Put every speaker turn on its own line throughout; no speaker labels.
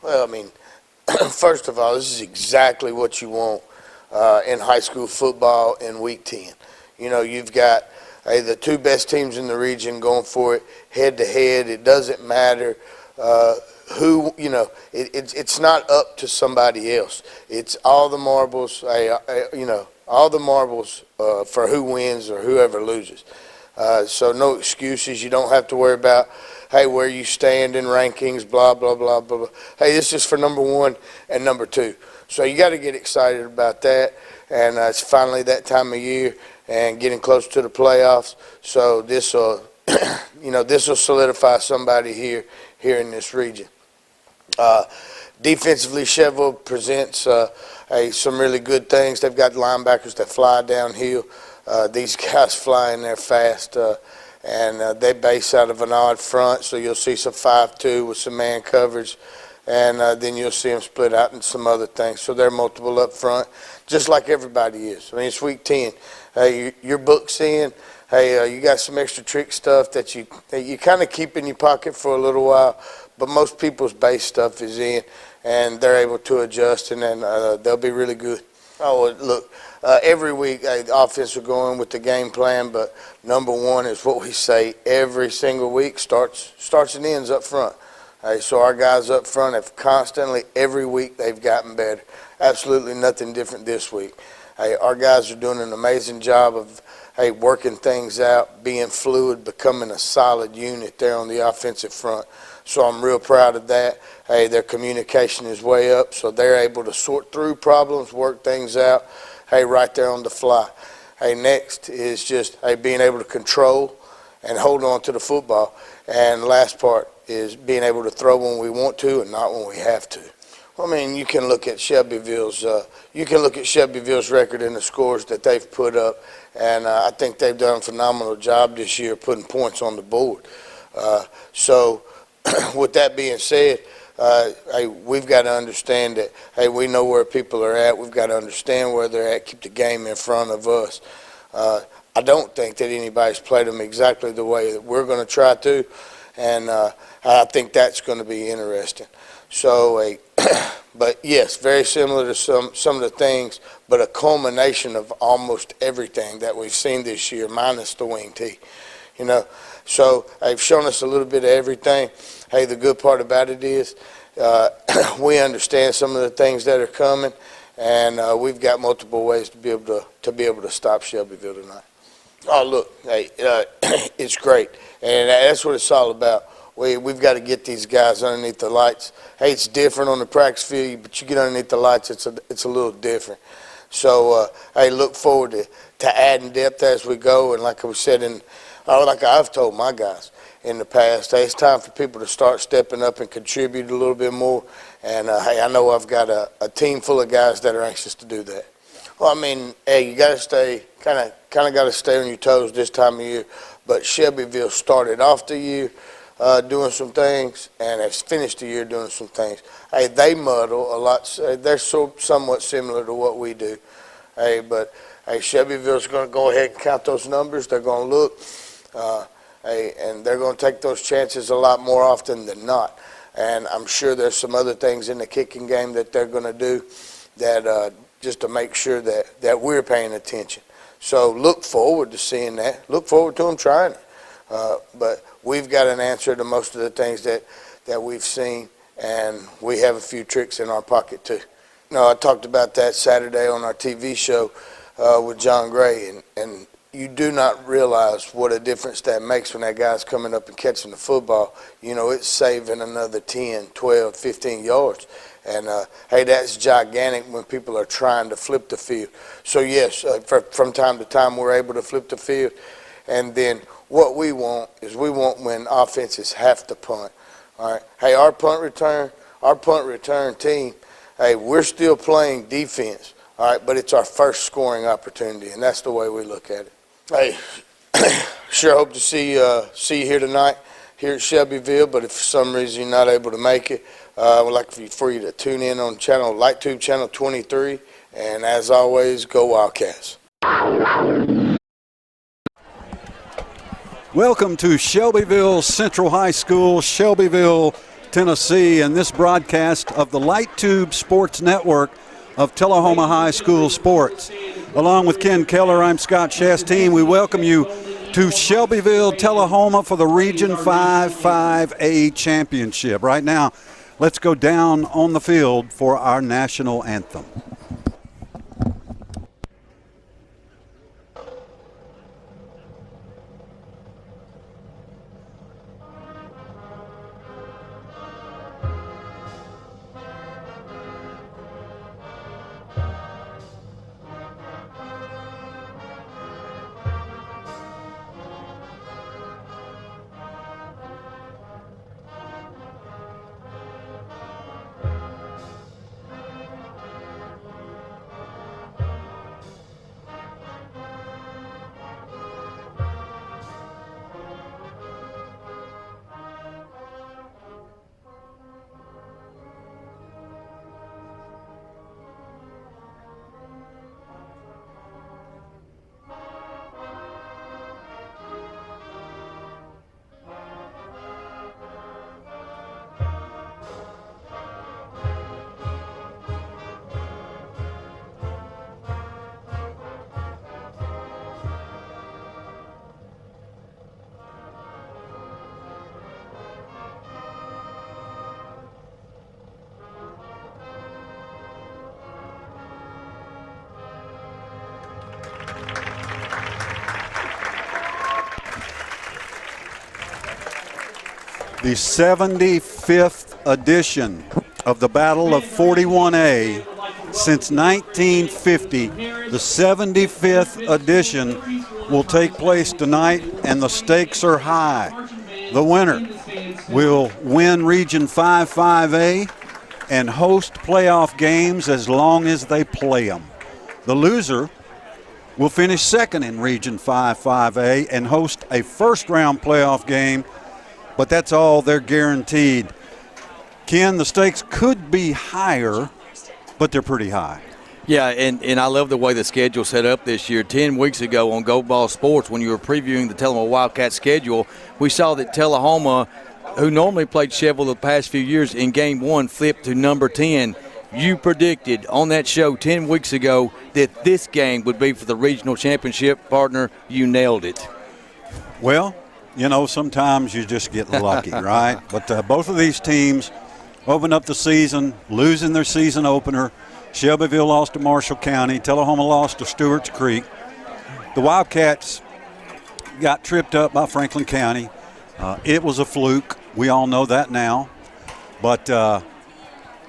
Well, I mean, first of all, this is exactly what you want in high school football in Week 10. You know, you've got the two best teams in the region going for it head-to-head. It doesn't matter who, you know, it's not up to somebody else. It's all the marbles, you know, all the marbles for who wins or whoever loses. So no excuses. You don't have to worry about, hey, where you stand in rankings, blah, blah, blah, blah, blah. Hey, this is for number one and number two. So you got to get excited about that. And it's finally that time of year and getting close to the playoffs. So this will, you know, this will solidify somebody here in this region. Defensively, Shelbyville presents some really good things. They've got linebackers that fly downhill. These guys fly in there fast, and they base out of an odd front, so you'll see some 5-2 with some man coverage, and then you'll see them split out in some other things. So they're multiple up front, just like everybody is. I mean, it's Week 10. Hey, your book's in. Hey, you got some extra trick stuff that you kind of keep in your pocket for a little while, but most people's base stuff is in, and they're able to adjust, and then they'll be really good. Oh, look, every week the offense will go in with the game plan, but number one is what we say every single week, starts and ends up front. So our guys up front have constantly, every week, they've gotten better. Absolutely nothing different this week. Our guys are doing an amazing job of working things out, being fluid, becoming a solid unit there on the offensive front. So I'm real proud of that. Their communication is way up, so they're able to sort through problems, work things out, right there on the fly. Next is just being able to control and hold on to the football. And the last part is being able to throw when we want to and not when we have to. Well, I mean, you can look at Shelbyville's record and the scores that they've put up, and I think they've done a phenomenal job this year putting points on the board. So with that being said, we've got to understand that, we know where people are at. We've got to understand where they're at, keep the game in front of us. I don't think that anybody's played them exactly the way that we're going to try to, and I think that's going to be interesting. So, but yes, very similar to some of the things, but a culmination of almost everything that we've seen this year, minus the wing tee. You know, so they've shown us a little bit of everything. The good part about it is we understand some of the things that are coming, and we've got multiple ways to be able to stop Shelbyville tonight. Oh, look, it's great, and that's what it's all about. We've got to get these guys underneath the lights. It's different on the practice field, but you get underneath the lights, it's a little different. So, look forward to adding depth as we go, and like I said, like I've told my guys in the past, it's time for people to start stepping up and contribute a little bit more. And I know I've got a team full of guys that are anxious to do that. Well, I mean, you got to stay kind of got to stay on your toes this time of year. But Shelbyville started off the year doing some things, and has finished the year doing some things. They muddle a lot. They're somewhat similar to what we do. But Shelbyville's going to go ahead and count those numbers. They're going to look. And they're going to take those chances a lot more often than not. And I'm sure there's some other things in the kicking game that they're going to do that just to make sure that we're paying attention. So look forward to seeing that. Look forward to them trying it. But we've got an answer to most of the things that we've seen, and we have a few tricks in our pocket too. I talked about that Saturday on our TV show with John Gray, and you do not realize what a difference that makes when that guy's coming up and catching the football. It's saving another 10, 12, 15 yards. And, that's gigantic when people are trying to flip the field. So, yes, from time to time we're able to flip the field. And then what we want is when offenses have to punt. All right. Our punt return team, we're still playing defense. All right, but it's our first scoring opportunity, and that's the way we look at it. Sure hope to see you here tonight, here at Shelbyville, but if for some reason you're not able to make it, we'd like for you to tune in on LightTube Channel 23, and as always, go Wildcats.
Welcome to Shelbyville Central High School. Shelbyville Tennessee, and this broadcast of the Light Tube Sports Network of Tullahoma High School Sports. Along with Ken Keller, I'm Scott Chastain. We welcome you to Shelbyville, Tullahoma for the Region 5 5A Championship. Right now, let's go down on the field for our national anthem. The 75th edition of the Battle of 41A since 1950. The 75th edition will take place tonight, and the stakes are high. The winner will win Region 5 5A and host playoff games as long as they play them. The loser will finish second in Region 5 5A and host a first-round playoff game, but that's all they're guaranteed. Ken, the stakes could be higher, but they're pretty high.
Yeah, and I love the way the schedule set up this year. 10 weeks ago on Go Ball Sports, when you were previewing the Tullahoma Wildcat schedule, we saw that Tullahoma, who normally played Shelbyville the past few years, in Game 1 flipped to number 10. You predicted on that show 10 weeks ago that this game would be for the regional championship. Partner, you nailed it.
Well, you know, sometimes you just get lucky, right? But both of these teams opened up the season, losing their season opener. Shelbyville lost to Marshall County. Tullahoma lost to Stewart's Creek. The Wildcats got tripped up by Franklin County. It was a fluke. We all know that now. But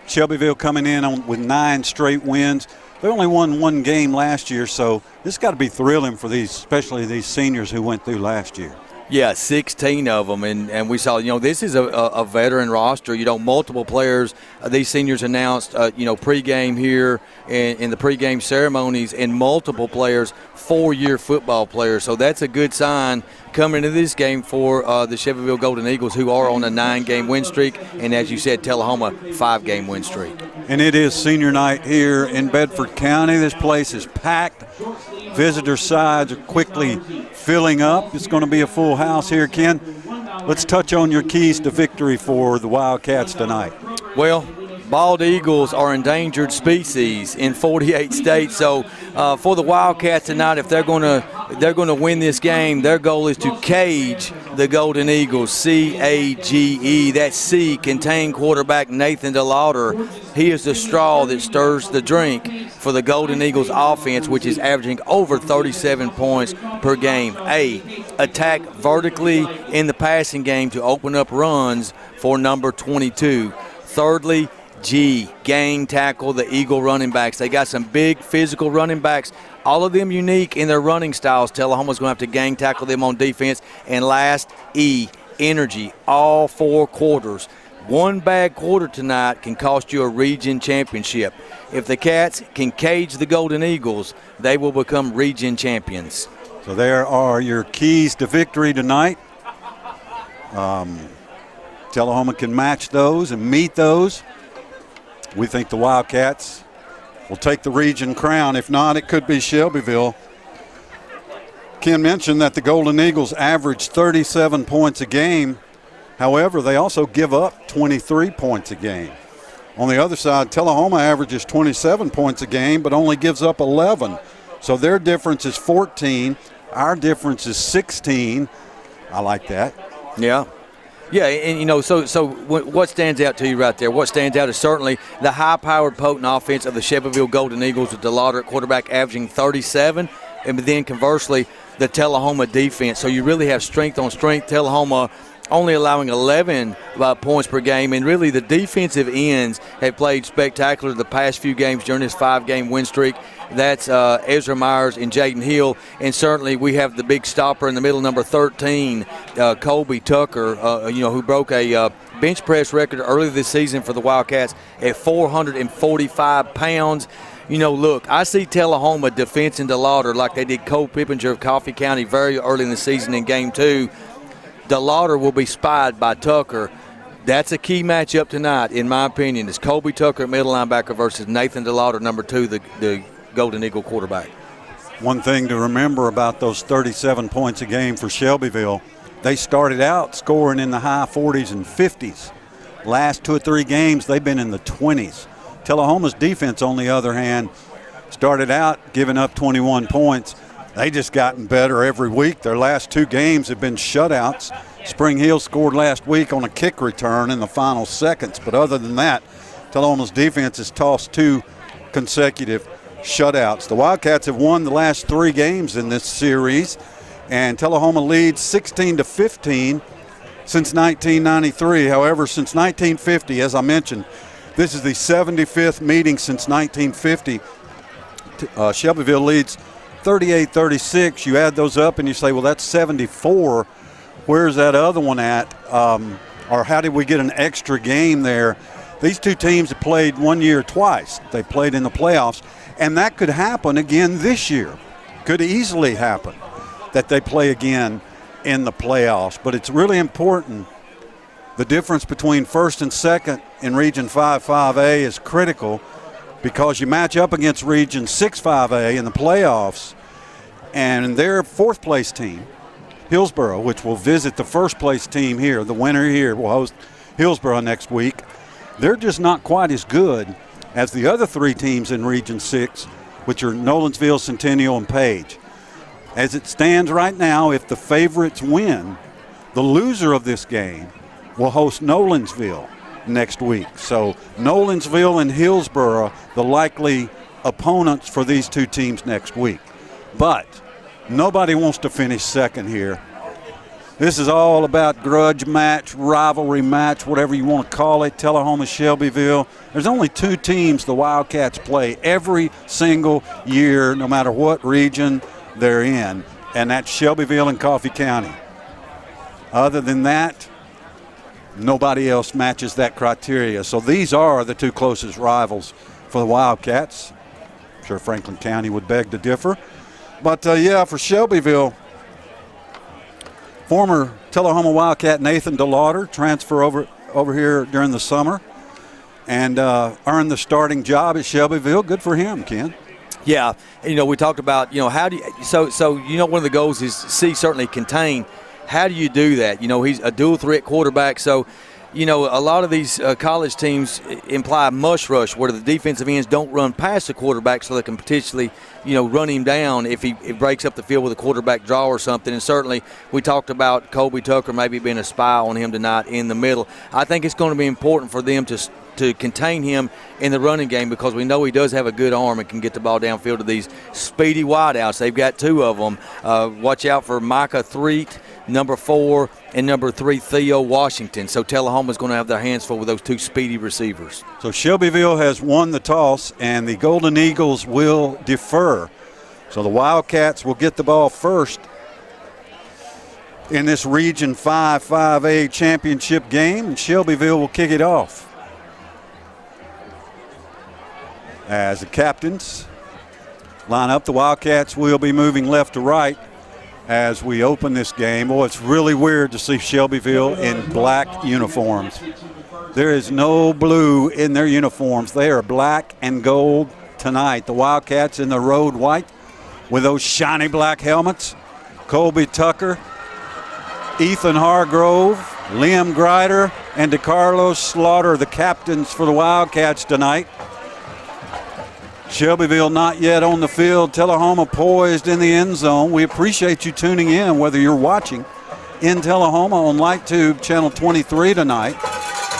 Shelbyville coming in with 9 straight wins. They only won 1 game last year, so this got to be thrilling for these, especially these seniors who went through last year.
Yeah, 16 of them, and we saw, this is a veteran roster. Multiple players. These seniors announced, pregame here in the pregame ceremonies, and multiple players, 4-year football players. So that's a good sign coming into this game for the Shelbyville Golden Eagles, who are on a 9-game win streak, and as you said, Tullahoma, 5-game win streak.
And it is senior night here in Bedford County. This place is packed. Visitor sides are quickly filling up. It's going to be a full house here. Ken, let's touch on your keys to victory for the Wildcats tonight.
Well, bald eagles are endangered species in 48 states. So for the Wildcats tonight, if they're going to win this game, their goal is to cage the Golden Eagles. C-A-G-E. That C contained quarterback Nathan DeLauder. He is the straw that stirs the drink for the Golden Eagles offense, which is averaging over 37 points per game. A, attack vertically in the passing game to open up runs for number 22. Thirdly, G, gang tackle the Eagle running backs. They got some big physical running backs, all of them unique in their running styles. Tullahoma's going to have to gang tackle them on defense. And last, E, energy, all 4 quarters. 1 bad quarter tonight can cost you a region championship. If the Cats can cage the Golden Eagles, they will become region champions.
So there are your keys to victory tonight. Tullahoma can match those and meet those. We think the Wildcats will take the region crown. If not, it could be Shelbyville. Ken mentioned that the Golden Eagles averaged 37 points a game However, they also give up 23 points a game. On the other side, Tullahoma averages 27 points a game, but only gives up 11. So their difference is 14. Our difference is 16. I like that.
Yeah. Yeah, and so what stands out to you right there? What stands out is certainly the high-powered, potent offense of the Shelbyville Golden Eagles with DeLauder at quarterback averaging 37, and then conversely, the Tullahoma defense. So you really have strength on strength. Tullahoma only allowing 11 points per game, and really the defensive ends have played spectacular the past few games during this 5-game win streak. That's Ezra Myers and Jaden Hill, and certainly we have the big stopper in the middle, number 13, Colby Tucker, who broke a bench press record earlier this season for the Wildcats at 445 pounds. Look, I see Tullahoma defensing DeLauder like they did Cole Pippinger of Coffee County very early in the season in Game 2. DeLauder will be spied by Tucker. That's a key matchup tonight, in my opinion. It's Colby Tucker at middle linebacker versus Nathan DeLauder, number 2, the Golden Eagle quarterback.
One thing to remember about those 37 points a game for Shelbyville, they started out scoring in the high 40s and 50s. Last 2 or 3 games, they've been in the 20s. Tullahoma's defense, on the other hand, started out giving up 21 points. They just gotten better every week. Their last 2 games have been shutouts. Spring Hill scored last week on a kick return in the final seconds. But other than that, Tullahoma's defense has tossed 2 consecutive shutouts. The Wildcats have won the last 3 games in this series, and Tullahoma leads 16-15 since 1993. However, since 1950, as I mentioned, this is the 75th meeting since 1950. Shelbyville leads 38-36. You add those up and you say, well, that's 74. Where's that other one at? Or how did we get an extra game there? These 2 teams have played one year twice. They played in the playoffs, and that could happen again this year. Could easily happen that they play again in the playoffs. But it's really important. The difference between first and second in Region 5-5A is critical, because you match up against Region 6-5A in the playoffs, and their 4th place team, Hillsboro, which will visit the 1st place team here, the winner here will host Hillsboro next week. They're just not quite as good as the other 3 teams in Region 6, which are Nolensville, Centennial, and Page. As it stands right now, if the favorites win, the loser of this game will host Nolensville next week. So Nolensville and Hillsboro, the likely opponents for these 2 teams next week. But nobody wants to finish second here. This is all about grudge match, rivalry match, whatever you want to call it. Tullahoma, Shelbyville. There's only 2 teams the Wildcats play every single year, no matter what region they're in, and that's Shelbyville and Coffee County. Other than that, nobody else matches that criteria. So these are the 2 closest rivals for the Wildcats. I'm sure Franklin County would beg to differ. But, for Shelbyville, former Tullahoma Wildcat Nathan DeLauder transfer over here during the summer and earned the starting job at Shelbyville. Good for him, Ken.
Yeah, we talked about, how do you – so one of the goals is certainly contain. How do you do that? He's a dual threat quarterback, so – a lot of these college teams imply mush rush, where the defensive ends don't run past the quarterback so they can potentially, run him down if he breaks up the field with a quarterback draw or something. And certainly we talked about Colby Tucker maybe being a spy on him tonight in the middle. I think it's going to be important for them to contain him in the running game, because we know he does have a good arm and can get the ball downfield to these speedy wideouts. They've got 2 of them. Watch out for Micah Threet, number 4, and number 3, Theo Washington. So Tullahoma's going to have their hands full with those 2 speedy receivers.
So Shelbyville has won the toss, and the Golden Eagles will defer. So the Wildcats will get the ball first in this Region 5-5A championship game, and Shelbyville will kick it off. As the captains line up, the Wildcats will be moving left to right as we open this game. Well, it's really weird to see Shelbyville in black uniforms. There is no blue in their uniforms. They are black and gold tonight. The Wildcats in the road white with those shiny black helmets. Colby Tucker, Ethan Hargrove, Liam Grider and DeCarlos Slaughter, the captains for the Wildcats tonight. Shelbyville not yet on the field. Tullahoma poised in the end zone. We appreciate you tuning in, whether you're watching in Tullahoma on LightTube Channel 23 tonight.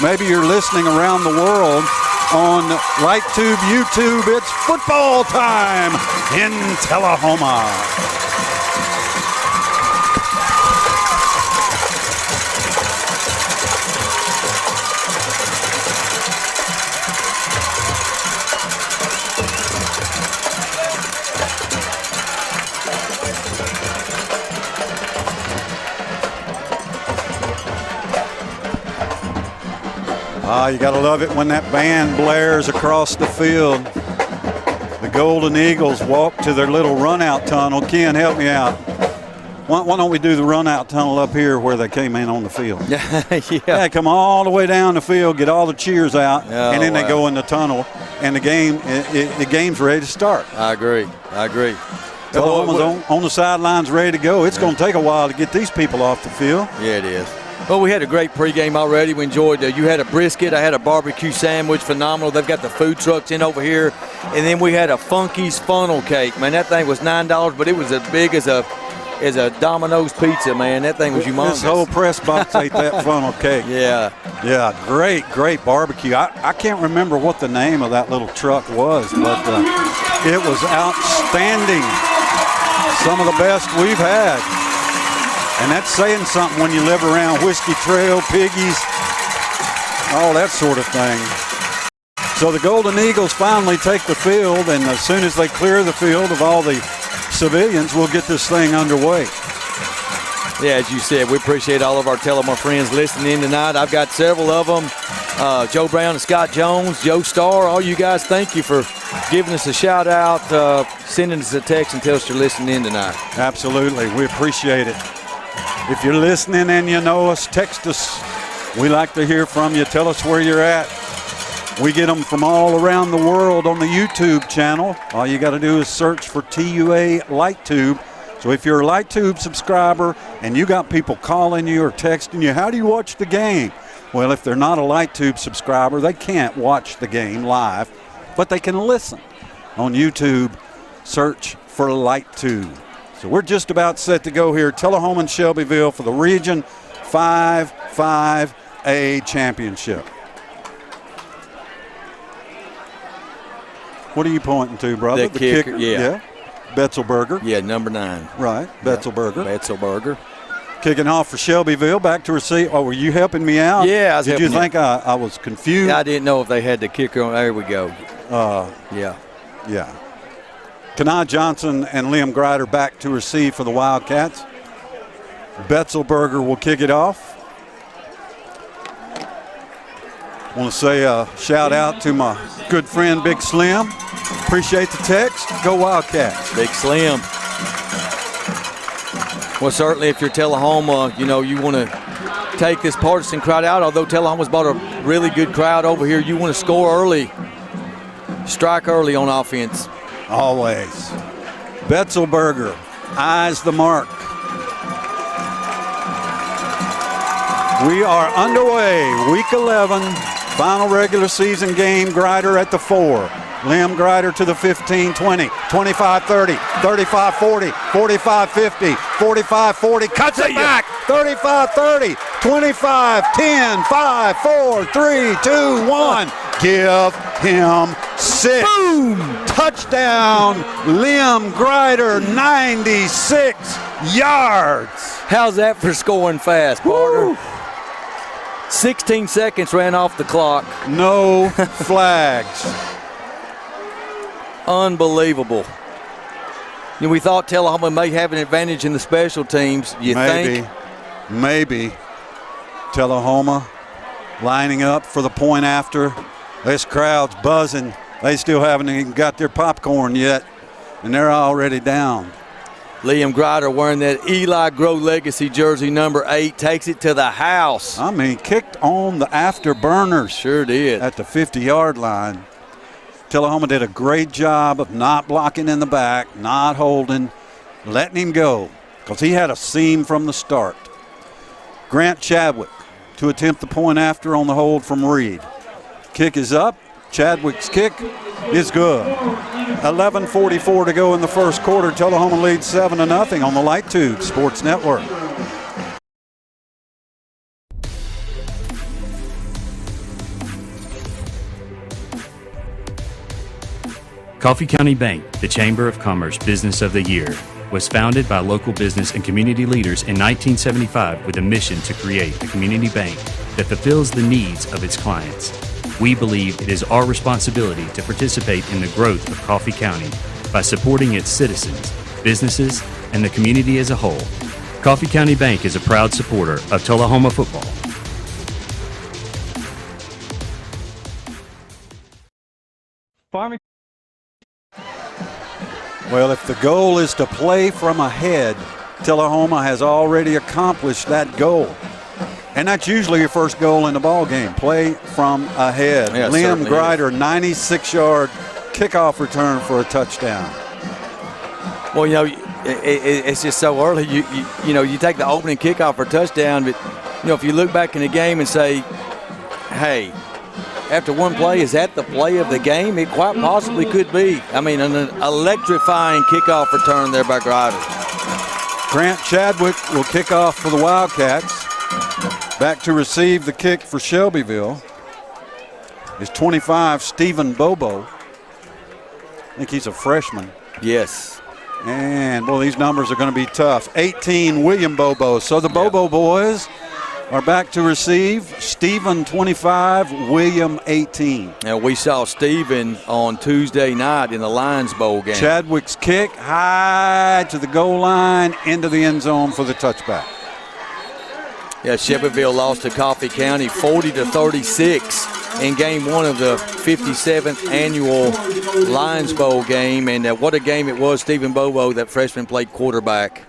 Maybe you're listening around the world on LightTube YouTube. It's football time in Tullahoma. You got to love it when that band blares across the field. The Golden Eagles walk to their little run-out tunnel. Ken, help me out. Why don't we do the run-out tunnel up here where they came in on the field? Yeah, come all the way down the field, get all the cheers out, and then they go in the tunnel, and the game's ready to start.
I agree.
Tullahoma's on the sidelines ready to go. It's going to take a while to get these people off the field.
Yeah, it is. Well, we had a great pregame already. We enjoyed you had a brisket. I had a barbecue sandwich, phenomenal. They've got the food trucks in over here. And then we had a Funky's funnel cake. Man, that thing was $9, but it was as big as a Domino's pizza, man. That thing was humongous.
This whole press box ate that funnel cake.
Yeah,
great barbecue. I can't remember what the name of that little truck was, but it was outstanding. Some of the best we've had. And that's saying something when you live around Whiskey Trail, Piggies, all that sort of thing. So the Golden Eagles finally take the field, and as soon as they clear the field of all the civilians, we'll get this thing underway.
Yeah, as you said, we appreciate all of our Tullahoma friends listening in tonight. I've got several of them. Joe Brown and Scott Jones, Joe Starr, all you guys, thank you for giving us a shout out, sending us a text and tell us you're listening in tonight.
Absolutely, we appreciate it. If you're listening and you know us, text us. We like to hear from you. Tell us where you're at. We get them from all around the world on the YouTube channel. All you got to do is search for TUA LightTube. So if you're a LightTube subscriber and you got people calling you or texting you, how do you watch the game? Well, if they're not a LightTube subscriber, they can't watch the game live, but they can listen on YouTube. Search for LightTube. So we're just about set to go here. Tullahoma and Shelbyville for the Region 5-5A Championship. What are you pointing to, brother?
The kicker, yeah.
Betzelberger.
Yeah, number 9.
Right, Betzelberger.
Betzelberger.
Kicking off for Shelbyville, back to receive. Oh, were you helping me out?
Yeah, I was
Did you think I was confused?
I didn't know if they had the kicker on. There we go.
Yeah. Kanai Johnson and Liam Grider back to receive for the Wildcats. Betzelberger will kick it off. I want to say a shout out to my good friend Big Slim. Appreciate the text. Go Wildcats.
Big Slim. Well, certainly if you're Tullahoma, you want to take this partisan crowd out. Although Tullahoma's brought a really good crowd over here, you want to score early, strike early on offense.
Always. Betzelberger eyes the mark. We are underway. Week 11, final regular season game. Grider at the 4. Liam Grider to the 15, 20, 25, 30, 35, 40, 45, 50, 45, 40. Cuts it back. 35, 30, 25, 10, 5, 4, 3, 2, 1. Give him 6.
Boom!
Touchdown, Liam Grider, 96 yards.
How's that for scoring fast, partner? 16 seconds ran off the clock.
No flags.
Unbelievable. We thought Tullahoma may have an advantage in the special teams. Think?
Maybe. Tullahoma lining up for the point after. This crowd's buzzing. They still haven't even got their popcorn yet, and they're already down.
Liam Grider wearing that Eli Grow Legacy jersey number 8 takes it to the house.
I mean, kicked on the afterburners.
Sure did.
At the 50-yard line. Tullahoma did a great job of not blocking in the back, not holding, letting him go, because he had a seam from the start. Grant Chadwick to attempt the point after on the hold from Reed. Kick is up. Chadwick's kick is good. 11:44 to go in the first quarter. Tullahoma leads 7-0 on the Light Tube Sports Network.
Coffee County Bank, the Chamber of Commerce Business of the Year, was founded by local business and community leaders in 1975 with a mission to create a community bank that fulfills the needs of its clients. We believe it is our responsibility to participate in the growth of Coffee County by supporting its citizens, businesses, and the community as a whole. Coffee County Bank is a proud supporter of Tullahoma football.
Well, if the goal is to play from ahead, Tullahoma has already accomplished that goal. And that's usually your first goal in the ball game, play from ahead.
Yeah,
Liam Grider, 96-yard kickoff return for a touchdown.
Well, you know, it's just so early. You know, you take the opening kickoff for a touchdown, but, you know, if you look back in the game and say, hey, after one play, is that the play of the game? It quite possibly could be. I mean, an electrifying kickoff return there by Grider.
Grant Chadwick will kick off for the Wildcats. Back to receive the kick for Shelbyville is 25, Stephen Bobo. I think he's a freshman.
Yes.
And, well, these numbers are going to be tough. 18, William Bobo. So the Bobo boys are back to receive. Stephen 25, William 18.
And we saw Stephen on Tuesday night in the Lions Bowl game.
Chadwick's kick high to the goal line, into the end zone for the touchback.
Yeah, Shelbyville lost to Coffee County 40-36 in game one of the 57th annual Lions Bowl game. And what a game it was. Stephen Bobo, that freshman, played quarterback.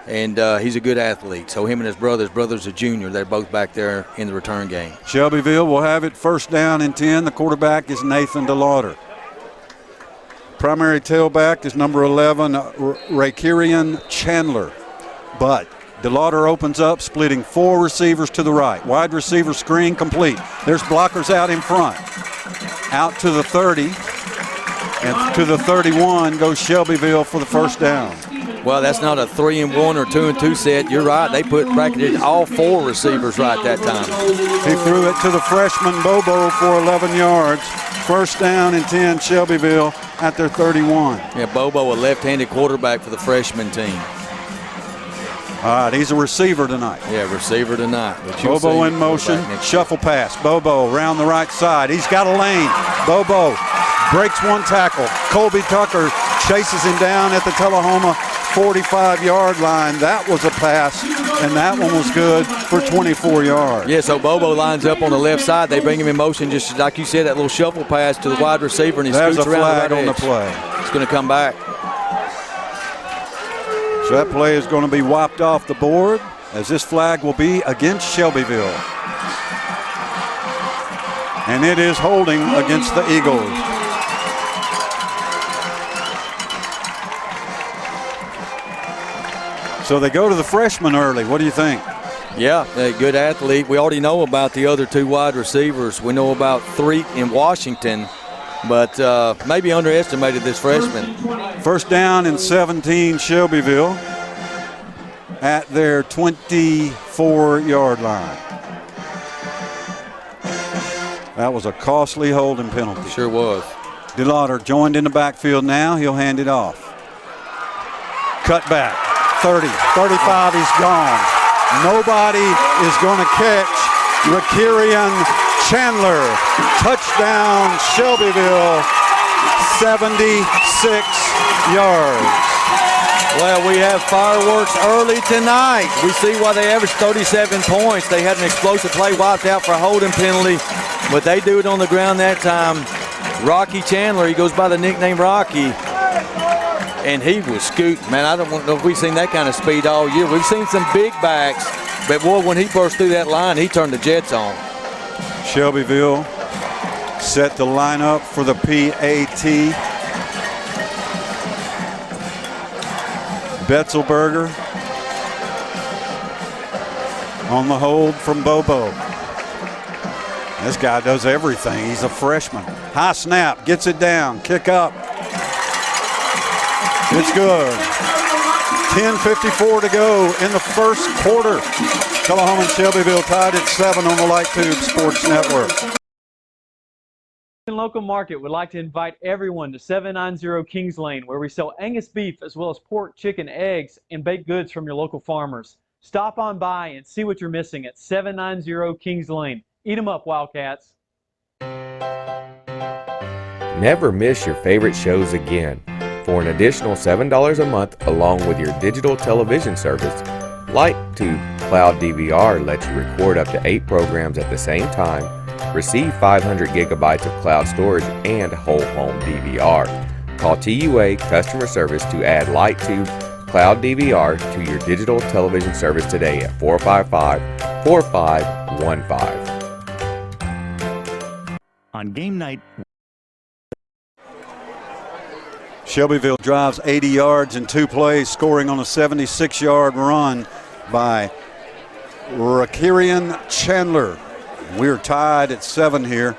And he's a good athlete. So him and his brother's a junior. They're both back there in the return game.
Shelbyville will have it first down and 10. The quarterback is Nathan DeLauder. Primary tailback is number 11, Rakirian Chandler. But DeLauder opens up, splitting 4 receivers to the right. Wide receiver screen complete. There's blockers out in front. Out to the 30. And to the 31 goes Shelbyville for the first down.
Well, that's not a 3-and-1 or 2-and-2 set. You're right. They bracketed all 4 receivers right that time.
He threw it to the freshman Bobo for 11 yards. First down and 10, Shelbyville at their 31.
Yeah, Bobo, a left-handed quarterback for the freshman team.
All right, he's a receiver tonight.
Yeah, receiver tonight.
Bobo in motion, shuffle pass. Bobo around the right side. He's got a lane. Bobo breaks one tackle. Colby Tucker chases him down at the Tullahoma 45-yard line. That was a pass, and that one was good for 24 yards.
Yeah, so Bobo lines up on the left side. They bring him in motion, just like you said, that little shuffle pass to the wide receiver, and he scoots around the right edge.
There's a flag on the play.
It's going to come back.
So that play is going to be whopped off the board, as this flag will be against Shelbyville. And it is holding against the Eagles. So they go to the freshman early. What do you think?
Yeah, a good athlete. We already know about the other 2 wide receivers. We know about Threet in Washington, but maybe underestimated this freshman.
First down and 17, Shelbyville at their 24-yard line. That was a costly holding penalty.
Sure was.
DeLauder joined in the backfield now. He'll hand it off. Cut back. 30, 35, he's gone. Nobody is going to catch Rakirian Chandler. Touchdown, Shelbyville, 76 yards.
Well, we have fireworks early tonight. We see why they averaged 37 points. They had an explosive play wiped out for a holding penalty, but they do it on the ground that time. Rocky Chandler, he goes by the nickname Rocky, and he was scooting. Man, I don't know if we've seen that kind of speed all year. We've seen some big backs, but boy, when he burst through that line, he turned the Jets on.
Shelbyville set the lineup for the PAT. Betzelberger on the hold from Bobo. This guy does everything. He's a freshman. High snap, gets it down, kick up. It's good. 10:54 to go in the first quarter. Tullahoma and Shelbyville tied at 7 on the Light Tube Sports Network.
Local Market would like to invite everyone to 790 Kings Lane, where we sell Angus beef as well as pork, chicken, eggs, and baked goods from your local farmers. Stop on by and see what you're missing at 790 Kings Lane. Eat 'em up, Wildcats.
Never miss your favorite shows again. For an additional $7 a month along with your digital television service, LightTube Cloud DVR lets you record up to 8 programs at the same time, receive 500 gigabytes of cloud storage, and whole home DVR. Call TUA Customer Service to add LightTube Cloud DVR to your digital television service today at 455-4515.
On game night,
Shelbyville drives 80 yards in 2 plays, scoring on a 76-yard run by Rakirian Chandler. We're tied at 7 here.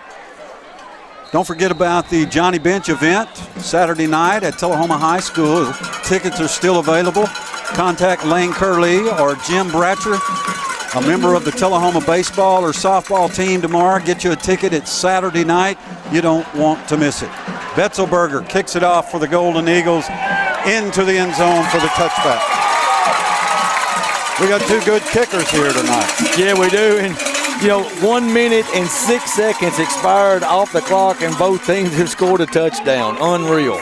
Don't forget about the Johnny Bench event Saturday night at Tullahoma High School. Tickets are still available. Contact Lane Curley or Jim Bratcher, a member of the Tullahoma baseball or softball team tomorrow. Get you a ticket. It's Saturday night. You don't want to miss it. Betzelberger kicks it off for the Golden Eagles into the end zone for the touchback. We got 2 good kickers here tonight.
Yeah, we do. And 1 minute and 6 seconds expired off the clock, and both teams have scored a touchdown. Unreal.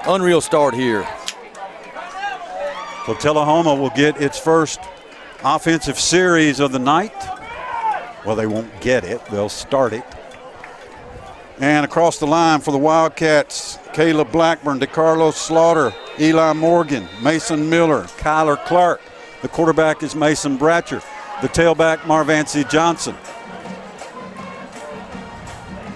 Unreal start here.
So Tullahoma will get its first offensive series of the night. Well, they won't get it. They'll start it. And across the line for the Wildcats, Caleb Blackburn, DeCarlos Slaughter, Eli Morgan, Mason Miller, Kyler Clark. The quarterback is Mason Bratcher. The tailback, Marvancy Johnson.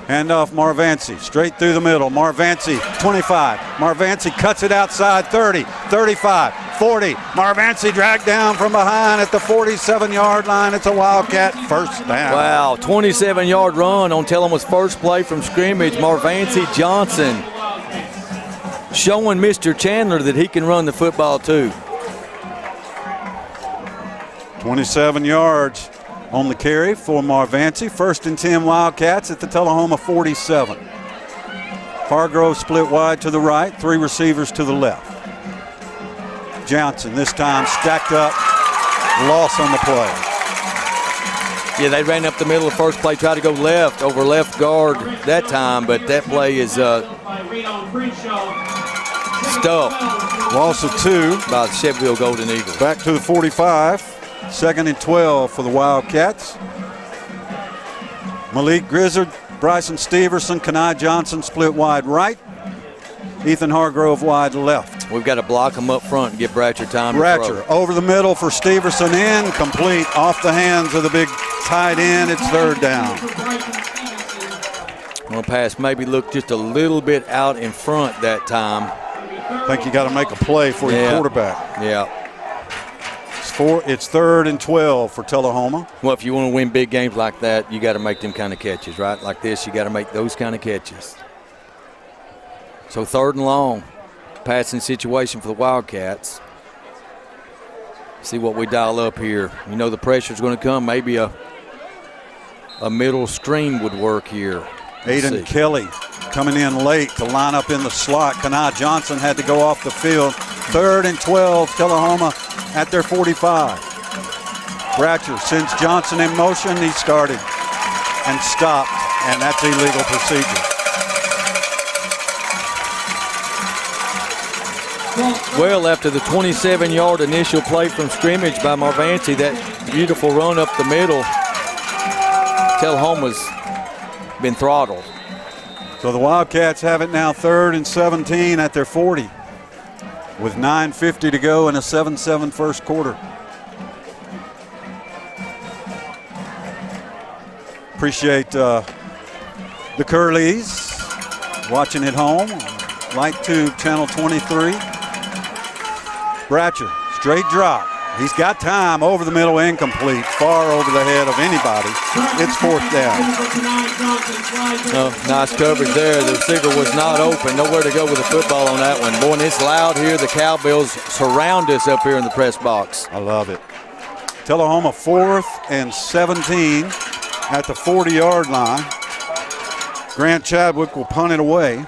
Handoff Marvancy, straight through the middle. Marvancy, 25. Marvancy cuts it outside, 30, 35, 40. Marvancy dragged down from behind at the 47-yard line. It's a Wildcat first down.
Wow, 27-yard run on Tullahoma's first play from scrimmage. Marvancy Johnson showing Mr. Chandler that he can run the football too.
27 yards on the carry for Marvancy. 1st and 10 Wildcats at the Tullahoma 47. Hargrove split wide to the right, 3 receivers to the left. Johnson this time stacked up, loss on the play.
Yeah, they ran up the middle of the first play, tried to go left over left guard that time, but that play is stuffed.
Loss of 2
by the Shelbyville Golden Eagles.
Back to the 45. 2nd and 12 for the Wildcats. Malik Grizzard, Bryson Steverson, Kenai Johnson split wide right. Ethan Hargrove wide left.
We've got to block them up front and give Bratcher time to
Bratcher
throw.
over the middle for Steverson, incomplete, off the hands of the big tight end. It's 3rd down.
Well, pass maybe looked just a little bit out in front that time.
I think you got to make a play for your quarterback.
Yeah.
It's 3rd and 12 for Tullahoma.
Well, if you want to win big games like that, you got to make them kind of catches, right? Like this, you got to make those kind of catches. So 3rd and long, passing situation for the Wildcats. See what we dial up here. You know the pressure's going to come. Maybe a middle screen would work here.
Aiden Kelly coming in late to line up in the slot. Kenai Johnson had to go off the field. 3rd and 12, Tullahoma at their 45. Bratcher sends Johnson in motion. He started and stopped, and that's illegal procedure.
Well, after the 27-yard initial play from scrimmage by Marvancy, that beautiful run up the middle, Tullahoma's been throttled.
So the Wildcats have it now 3rd and 17 at their 40 with 9:50 to go in a 7-7 first quarter. Appreciate the Curleys watching at home. Light Tube Channel 23. Bratcher, straight drop, He's got time, over the middle, incomplete, far over the head of anybody. It's 4th down.
Oh, nice coverage there. The receiver was not open. Nowhere to go with the football on that one. Boy, and it's loud here. The Cowbells surround us up here in the press box.
I love it. Tullahoma 4th and 17 at the 40-yard line. Grant Chadwick will punt it away.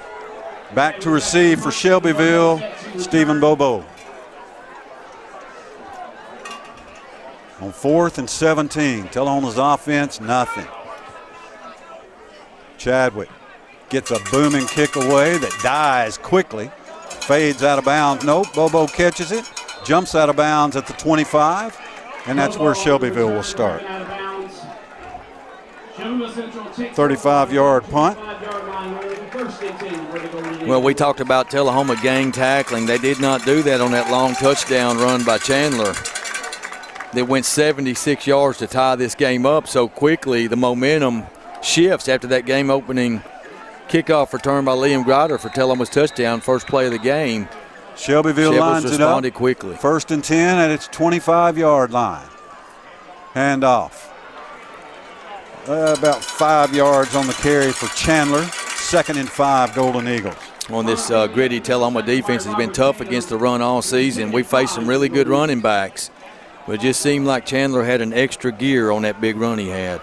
Back to receive for Shelbyville, Stephen Bobo. On 4th and 17, Tullahoma's offense, nothing. Chadwick gets a booming kick away that dies quickly, fades out of bounds. Nope, Bobo catches it, jumps out of bounds at the 25, and that's where Shelbyville will start. 35-yard punt.
Well, we talked about Tullahoma gang tackling. They did not do that on that long touchdown run by Chandler. They went 76 yards to tie this game up so quickly. The momentum shifts after that game-opening kickoff return by Liam Grider for Tullahoma's touchdown, first play of the game.
Shelbyville lines it up
quickly.
1st and 10 at its 25-yard line. Hand off. About 5 yards on the carry for Chandler. 2nd and 5, Golden Eagles.
On this gritty Tullahoma defense has been tough against the run all season. We faced some really good running backs, but it just seemed like Chandler had an extra gear on that big run he had.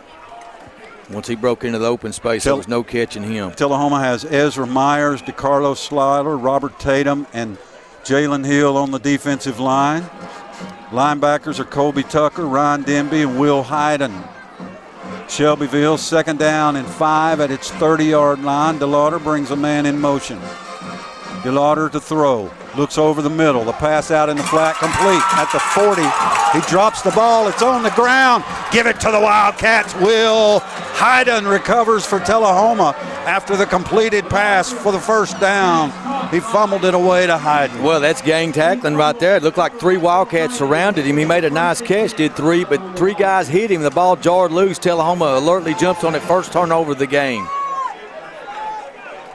Once he broke into the open space, there was no catching him.
Tullahoma has Ezra Myers, DeCarlo Slider, Robert Tatum, and Jalen Hill on the defensive line. Linebackers are Colby Tucker, Ryan Denby, and Will Hyden. Shelbyville 2nd down and 5 at its 30-yard line. DeLauder brings a man in motion. DeLauder to throw. Looks over the middle. The pass out in the flat, complete at the 40. He drops the ball. It's on the ground. Give it to the Wildcats. Will Hyden recovers for Tullahoma after the completed pass for the 1st down. He fumbled it away to Hyden.
Well, that's gang tackling right there. It looked like 3 Wildcats surrounded him. He made a nice catch, did 3, but 3 guys hit him. The ball jarred loose. Tullahoma alertly jumps on it, first turnover of the game.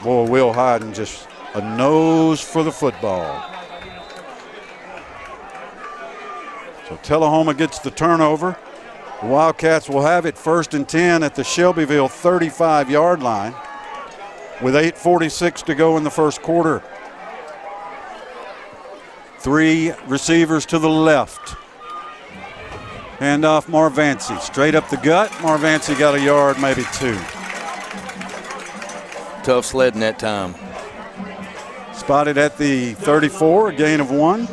Boy, Will Hyden just a nose for the football. So Tullahoma gets the turnover. The Wildcats will have it 1st and 10 at the Shelbyville 35-yard line with 8:46 to go in the 1st quarter. 3 receivers to the left. Hand off Marvancy. Straight up the gut. Marvancy got a yard, maybe 2.
Tough sledding that time.
Spotted at the 34, a gain of 1.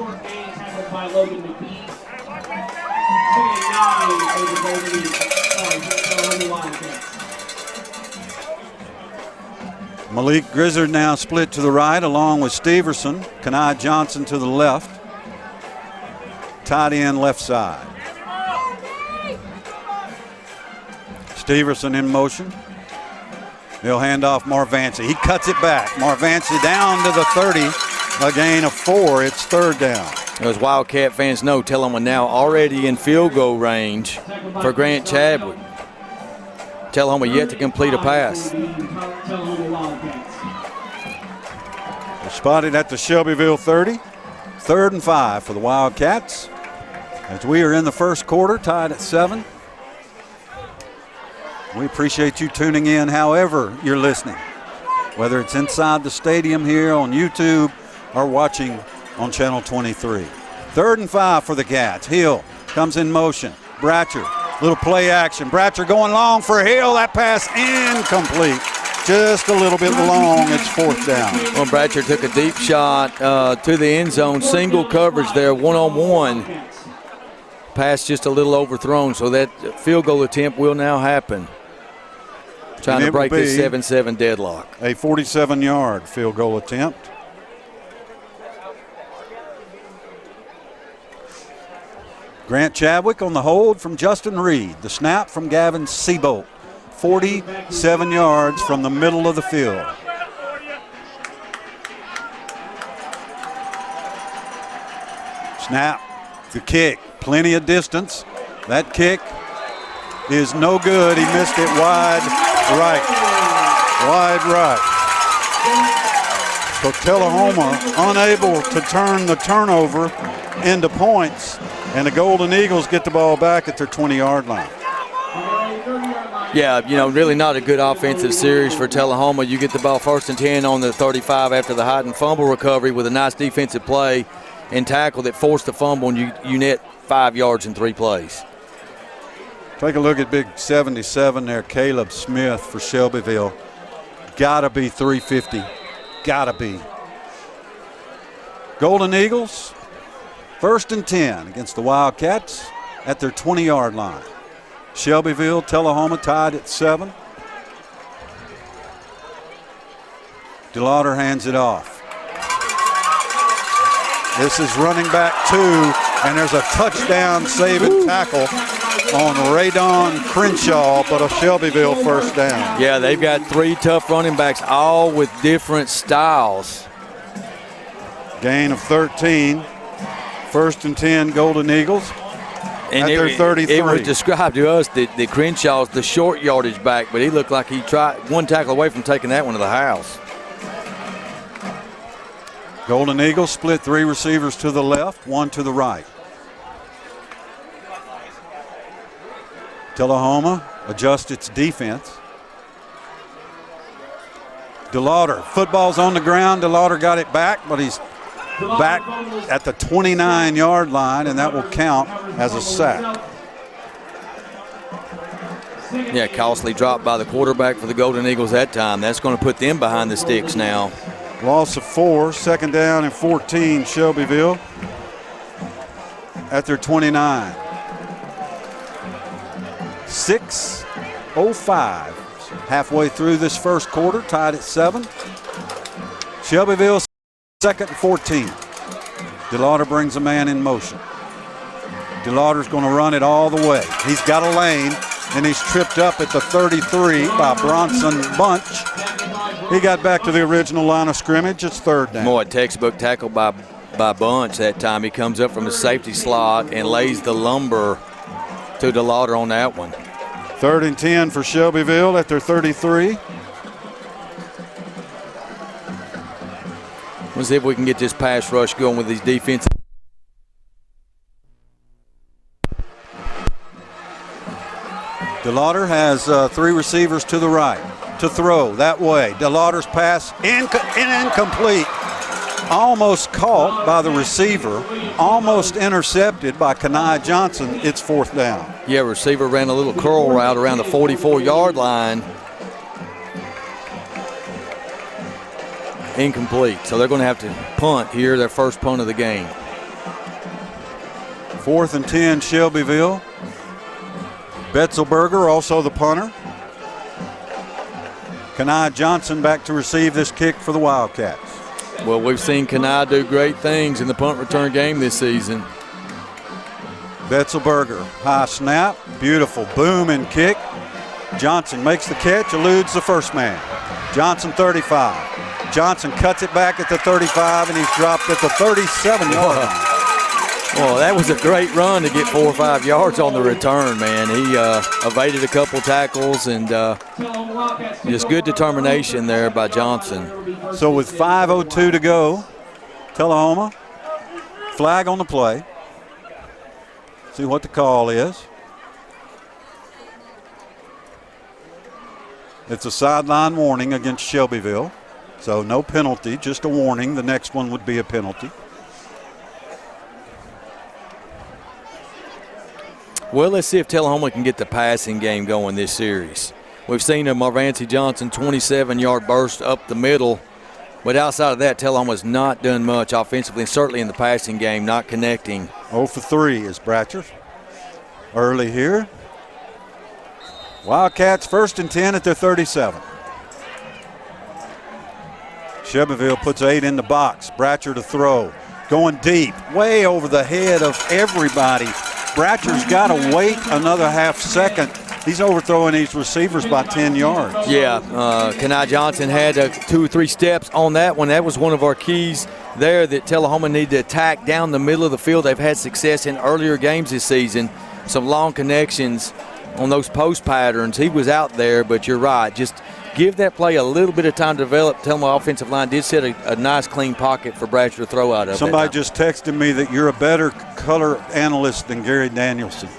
Malik Grizzard now split to the right along with Steverson. Kanai Johnson to the left. Tight end left side. Steverson in motion. He'll hand off Marvancy. He cuts it back. Marvancy down to the 30, a gain of 4. It's 3rd down.
As Wildcat fans know, Tullahoma now already in field goal range for Grant Chadwick. Tullahoma yet to complete a pass.
They're spotted at the Shelbyville 30. 3rd and 5 for the Wildcats. As we are in the 1st quarter, tied at 7. We appreciate you tuning in however you're listening, whether it's inside the stadium here on YouTube or watching on Channel 23. 3rd and 5 for the Cats. Hill comes in motion. Bratcher, little play action. Bratcher going long for Hill. That pass incomplete. Just a little bit long. It's 4th down.
Well, Bratcher took a deep shot to the end zone. Single coverage there, one-on-one. Pass just a little overthrown, so that field goal attempt will now happen. Trying to break this 7-7 deadlock.
A 47-yard field goal attempt. Grant Chadwick on the hold from Justin Reed. The snap from Gavin Seabolt. 47 yards from the middle of the field. Snap, the kick, plenty of distance. That kick is no good. He missed it wide right. Wide right. So Tullahoma unable to turn the turnover into points And the Golden Eagles get the ball back at their 20-yard line.
Yeah, really not a good offensive series for Tullahoma. You get the ball 1st and 10 on the 35 after the hide and fumble recovery with a nice defensive play and tackle that forced the fumble, and you net 5 yards in 3 plays.
Take a look at big 77 there, Caleb Smith for Shelbyville. Gotta be 350. Gotta be. Golden Eagles, 1st and 10 against the Wildcats at their 20-yard line. Shelbyville, Tullahoma tied at 7. DeLauder hands it off. This is running back 2, and there's a touchdown saving tackle on Radon Crenshaw, but a Shelbyville first down.
Yeah, they've got 3 tough running backs, all with different styles.
Gain of 13. 1st and 10, Golden Eagles.
And
at their 33.
It was described to us that Crenshaw's the short yardage back, but he looked like he tried one tackle away from taking that one to the house.
Golden Eagles split 3 receivers to the left, 1 to the right. Tullahoma adjusts its defense. DeLauder, football's on the ground. DeLauder got it back, but he's back at the 29-yard line, and that will count as a sack.
Yeah, costly drop by the quarterback for the Golden Eagles that time. That's going to put them behind the sticks now.
Loss of 4, 2nd down and 14, Shelbyville at their 29. 6:05, halfway through this first quarter, tied at 7. Shelbyville 2nd and 14. DeLauder brings a man in motion. DeLauder's going to run it all the way. He's got a lane, and he's tripped up at the 33 by Bronson Bunch. He got back to the original line of scrimmage. It's 3rd down.
More a textbook tackle by Bunch that time. He comes up from the safety slot and lays the lumber to DeLauder on that one.
3rd and 10 for Shelbyville at their 33.
Let's see if we can get this pass rush going with these defenses.
DeLauder has 3 receivers to the right to throw that way. DeLauder's pass incomplete. Almost caught by the receiver, almost intercepted by Kenai Johnson. It's 4th down.
Yeah, receiver ran a little curl route around the 44-yard line. Incomplete. So they're going to have to punt here, their first punt of the game.
4th and 10, Shelbyville. Betzelberger, also the punter. Kenai Johnson back to receive this kick for the Wildcats.
Well, we've seen Kenai do great things in the punt return game this season.
Betzelberger, high snap, beautiful booming kick. Johnson makes the catch, eludes the first man. Johnson 35. Johnson cuts it back at the 35, and he's dropped at the 37-yard line.
Well, that was a great run to get 4 or 5 yards on the return, man. He evaded a couple tackles, and just good determination there by Johnson.
So with 5:02 to go, Tullahoma, flag on the play. See what the call is. It's a sideline warning against Shelbyville. So no penalty, just a warning. The next one would be a penalty.
Well, let's see if Tullahoma can get the passing game going this series. We've seen a Marvancy Johnson 27-yard burst up the middle, but outside of that, Tullahoma's not done much offensively, and certainly in the passing game, not connecting.
0 for 3 is Bratcher. Early here. Wildcats 1st and 10 at their 37. Shelbyville puts 8 in the box. Bratcher to throw. Going deep, way over the head of everybody. Bratcher's got to wait another half second. He's overthrowing these receivers by 10 yards.
Yeah, Kenai Johnson had 2 or 3 steps on that one. That was one of our keys there that Tullahoma needed to attack down the middle of the field. They've had success in earlier games this season. Some long connections on those post patterns. He was out there, but you're right. Just give that play a little bit of time to develop. Tell them the offensive line did set a nice, clean pocket for Bratcher to throw out of.
Somebody just texted me that you're a better color analyst than Gary Danielson.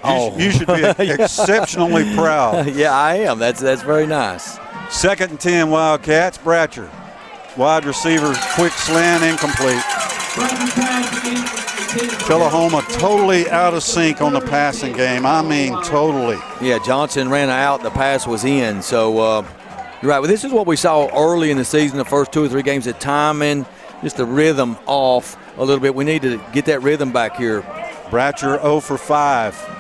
You should be exceptionally proud.
Yeah, I am. That's very nice.
2nd and 10 Wildcats. Bratcher, wide receiver, quick slant, incomplete. Tullahoma totally out of sync on the passing game. I mean, totally.
Yeah, Johnson ran out. The pass was in. So you're right. Well, this is what we saw early in the season, the first 2 or 3 games, the timing, just the rhythm off a little bit. We need to get that rhythm back here.
Bratcher 0 for 5.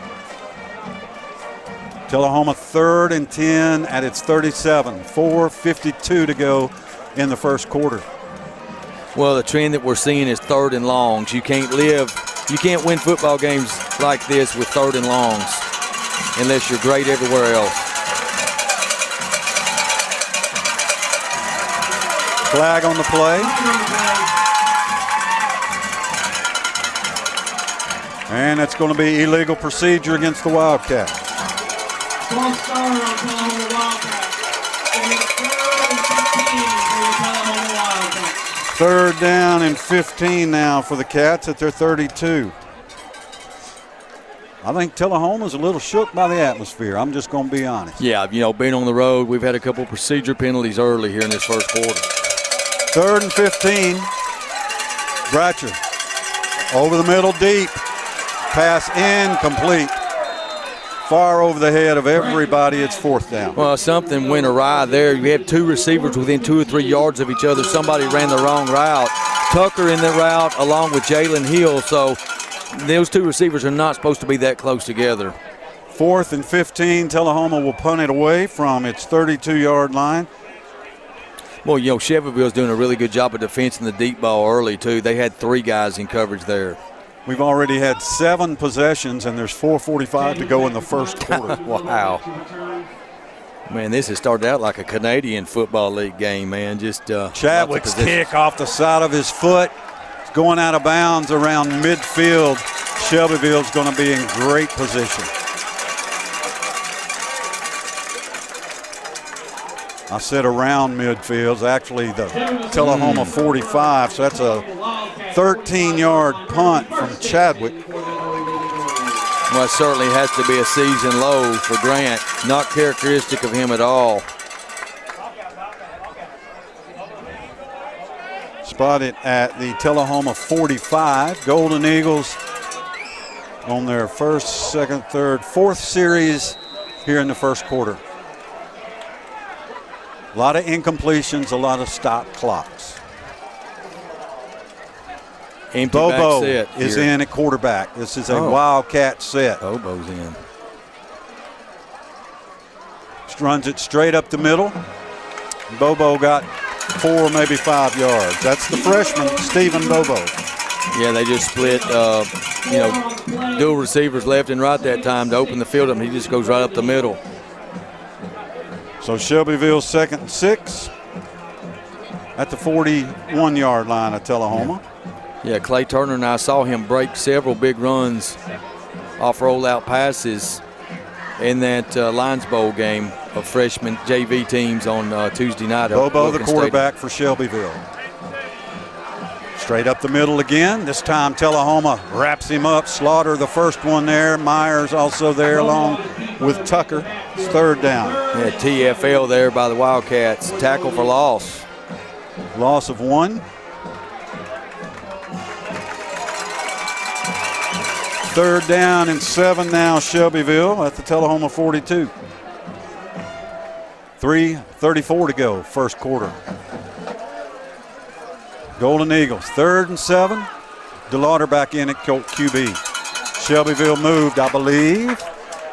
Tullahoma 3rd and 10 at its 37. 4:52 to go in the first quarter.
Well, the trend that we're seeing is 3rd and longs. You can't win football games like this with 3rd and longs unless you're great everywhere else.
Flag on the play. And it's going to be illegal procedure against the Wildcats. Third down and 15 now for the Cats at their 32. I think Tullahoma's a little shook by the atmosphere. I'm just going to be honest.
Yeah, being on the road, we've had a couple procedure penalties early here in this first quarter.
3rd and 15. Bratcher over the middle deep. Pass incomplete. Far over the head of everybody. It's 4th down.
Well, something went awry there. You have 2 receivers within 2 or 3 yards of each other. Somebody ran the wrong route. Tucker in the route along with Jalen Hill. So those 2 receivers are not supposed to be that close together.
4th and 15. Tullahoma will punt it away from its 32-yard line.
Well, Shelbyville's doing a really good job of defensing the deep ball early, too. They had 3 guys in coverage there.
We've already had 7 possessions, and there's 4:45 to go in the first quarter.
Wow. Man, this has started out like a Canadian Football League game, man. Just
Chadwick's kick off the side of his foot. It's going out of bounds around midfield. Shelbyville's going to be in great position. I said around midfield. It's actually the Tullahoma 45, so that's a 13-yard punt from Chadwick.
Well, it certainly has to be a season low for Grant. Not characteristic of him at all.
Spotted at the Tullahoma 45. Golden Eagles on their 1st, 2nd, 3rd, 4th series here in the first quarter. A lot of incompletions, a lot of stop clocks.
Empty
Bobo
back set
is
here.
in at quarterback. This is a Wildcat set.
Bobo's in.
Just runs it straight up the middle. Bobo got 4, maybe 5 yards. That's the freshman, Stephen Bobo.
Yeah, they just split, dual receivers left and right that time to open the field up. He just goes right up the middle.
So Shelbyville 2nd and 6 at the 41-yard line of Tullahoma.
Yeah, Clay Turner and I saw him break several big runs off rollout passes in that Lions Bowl game of freshman JV teams on Tuesday night.
Bobo, the quarterback for Shelbyville. Straight up the middle again. This time Tullahoma wraps him up. Slaughter the first one there. Myers also there along with Tucker. It's 3rd down.
Yeah, TFL there by the Wildcats. Tackle for loss.
Loss of 1. 3rd down and 7 now, Shelbyville at the Tullahoma 42. 3:34 to go, first quarter. Golden Eagles, 3rd and 7. DeLauder back in at QB. Shelbyville moved, I believe.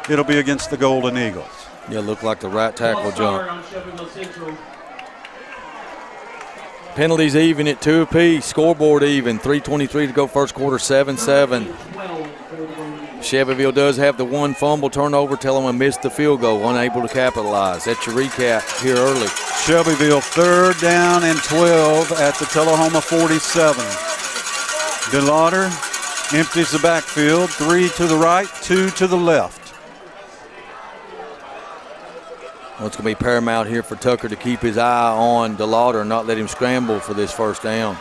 It'll be against the Golden Eagles.
Yeah, looked like the right tackle jump. Penalties even at 2 apiece. Scoreboard even. 3:23 to go first quarter, 7-7. Shelbyville does have the 1 fumble turnover. Tullahoma missed the field goal, unable to capitalize. That's your recap here early.
Shelbyville 3rd down and 12 at the Tullahoma 47. DeLauder empties the backfield. 3 to the right, 2 to the left.
Well, it's going to be paramount here for Tucker to keep his eye on DeLauder and not let him scramble for this first down,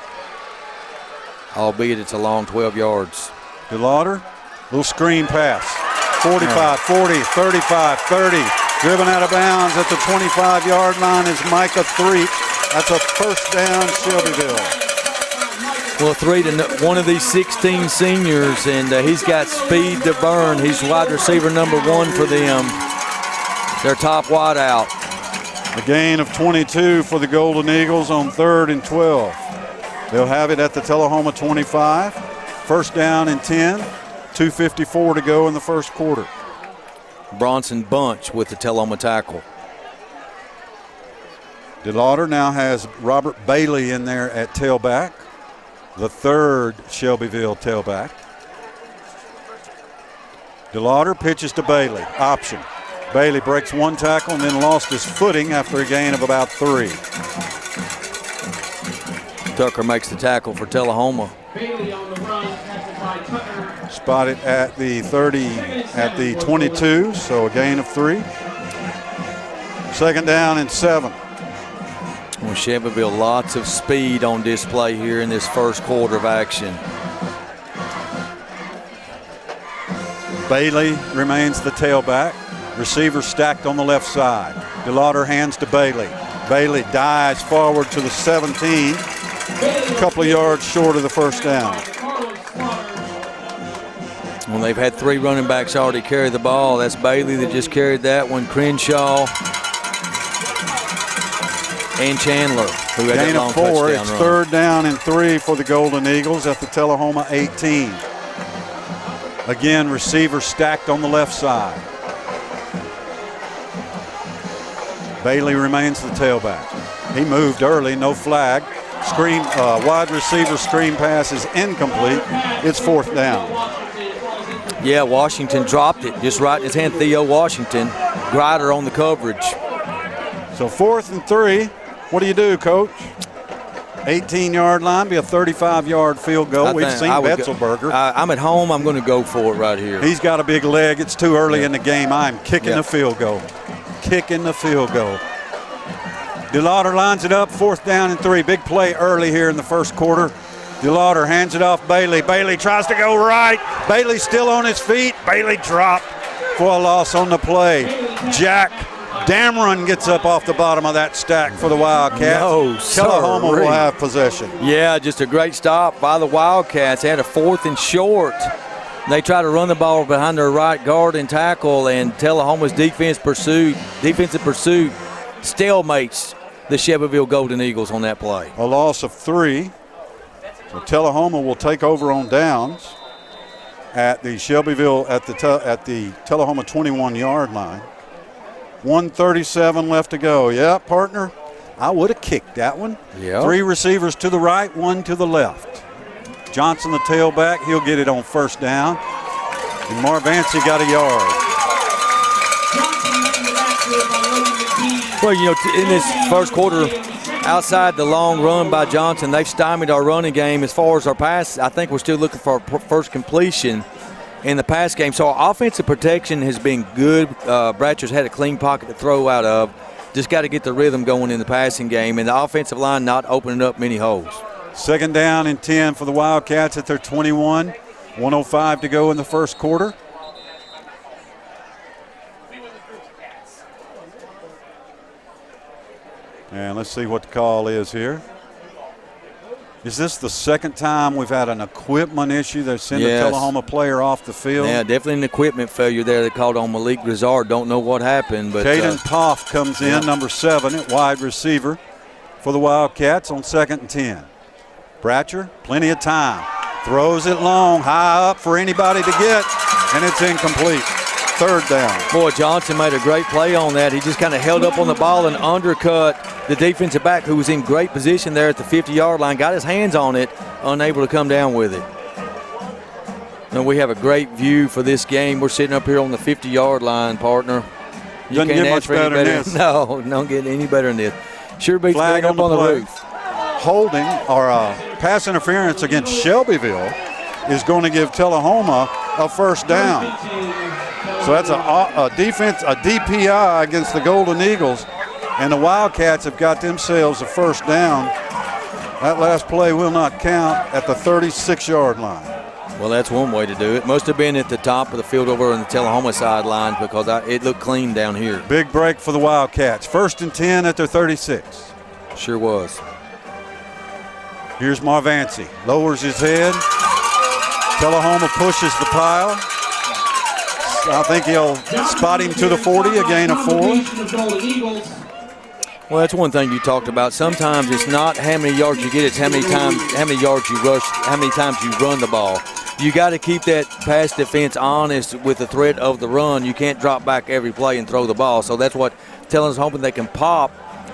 albeit it's a long 12 yards.
DeLauder, little screen pass. 45, 40, 35, 30. Driven out of bounds at the 25-yard line is Micah Threet. That's a first down, Shelbyville.
Well, Threet, one of these 16 seniors, and he's got speed to burn. He's wide receiver number 1 for them. Their top wideout.
A gain of 22 for the Golden Eagles on 3rd and 12. They'll have it at the Tullahoma 25. First down and 10. 2:54 to go in the first quarter.
Bronson Bunch with the Tullahoma tackle.
DeLauder now has Robert Bailey in there at tailback, the 3rd Shelbyville tailback. DeLauder pitches to Bailey, option. Bailey breaks 1 tackle and then lost his footing after a gain of about 3.
Tucker makes the tackle for Tullahoma.
Bailey on the run, passed by Tucker.
Spotted at the 30, at the 22, so a gain of 3. Second down and 7.
Well, Shelbyville, lots of speed on display here in this first quarter of action.
Bailey remains the tailback. Receiver stacked on the left side. DeLauder hands to Bailey. Bailey dives forward to the 17. A couple of yards short of the first down.
Well, they've had 3 running backs already carry the ball. That's Bailey that just carried that one. Crenshaw and Chandler, who had that long touchdown run.
Gain of 4. It's 3rd down and 3 for the Golden Eagles at the Tullahoma 18. Again, receiver stacked on the left side. Bailey remains the tailback. He moved early, no flag. Screen, wide receiver screen pass is incomplete. It's 4th down.
Yeah, Washington dropped it just right in his hand. Theo Washington, Grider on the coverage.
So 4th and 3. What do you do, Coach? 18-yard line, be a 35-yard field goal. We've seen Betzelberger.
I'm at home. I'm going to go for it right here.
He's got a big leg. It's too early in the game. I'm kicking the field goal. Kicking the field goal. DeLauder lines it up, 4th down and 3. Big play early here in the first quarter. DeLauder hands it off Bailey. Bailey tries to go right. Bailey still on his feet. Bailey dropped for a loss on the play. Jack Dameron gets up off the bottom of that stack for the Wildcats.
No,
Tullahoma will have possession.
Yeah, just a great stop by the Wildcats. They had a 4th and short. They try to run the ball behind their right guard and tackle, and Tullahoma's defensive pursuit stalemates the Shelbyville Golden Eagles on that play.
A loss of 3. So Tullahoma will take over on downs at the Shelbyville at the Tullahoma 21-yard line. 1:37 left to go. Yeah, partner, I would have kicked that one.
Yeah.
3 receivers to the right, 1 to the left. Johnson, the tailback, he'll get it on first down. And Marvancy got a yard.
Well, you know, in this first quarter, outside the long run by Johnson, they've stymied our running game. As far as our pass, I think we're still looking for our first completion in the pass game. So our offensive protection has been good. Bratcher's had a clean pocket to throw out of. Just got to get the rhythm going in the passing game, and the offensive line not opening up many holes.
Second down and 10 for the Wildcats at their 21. 1:05 to go in the first quarter. And let's see what the call is here. Is this the second time we've had an equipment issue? They sent a Tullahoma player off the field.
Yeah, definitely an equipment failure there. They called on Malik Grizzard. Don't know what happened. But
Caden Poff comes in, number 7 at wide receiver for the Wildcats on 2nd and 10. Bratcher, plenty of time. Throws it long, high up for anybody to get, and it's incomplete. 3rd down.
Boy, Johnson made a great play on that. He just kind of held up on the ball and undercut the defensive back, who was in great position there at the 50-yard line, got his hands on it, unable to come down with it. Now, we have a great view for this game. We're sitting up here on the 50-yard line, partner. You
Doesn't
can't
get
ask
much
for any
better than this.
No, don't get any better than this. Sure beats
Flag
being up on the
play.
roof.
Holding or pass interference against Shelbyville is going to give Tullahoma a first down. So that's a defense, a DPI against the Golden Eagles, and the Wildcats have got themselves a first down. That last play will not count at the 36-yard line.
Well, that's one way to do it. Must have been at the top of the field over on the Tullahoma sidelines because it looked clean down here.
Big break for the Wildcats. 1st and 10 at their 36.
Sure was.
Here's Marvancy. Lowers his head. Tullahoma pushes the pile. I think he'll spot him to the 40, a gain of 4.
Well, that's one thing you talked about. Sometimes it's not how many yards you get, it's how many yards you rush, how many times you run the ball. You got to keep that pass defense honest with the threat of the run. You can't drop back every play and throw the ball. So that's what Tullahoma is hoping they can pop,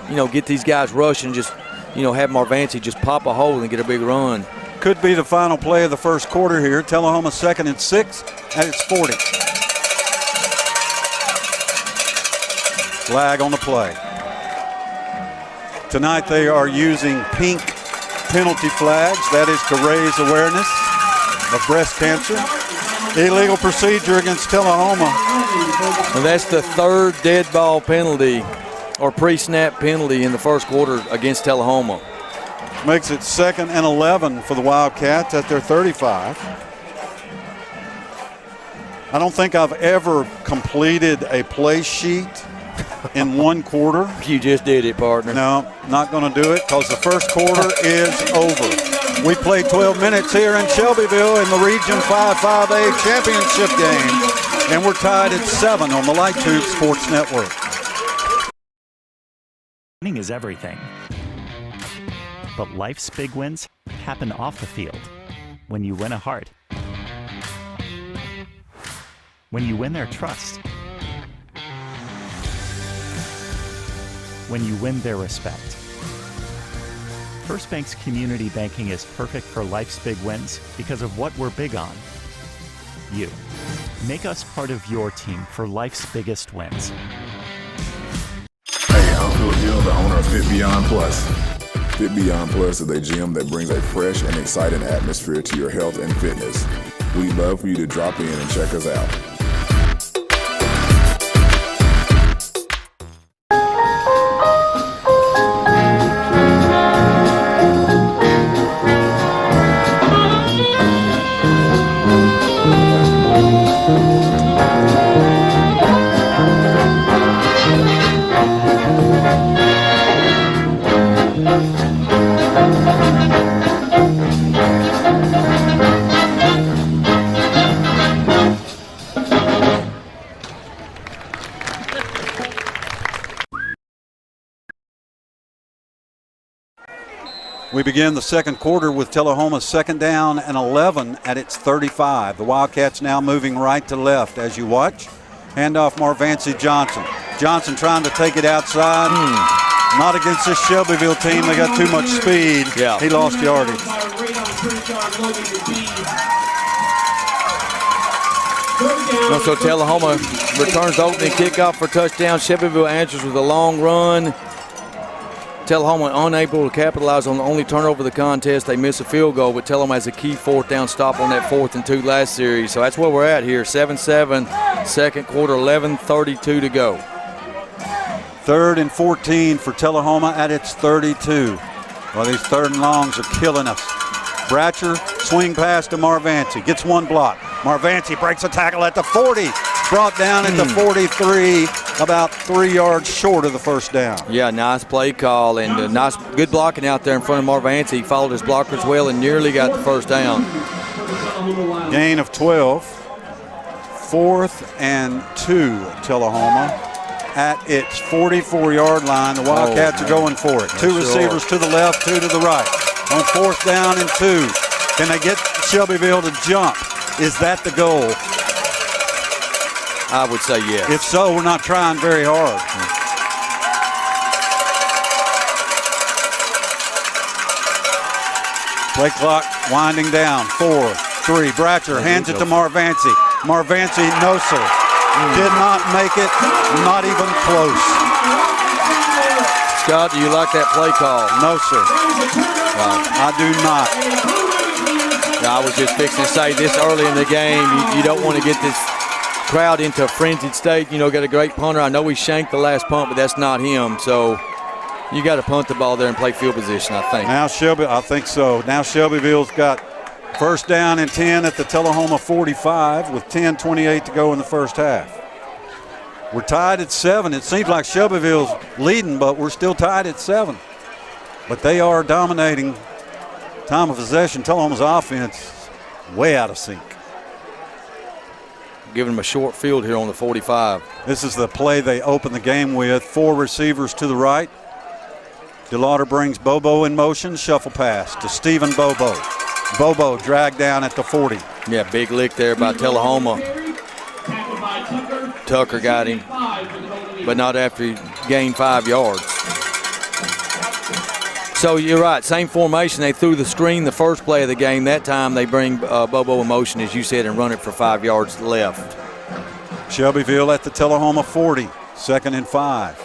get these guys rushing, just, have Marvancy just pop a hole and get a big run.
Could be the final play of the first quarter here. Tullahoma 2nd and 6 at its 40. Flag on the play. Tonight they are using pink penalty flags. That is to raise awareness of breast cancer. Illegal procedure against Tullahoma.
And that's the 3rd dead ball penalty or pre-snap penalty in the first quarter against Tullahoma.
Makes it 2nd and 11 for the Wildcats at their 35. I don't think I've ever completed a play sheet in one quarter.
You just did it, partner.
No, not going to do it because the first quarter is over. We played 12 minutes here in Shelbyville in the Region 5-5A championship game, and we're tied at 7 on the Light Tube Sports Network.
Winning is everything, but life's big wins happen off the field when you win a heart, when you win their trust, when you win their respect. First Bank's community banking is perfect for life's big wins because of what we're big on. You. Make us part of your team for life's biggest wins.
Hey, I'm Phil Gill, the owner of Fit Beyond Plus. Fit Beyond Plus is a gym that brings a fresh and exciting atmosphere to your health and fitness. We'd love for you to drop in and check us out.
We begin the second quarter with Tullahoma 2nd down and 11 at its 35. The Wildcats now moving right to left as you watch. Handoff Marvancy Johnson. Johnson trying to take it outside. Not against this Shelbyville team. They got too much speed.
Yeah.
He lost yardage.
So Tullahoma returns the opening kickoff for touchdown. Shelbyville answers with a long run. Tullahoma unable to capitalize on the only turnover of the contest. They miss a field goal, but Tullahoma has a key 4th down stop on that 4th and 2 last series. So that's where we're at here, 7-7, second quarter, 11:32 to go.
3rd and 14 for Tullahoma at its 32. Well, these 3rd and longs are killing us. Bratcher, swing pass to Marvancy, gets one block. Marvancy breaks a tackle at the 40. Brought down at the 43, about 3 yards short of the first down.
Yeah, nice play call and nice, good blocking out there in front of Marvancy. He followed his blockers well and nearly got the first down.
Gain of 12. 4th and 2, Tullahoma at its 44-yard line. The Wildcats are going for it. 2 receivers to the left, 2 to the right. On 4th down and 2. Can they get Shelbyville to jump? Is that the goal?
I would say yes.
If so, we're not trying very hard. Play clock winding down. 4, 3. Bratcher hands it to Marvancy. Marvancy, no sir. Did not make it, not even close.
Scott, do you like that play call?
No sir. I do not.
I was just fixing to say this early in the game. You don't want to get this crowd into a frenzied state. You know, got a great punter. I know he shanked the last punt, but that's not him. So you got to punt the ball there and play field position, I think.
Now I think so. Now Shelbyville's got first down and 10 at the Tullahoma 45 with 10:28 to go in the first half. We're tied at 7. It seems like Shelbyville's leading, but we're still tied at 7. But they are dominating time of possession. Tullahoma's offense way out of sync.
Giving them a short field here on the 45.
This is the play they open the game with. 4 receivers to the right. DeLauder brings Bobo in motion. Shuffle pass to Stephen Bobo. Bobo dragged down at the 40.
Yeah, big lick there by Tullahoma. Tucker got him, but not after he gained 5 yards. So you're right, same formation. They threw the screen the first play of the game. That time they bring Bobo in motion, as you said, and run it for 5 yards left.
Shelbyville at the Tullahoma 40, 2nd and 5.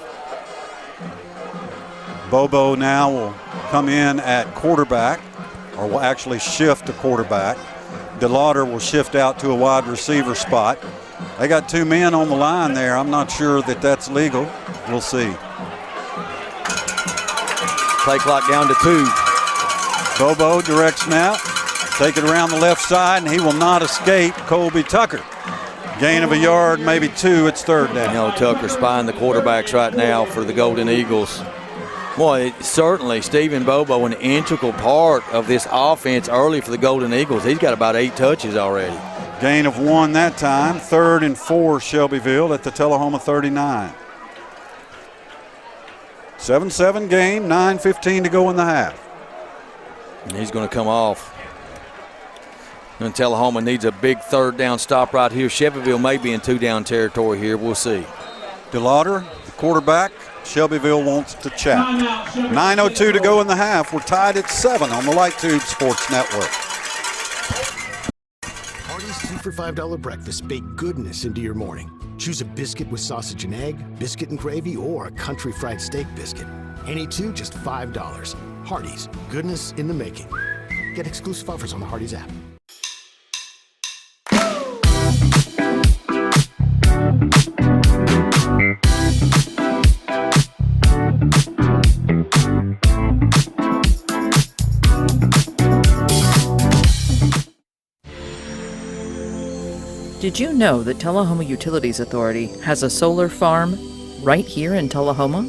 Bobo now will come in at quarterback, or will actually shift to quarterback. DeLauder will shift out to a wide receiver spot. They got 2 men on the line there. I'm not sure that that's legal. We'll see.
Play clock down to 2.
Bobo direct snap. Take it around the left side, and he will not escape Colby Tucker. Gain of a yard, maybe 2. It's 3rd down.
You know, Tucker spying the quarterbacks right now for the Golden Eagles. Boy, certainly Stephen Bobo, an integral part of this offense early for the Golden Eagles. He's got about 8 touches already.
Gain of 1 that time. 3rd and 4 Shelbyville at the Tullahoma 39. 7-7 game, 9:15 to go in the half.
And he's going to come off. And Tullahoma needs a big 3rd down stop right here. Shelbyville may be in 2-down territory here. We'll see.
DeLauder, the quarterback. Shelbyville wants to chat. 9:02 to go in the half. We're tied at 7 on the Light Tube Sports Network.
Hardee's 2 for $5 breakfast bake goodness into your morning. Choose a biscuit with sausage and egg, biscuit and gravy, or a country fried steak biscuit. Any 2, just $5. Hardee's, goodness in the making. Get exclusive offers on the Hardee's app.
Did you know that Tullahoma Utilities Authority has a solar farm right here in Tullahoma?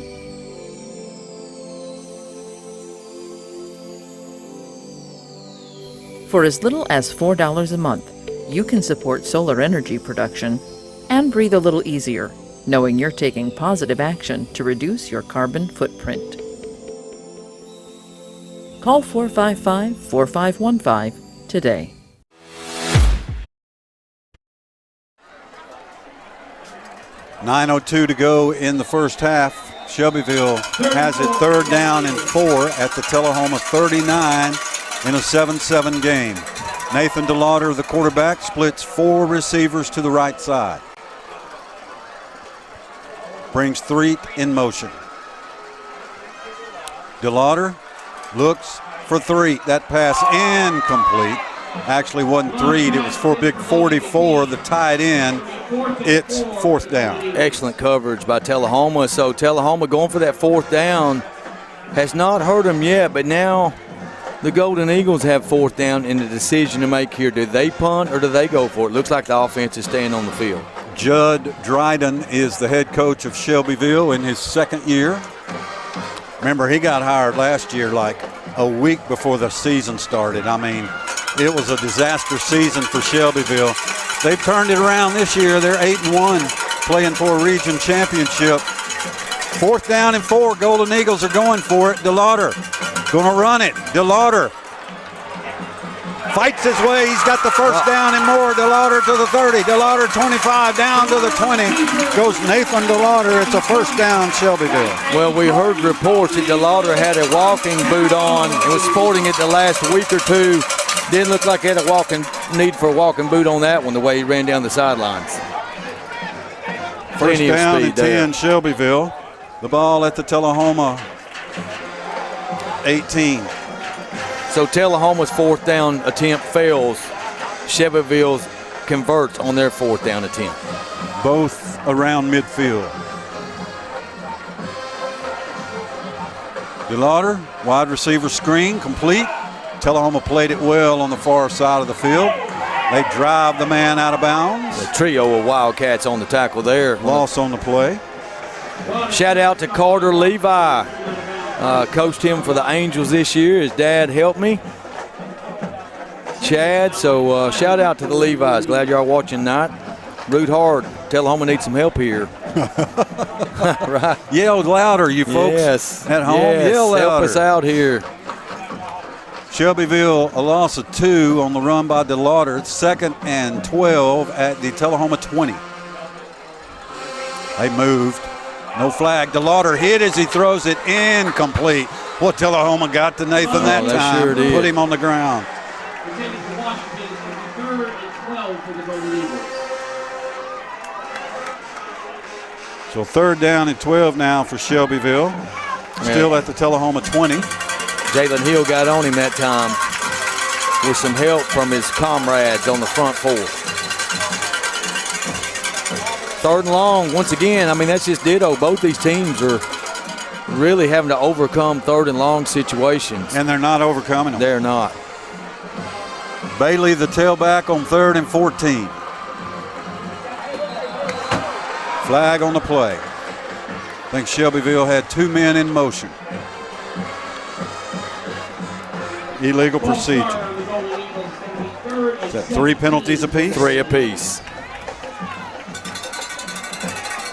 For as little as $4 a month, you can support solar energy production and breathe a little easier, knowing you're taking positive action to reduce your carbon footprint. Call 455-4515 today.
.902 to go in the first half. Shelbyville has it 3rd down and 4 at the Tullahoma 39 in a 7-7 game. Nathan DeLauder, the quarterback, splits 4 receivers to the right side. Brings Threet in motion. DeLauder looks for Threet. That pass incomplete. Actually wasn't Threet, it was for big 44, the tight end. It's 4th down.
Excellent coverage by Tullahoma. So Tullahoma going for that 4th down has not hurt them yet, but now the Golden Eagles have 4th down and a decision to make here. Do they punt or do they go for it? Looks like the offense is staying on the field.
Judd Dryden is the head coach of Shelbyville in his 2nd year. Remember, he got hired last year like a week before the season started. I mean, it was a disaster season for Shelbyville. They've turned it around this year. They're 8-1, playing for a region championship. 4th down and 4. Golden Eagles are going for it. DeLauder going to run it. DeLauder fights his way. He's got the first down and more. DeLauder to the 30. DeLauder 25 down to the 20. Goes Nathan DeLauder. It's a 1st down, Shelbyville.
Well, we heard reports that DeLauder had a walking boot on and was sporting it the last week or 2. Didn't look like he had a need for a walking boot on that one, the way he ran down the sidelines.
First down and 10, Shelbyville. The ball at the Tullahoma 18.
So Tullahoma's 4th down attempt fails. Shelbyville's convert on their 4th down attempt.
Both around midfield. DeLauder, wide receiver screen, complete. Tullahoma played it well on the far side of the field. They drive the man out of bounds.
The trio of Wildcats on the tackle there.
Loss on the play.
Shout out to Carter Levi. Coached him for the Angels this year. His dad helped me. Chad, so shout out to the Levis. Glad y'all watching tonight. Root hard. Tullahoma needs some help here. Right.
Yell louder, you folks.
Yes.
At home,
yes.
yell louder.
Help us out here.
Shelbyville, a loss of 2 on the run by DeLauder. It's 2nd and 12 at the Tullahoma 20. They moved. No flag. DeLauder hit as he throws it incomplete. Well, Tullahoma got to Nathan that time.
Sure did.
Put him on the ground.
Continue to Washington, 3rd and 12 for the Golden Eagles.
So 3rd down and 12 now for Shelbyville. Still at the Tullahoma 20.
Jalen Hill got on him that time with some help from his comrades on the front 4. 3rd and long, once again, I mean, that's just ditto. Both these teams are really having to overcome 3rd and long situations.
And they're not overcoming them.
They're not.
Bailey, the tailback, on 3rd and 14. Flag on the play. I think Shelbyville had 2 men in motion. Illegal procedure. Is that 3 penalties apiece?
3 apiece.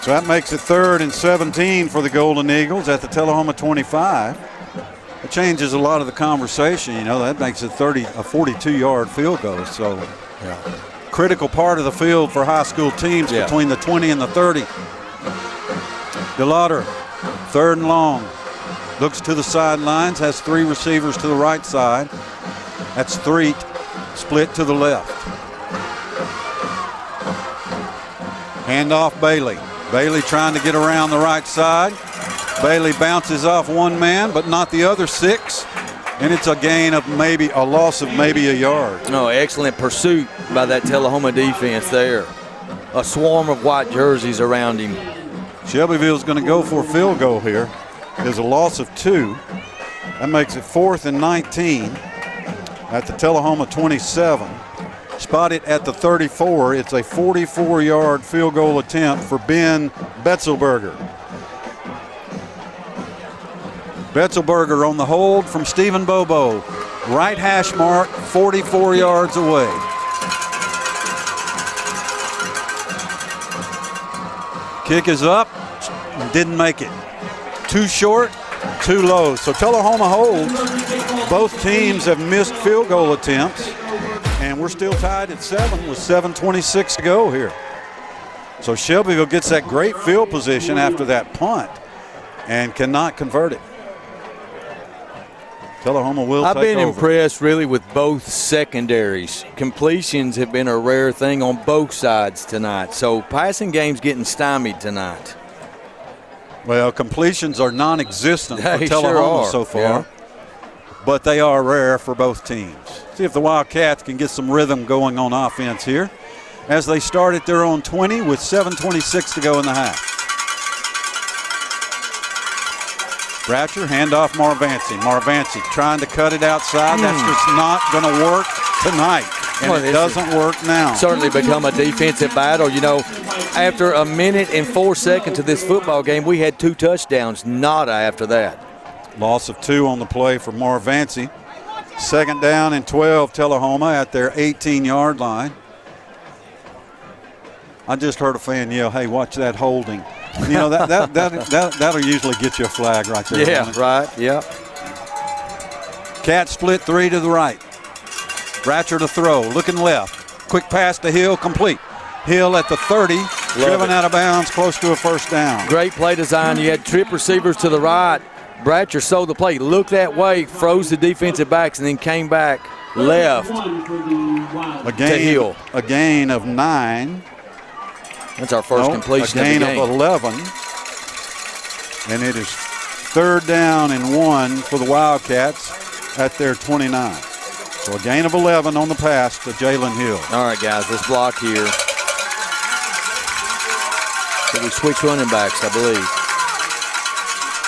So that makes it 3rd and 17 for the Golden Eagles at the Tullahoma 25. It changes a lot of the conversation. You know, that makes it a 42-yard field goal. So, critical part of the field for high school teams between the 20 and the 30. DeLauder, 3rd and long. Looks to the sidelines, has 3 receivers to the right side. That's Threet, split to the left. Handoff Bailey. Bailey trying to get around the right side. Bailey bounces off 1 man, but not the other 6. And it's a gain of a loss of maybe a yard.
No, excellent pursuit by that Tullahoma defense there. A swarm of white jerseys around him.
Shelbyville's going to go for a field goal here. There's a loss of 2. That makes it 4th and 19 at the Tullahoma 27. Spotted at the 34. It's a 44-yard field goal attempt for Ben Betzelberger. Betzelberger on the hold from Stephen Bobo. Right hash mark, 44 yards away. Kick is up, didn't make it. Too short, too low. So Tullahoma holds. Both teams have missed field goal attempts, and we're still tied at 7 with 7:26 to go here. So Shelbyville gets that great field position after that punt and cannot convert it. Tullahoma will take over.
I've been impressed really with both secondaries. Completions have been a rare thing on both sides tonight. So passing game's getting stymied tonight.
Well, completions are non-existent for
They
Tullahoma
sure
so far, but they are rare for both teams. See if the Wildcats can get some rhythm going on offense here as they start at their own 20 with 7:26 to go in the half. Bratcher, handoff Marvancy. Marvancy trying to cut it outside. That's just not going to work tonight, and it doesn't work now.
Certainly become a defensive battle. You know, after 1 minute and 4 seconds of this football game, we had 2 touchdowns. Nada after that.
Loss of 2 on the play for Marvancy. 2nd down and 12, Tullahoma at their 18-yard line. I just heard a fan yell, "Hey, watch that holding." You know, that'll usually get you a flag right there.
Yeah, right, yeah.
Cat split 3 to the right. Bratcher to throw, looking left. Quick pass to Hill, complete. Hill at the 30, driven out of bounds, close to a 1st down.
Great play design. You had trip receivers to the right. Bratcher sold the play, looked that way, froze the defensive backs, and then came back left to Hill.
A gain of 9.
That's our first completion of the game.
A gain of 11. And it is 3rd down and 1 for the Wildcats at their 29. So a gain of 11 on the pass to Jalen Hill.
All right, guys, let's block here. So we switch running backs, I believe.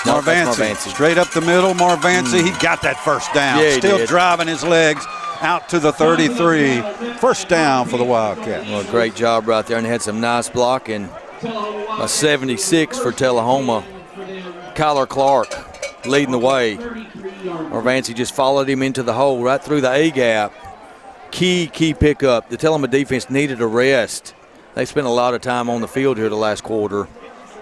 No, that's
Marvancy, straight up the middle. Marvancy, he got that first down.
Yeah, he
Still
did.
driving his legs out to the 33. First down for the Wildcats.
Well, great job right there, and had some nice blocking. A 76 for Tullahoma. Kyler Clark leading the way. Marvancy just followed him into the hole right through the A-gap. Key pickup. The Tullahoma defense needed a rest. They spent a lot of time on the field here the last quarter.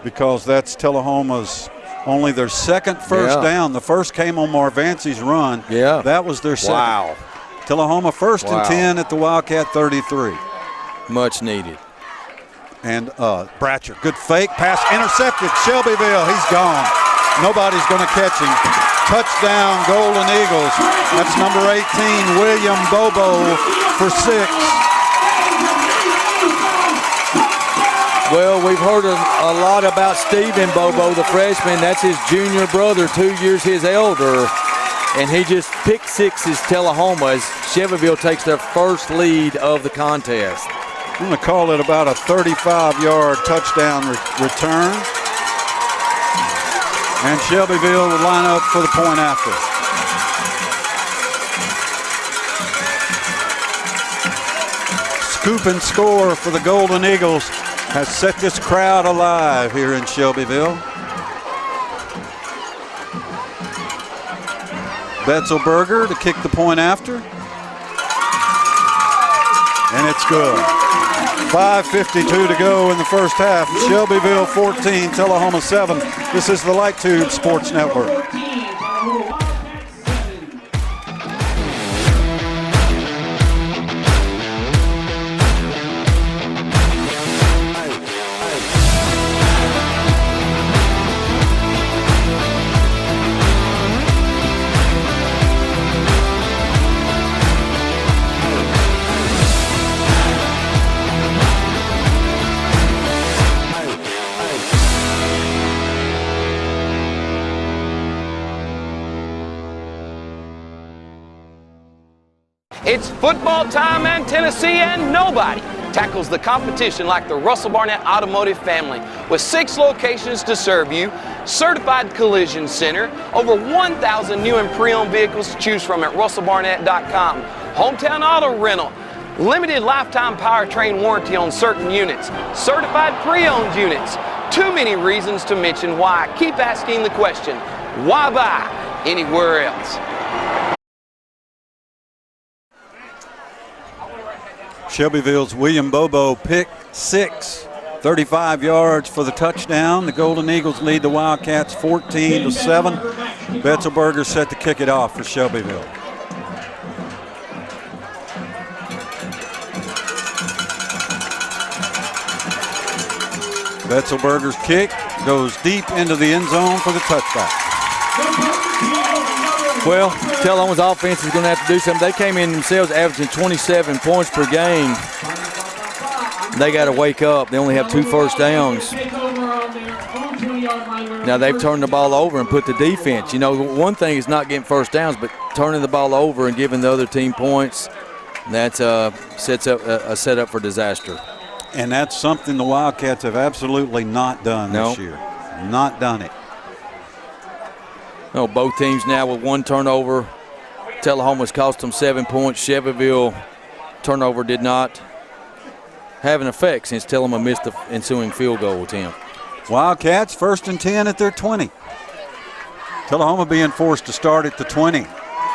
Because that's Tullahoma's only their second first down. The first came on Marvancy's run.
Yeah.
That was their second.
Wow.
Tullahoma first and 10 at the Wildcat 33.
Much needed.
And Bratcher, good fake, pass intercepted. Shelbyville, he's gone. Nobody's going to catch him. Touchdown, Golden Eagles. That's number 18, William Bobo for 6.
Well, we've heard a lot about Stephen Bobo, the freshman. That's his junior brother, 2 years his elder. And he just picked sixes Tullahoma as Shelbyville takes their first lead of the contest.
I'm going to call it about a 35-yard touchdown return. And Shelbyville will line up for the point after. Scoop and score for the Golden Eagles has set this crowd alive here in Shelbyville. Betzelberger to kick the point after. And it's good. 5:52 to go in the first half. Shelbyville 14, Tullahoma 7. This is the Light Tube Sports Network.
It's football time in Tennessee, and nobody tackles the competition like the Russell Barnett Automotive family. With 6 locations to serve you, certified collision center, over 1,000 new and pre-owned vehicles to choose from at russellbarnett.com, hometown auto rental, limited lifetime powertrain warranty on certain units, certified pre-owned units. Too many reasons to mention why. Keep asking the question, why buy anywhere else?
Shelbyville's William Bobo pick 6, 35 yards for the touchdown. The Golden Eagles lead the Wildcats 14-7. Betzelberger set to kick it off for Shelbyville. Betzelberger's kick goes deep into the end zone for the touchback.
Well, Tullahoma's offense is going to have to do something. They came in themselves averaging 27 points per game. They got to wake up. They only have 2 first downs. Now they've turned the ball over and put the defense. You know, one thing is not getting first downs, but turning the ball over and giving the other team points, that sets up a setup for disaster.
And that's something the Wildcats have absolutely not done this year. Not done it.
No, both teams now with 1 turnover. Tullahoma's cost them 7 points. Shelbyville turnover did not have an effect since Tullahoma missed the ensuing field goal attempt.
Wildcats 1st and 10 at their 20. Tullahoma being forced to start at the 20.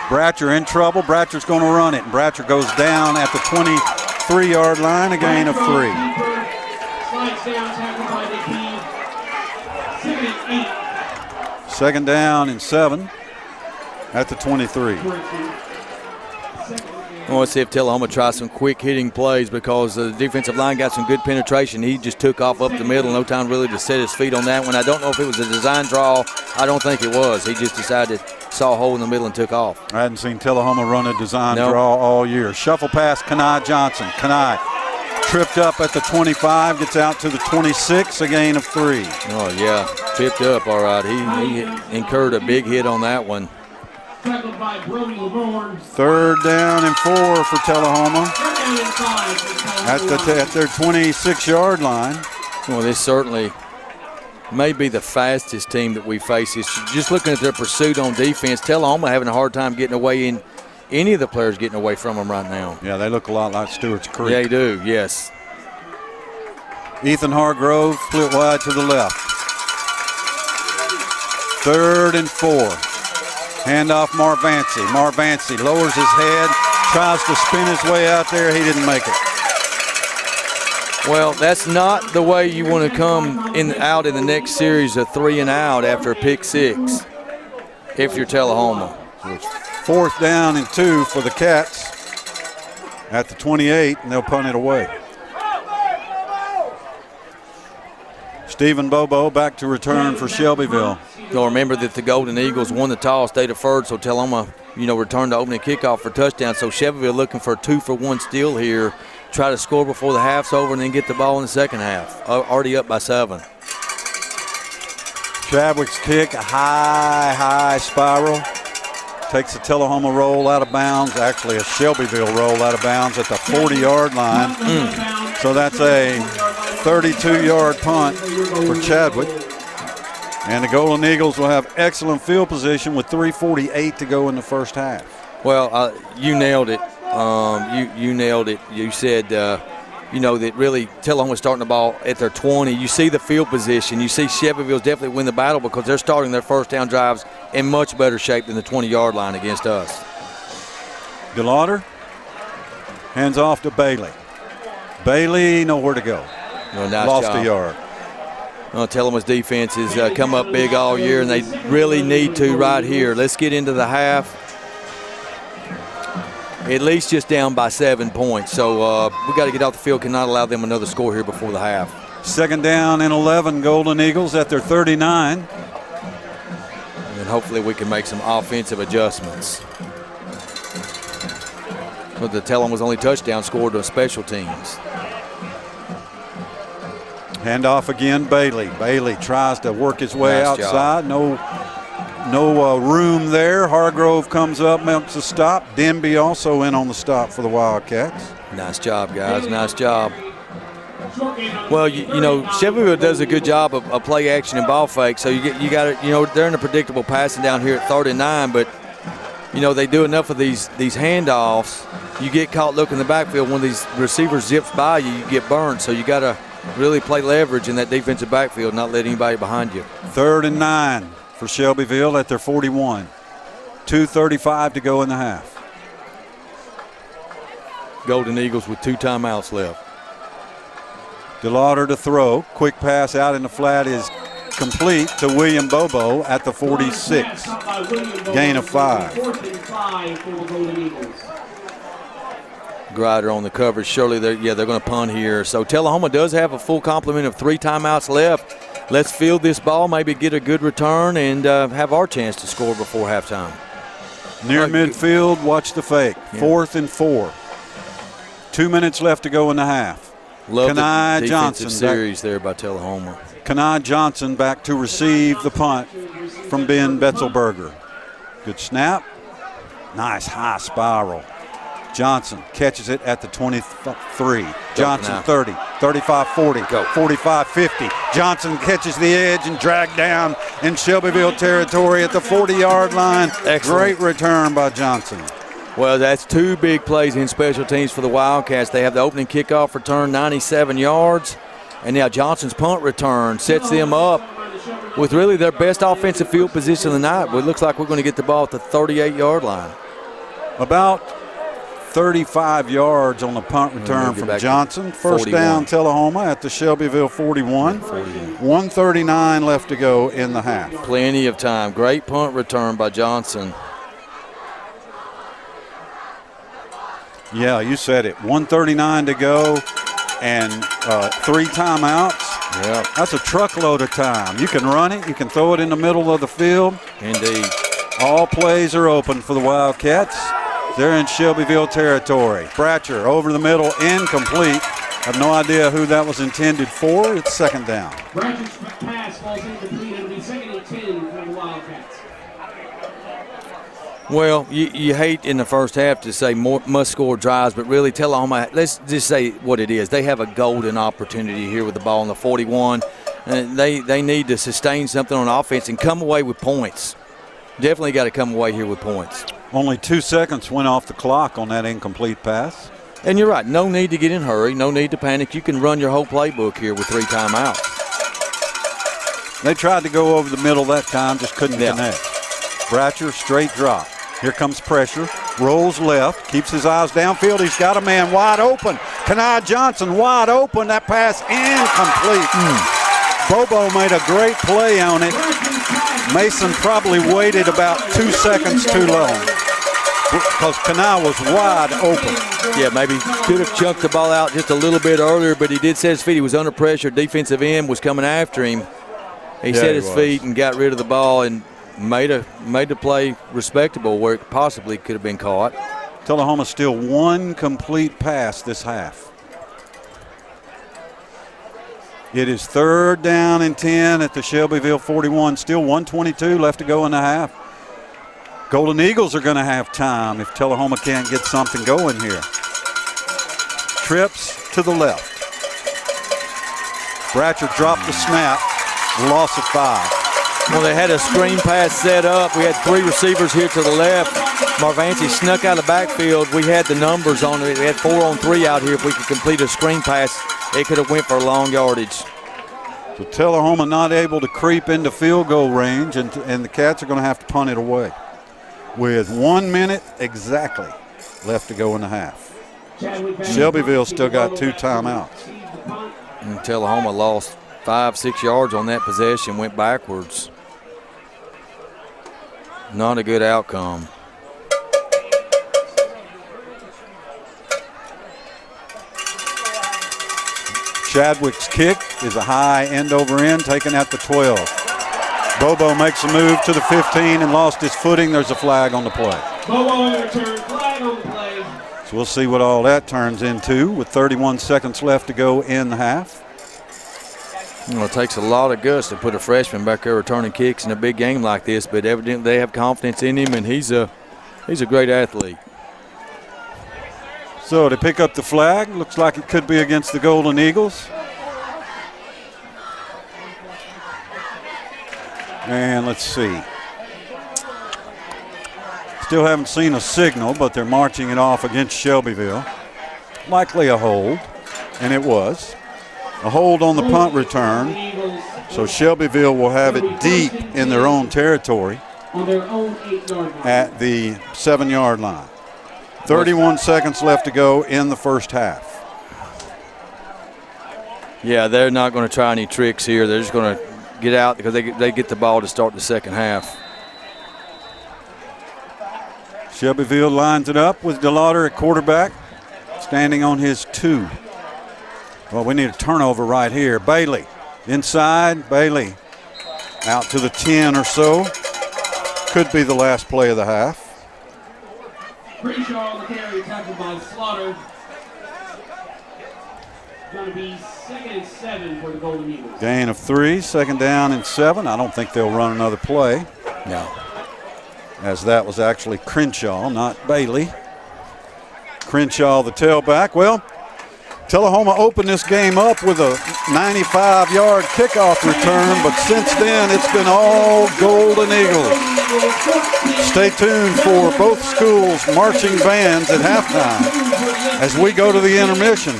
Bratcher in trouble. Bratcher's going to run it. And Bratcher goes down at the 23-yard line, a gain of 3. Second down and 7 at the 23.
I want to see if Tullahoma tries some quick hitting plays because the defensive line got some good penetration. He just took off up the middle. No time really to set his feet on that one. I don't know if it was a design draw. I don't think it was. He just decided, saw a hole in the middle and took off.
I hadn't seen Tullahoma run a design draw all year. Shuffle pass, Kenai Johnson. Kenai tripped up at the 25, gets out to the 26, a gain of 3.
Oh, yeah, tripped up, all right. He incurred a big hit on that one.
Tackled by Brody Lamorne.
3rd down and 4 for Tullahoma
3rd down and 5 for Tullahoma.
at their 26-yard line.
Well, this certainly may be the fastest team that we face. It's just looking at their pursuit on defense, Tullahoma having a hard time getting away in any of the players getting away from them right now.
Yeah, they look a lot like Stewart's Creek.
Yeah, they do, yes.
Ethan Hargrove split wide to the left. 3rd and 4. Handoff Marvancy. Marvancy lowers his head, tries to spin his way out there. He didn't make it.
Well, that's not the way you want to come out in the next series of 3 and out after a pick 6 if you're Tullahoma.
So it's 4th down and 2 for the Cats at the 28, and they'll punt it away. Stephen Bobo back to return for Shelbyville.
You'll remember that the Golden Eagles won the toss, they deferred, so Tullahoma, returned the opening kickoff for touchdown. So Shelbyville looking for a 2-for-1 steal here, try to score before the half's over and then get the ball in the second half. Already up by 7.
Chadwick's kick, a high spiral. Takes a Tullahoma roll out of bounds, actually a Shelbyville roll out of bounds at the 40-yard line. So that's a 32-yard punt for Chadwick. And the Golden Eagles will have excellent field position with 3:48 to go in the first half.
Well, you nailed it. You nailed it. You said, that really Tullahoma starting the ball at their 20. You see the field position. You see Shelbyville's definitely win the battle because they're starting their first down drives in much better shape than the 20-yard line against us.
DeLauder hands off to Bailey. Bailey nowhere to go.
Well, nice
Lost
job.
a yard.
Well, Tullahoma's defense has come up big all year, and they really need to right here. Let's get into the half. At least just down by 7 points. So we got to get off the field, cannot allow them another score here before the half.
2nd down and 11, Golden Eagles at their 39.
And hopefully we can make some offensive adjustments. But the Tullahoma's only touchdown scored on special teams.
Handoff again, Bailey. Bailey tries to work his way
Nice
outside.
job.
No room there. Hargrove comes up, makes a stop. Denby also in on the stop for the Wildcats.
Nice job, guys. Nice job. Well, Shelbyville does a good job of play action and ball fake. So you got to, they're in a predictable passing down here at 3rd and 9, but they do enough of these handoffs. You get caught looking in the backfield. When these receivers zips by you, you get burned. So you got to really play leverage in that defensive backfield, not let anybody behind you.
3rd and 9 for Shelbyville at their 41. 2:35 to go in the half.
Golden Eagles with 2 timeouts left.
DeLauder to throw. Quick pass out in the flat is complete to William Bobo at the 46. Gain of 5.
4th and 5 for the Golden Eagles.
Grider on the coverage. Surely they're going to punt here. So Tullahoma does have a full complement of 3 timeouts left. Let's field this ball, maybe get a good return, and have our chance to score before halftime.
Near midfield, watch the fake.
Yeah.
4th and 4. 2 minutes left to go in the half.
Love
Kanai
the
Johnson
defensive series there by Tullahoma.
Kanai Johnson back to receive the punt from Ben Betzelberger. Good snap. Nice high spiral. Johnson catches it at the 23. Johnson 30, 35-40, 45-50. Johnson catches the edge and dragged down in Shelbyville territory at the 40-yard line.
Excellent.
Great return by Johnson.
Well, that's 2 big plays in special teams for the Wildcats. They have the opening kickoff return, 97 yards. And now Johnson's punt return sets them up with really their best offensive field position of the night. But it looks like we're going to get the ball at the 38-yard line.
About 35 yards on the punt return from Johnson. First
41.
down, Tullahoma at the Shelbyville 41. 1:39 left to go in the half.
Plenty of time. Great punt return by Johnson.
Yeah, you said it. 1:39 to go and 3 timeouts.
Yeah.
That's a truckload of time. You can run it. You can throw it in the middle of the field.
Indeed.
All plays are open for the Wildcats. They're in Shelbyville territory. Bratcher over the middle, incomplete. Have no idea who that was intended for. It's 2nd down.
Bratcher's pass falls incomplete. It'll be 2nd and 10 for the Wildcats.
Well, you hate in the first half to say must-score drives, but really Tullahoma, let's just say what it is. They have a golden opportunity here with the ball in the 41. They need to sustain something on offense and come away with points. Definitely got to come away here with points.
Only 2 seconds went off the clock on that incomplete pass.
And you're right. No need to get in a hurry. No need to panic. You can run your whole playbook here with 3 timeouts.
They tried to go over the middle that time, just couldn't connect. Bratcher, straight drop. Here comes pressure. Rolls left. Keeps his eyes downfield. He's got a man wide open. Kenai Johnson wide open. That pass incomplete. Bobo made a great play on it. Mason probably waited about 2 seconds too long because Kenai was wide open.
Yeah, maybe could have chucked the ball out just a little bit earlier, but he did set his feet. He was under pressure. Defensive end was coming after him. He set his feet and got rid of the ball and made the play respectable where it possibly could have been caught.
Tullahoma still 1 complete pass this half. It is 3rd down and 10 at the Shelbyville 41. Still 1:22 left to go in the half. Golden Eagles are going to have time if Tullahoma can't get something going here. Trips to the left. Bratcher dropped the snap. Loss of 5.
Well, they had a screen pass set up. We had 3 receivers here to the left. Marvanci snuck out of the backfield. We had the numbers on it. We had 4 on 3 out here. If we could complete a screen pass, it could have went for long yardage.
So Tullahoma not able to creep into field goal range, and the Cats are going to have to punt it away with 1 minute exactly left to go in the half. Shelbyville still got 2 timeouts.
And Tullahoma lost 5-6 yards on that possession, went backwards. Not a good outcome.
Chadwick's kick is a high end over end, taken at the 12. Bobo makes a move to the 15 and lost his footing. There's a flag on the play.
Bobo on the return, flag on the play.
So we'll see what all that turns into with 31 seconds left to go in the half.
Well, it takes a lot of guts to put a freshman back there returning kicks in a big game like this, but evidently they have confidence in him, and he's a great athlete.
So to pick up the flag, looks like it could be against the Golden Eagles. And let's see. Still haven't seen a signal, but they're marching it off against Shelbyville. Likely a hold, and it was. A hold on the punt return, so Shelbyville will have it deep in their own territory at the 7-yard line. 31 seconds left to go in the first half.
Yeah, they're not going to try any tricks here. They're just going to get out because they get the ball to start the second half.
Shelbyville lines it up with DeLauder at quarterback, standing on his 2. Well, we need a turnover right here. Bailey inside. Bailey out to the 10 or so. Could be the last play of the half.
Crenshaw on the carry, tackled by Slaughter. Going to be 2nd and 7 for the Golden Eagles.
Gain of 3, 2nd down and 7. I don't think they'll run another play.
No.
As that was actually Crenshaw, not Bailey. Crenshaw, the tailback. Well, Tullahoma opened this game up with a 95-yard kickoff return, but since then it's been all Golden Eagles. Stay tuned for both schools' marching bands at halftime as we go to the intermission.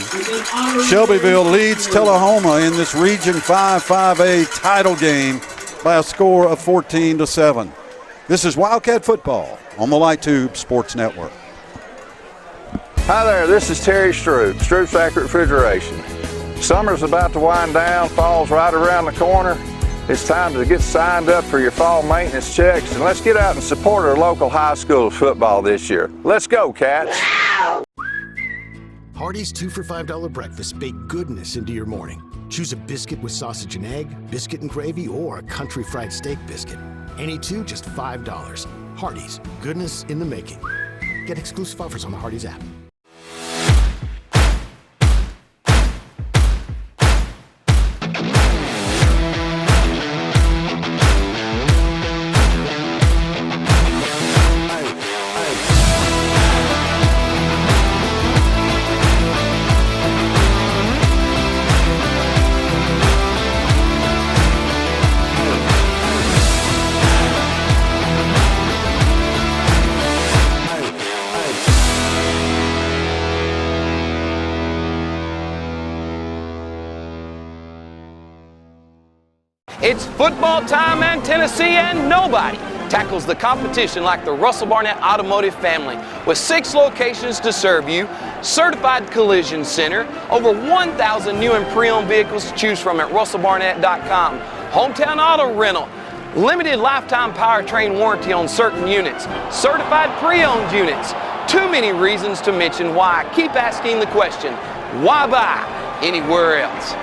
Shelbyville leads Tullahoma in this Region 5-5A title game by a score of 14-7. This is Wildcat Football on the Light Tube Sports Network.
Hi there, this is Terry Stroop, Stroop's Accurate Refrigeration. Summer's about to wind down, fall's right around the corner. It's time to get signed up for your fall maintenance checks, and let's get out and support our local high school football this year. Let's go, Cats!
Hardee's 2 for $5 breakfast bake goodness into your morning. Choose a biscuit with sausage and egg, biscuit and gravy, or a country fried steak biscuit. Any 2 just $5. Hardee's, goodness in the making. Get exclusive offers on the Hardee's app.
It's football time in Tennessee, and nobody tackles the competition like the Russell Barnett Automotive family. With 6 locations to serve you, certified collision center, over 1,000 new and pre-owned vehicles to choose from at russellbarnett.com, hometown auto rental, limited lifetime powertrain warranty on certain units, certified pre-owned units. Too many reasons to mention why. Keep asking the question, why buy anywhere else?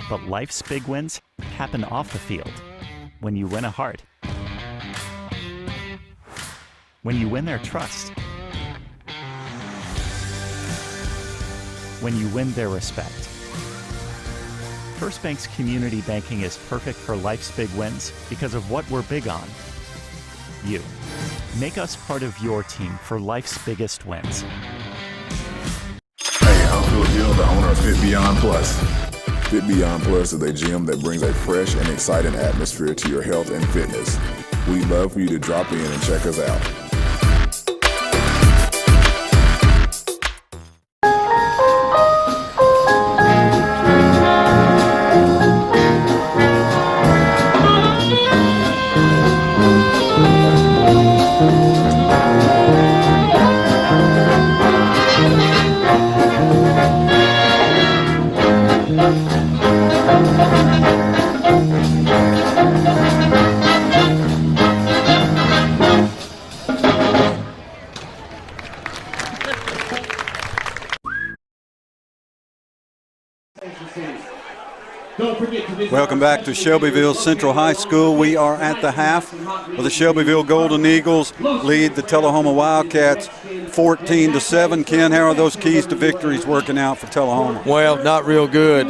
But life's big wins happen off the field. When you win a heart. When you win their trust. When you win their respect. First Bank's community banking is perfect for life's big wins because of what we're big on. You. Make us part of your team for life's biggest wins.
Hey, I'm Phil Gill, the owner of Fit Beyond Plus. Fit Beyond Plus is a gym that brings a fresh and exciting atmosphere to your health and fitness. We'd love for you to drop in and check us out.
Welcome back to Shelbyville Central High School. We are at the half of the Shelbyville Golden Eagles lead the Tullahoma Wildcats 14-7. Ken, how are those keys to victories working out for Tullahoma?
Well, not real good.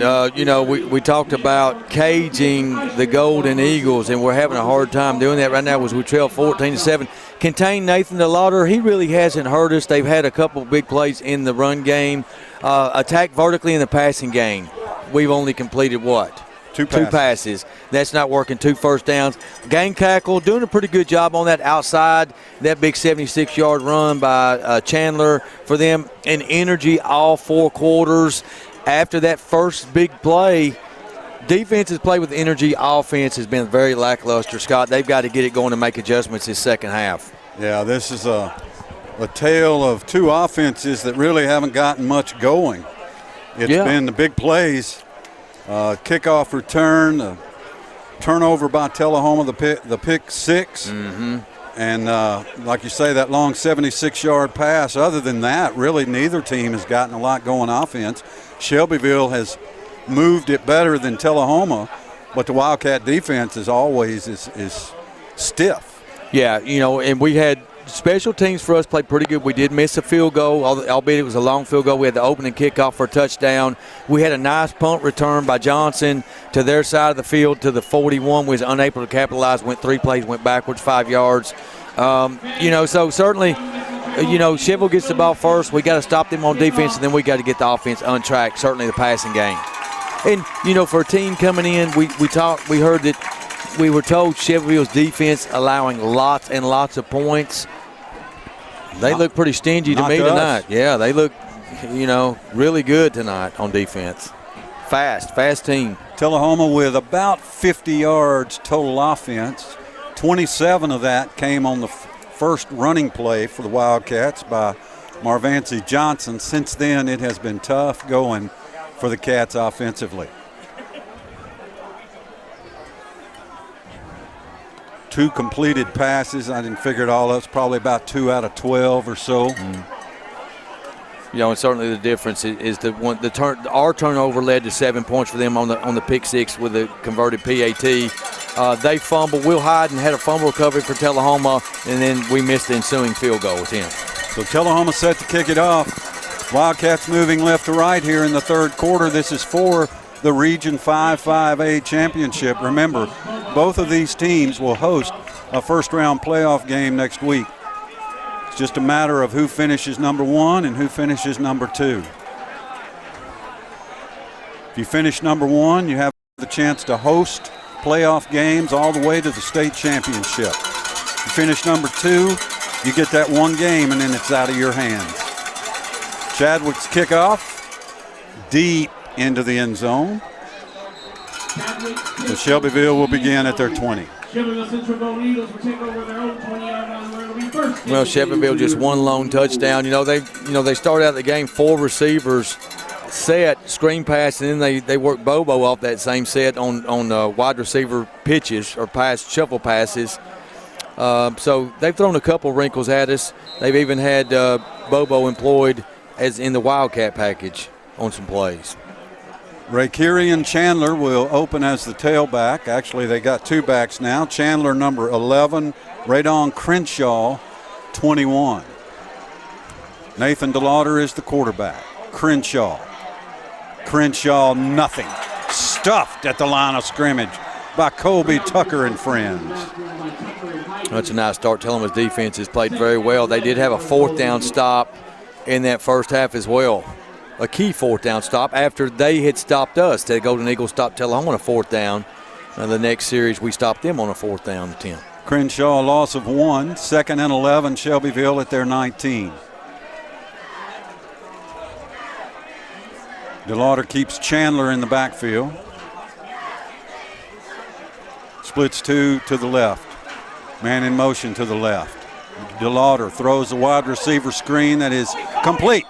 We talked about caging the Golden Eagles, and we're having a hard time doing that right now as we trail 14-7. Contain Nathan DeLauder. He really hasn't hurt us. They've had a couple of big plays in the run game. Attack vertically in the passing game. We've only completed what? Two passes. That's not working. 2 first downs. Gang tackle, doing a pretty good job on that outside. That big 76-yard run by Chandler for them. And energy all 4 quarters. After that first big play, defense has played with energy. Offense has been very lackluster, Scott. They've got to get it going and make adjustments this second half.
Yeah, this is a tale of 2 offenses that really haven't gotten much going. It's been the big plays. Kickoff return, turnover by Tullahoma, the pick 6.
Mm-hmm.
And like you say, that long 76-yard pass. Other than that, really neither team has gotten a lot going offense. Shelbyville has moved it better than Tullahoma, but the Wildcat defense is always is stiff.
Yeah, and we had special teams for us played pretty good. We did miss a field goal, albeit it was a long field goal. We had the opening kickoff for a touchdown. We had a nice punt return by Johnson to their side of the field to the 41. We was unable to capitalize. Went 3 plays, went backwards 5 yards. So certainly, Shelbyville gets the ball first. We got to stop them on defense, and then we got to get the offense on track. Certainly the passing game. And for a team coming in, we heard that we were told Shelbyville's defense allowing lots and lots of points. They look pretty stingy to me tonight. Yeah, they look, really good tonight on defense. Fast team.
Tullahoma with about 50 yards total offense. 27 of that came on the first running play for the Wildcats by Marvancy Johnson. Since then, it has been tough going for the Cats offensively. 2 completed passes. I didn't figure it all up. It's probably about 2 out of 12 or so.
And certainly the difference is our turnover led to 7 points for them on the pick 6 with a converted PAT. They fumbled. Will Hyden had a fumble recovery for Tullahoma, and then we missed the ensuing field goal attempt.
So Tullahoma set to kick it off. Wildcats moving left to right here in the third quarter. This is for the Region 5-5A championship. Remember, both of these teams will host a first-round playoff game next week. It's just a matter of who finishes number 1 and who finishes number 2. If you finish number 1, you have the chance to host playoff games all the way to the state championship. If you finish number 2, you get that one game, and then it's out of your hands. Chadwick's kickoff, deep into the end zone. So Shelbyville will begin at their 20.
Well, Shelbyville just one lone touchdown. They started out the game 4 receivers set, screen pass, and then they worked Bobo off that same set on wide receiver pitches or shuffle passes. So they've thrown a couple wrinkles at us. They've even had Bobo employed as in the Wildcat package on some plays.
Rakirian Chandler will open as the tailback. Actually, they got two backs now. Chandler, number 11. Radon Crenshaw, 21. Nathan DeLauder is the quarterback. Crenshaw, nothing. Stuffed at the line of scrimmage by Colby Tucker and friends.
That's a nice start. Tullahoma's defense has played very well. They did have a 4th down stop in that first half as well. A key 4th down stop after they had stopped us. The Golden Eagles stopped Tullahoma on a 4th down. And the next series, we stopped them on a 4th down and 10.
Crenshaw, a loss of 1. 2nd and 11, Shelbyville at their 19. DeLauder keeps Chandler in the backfield. Splits 2 to the left. Man in motion to the left. DeLauder throws a wide receiver screen that is complete.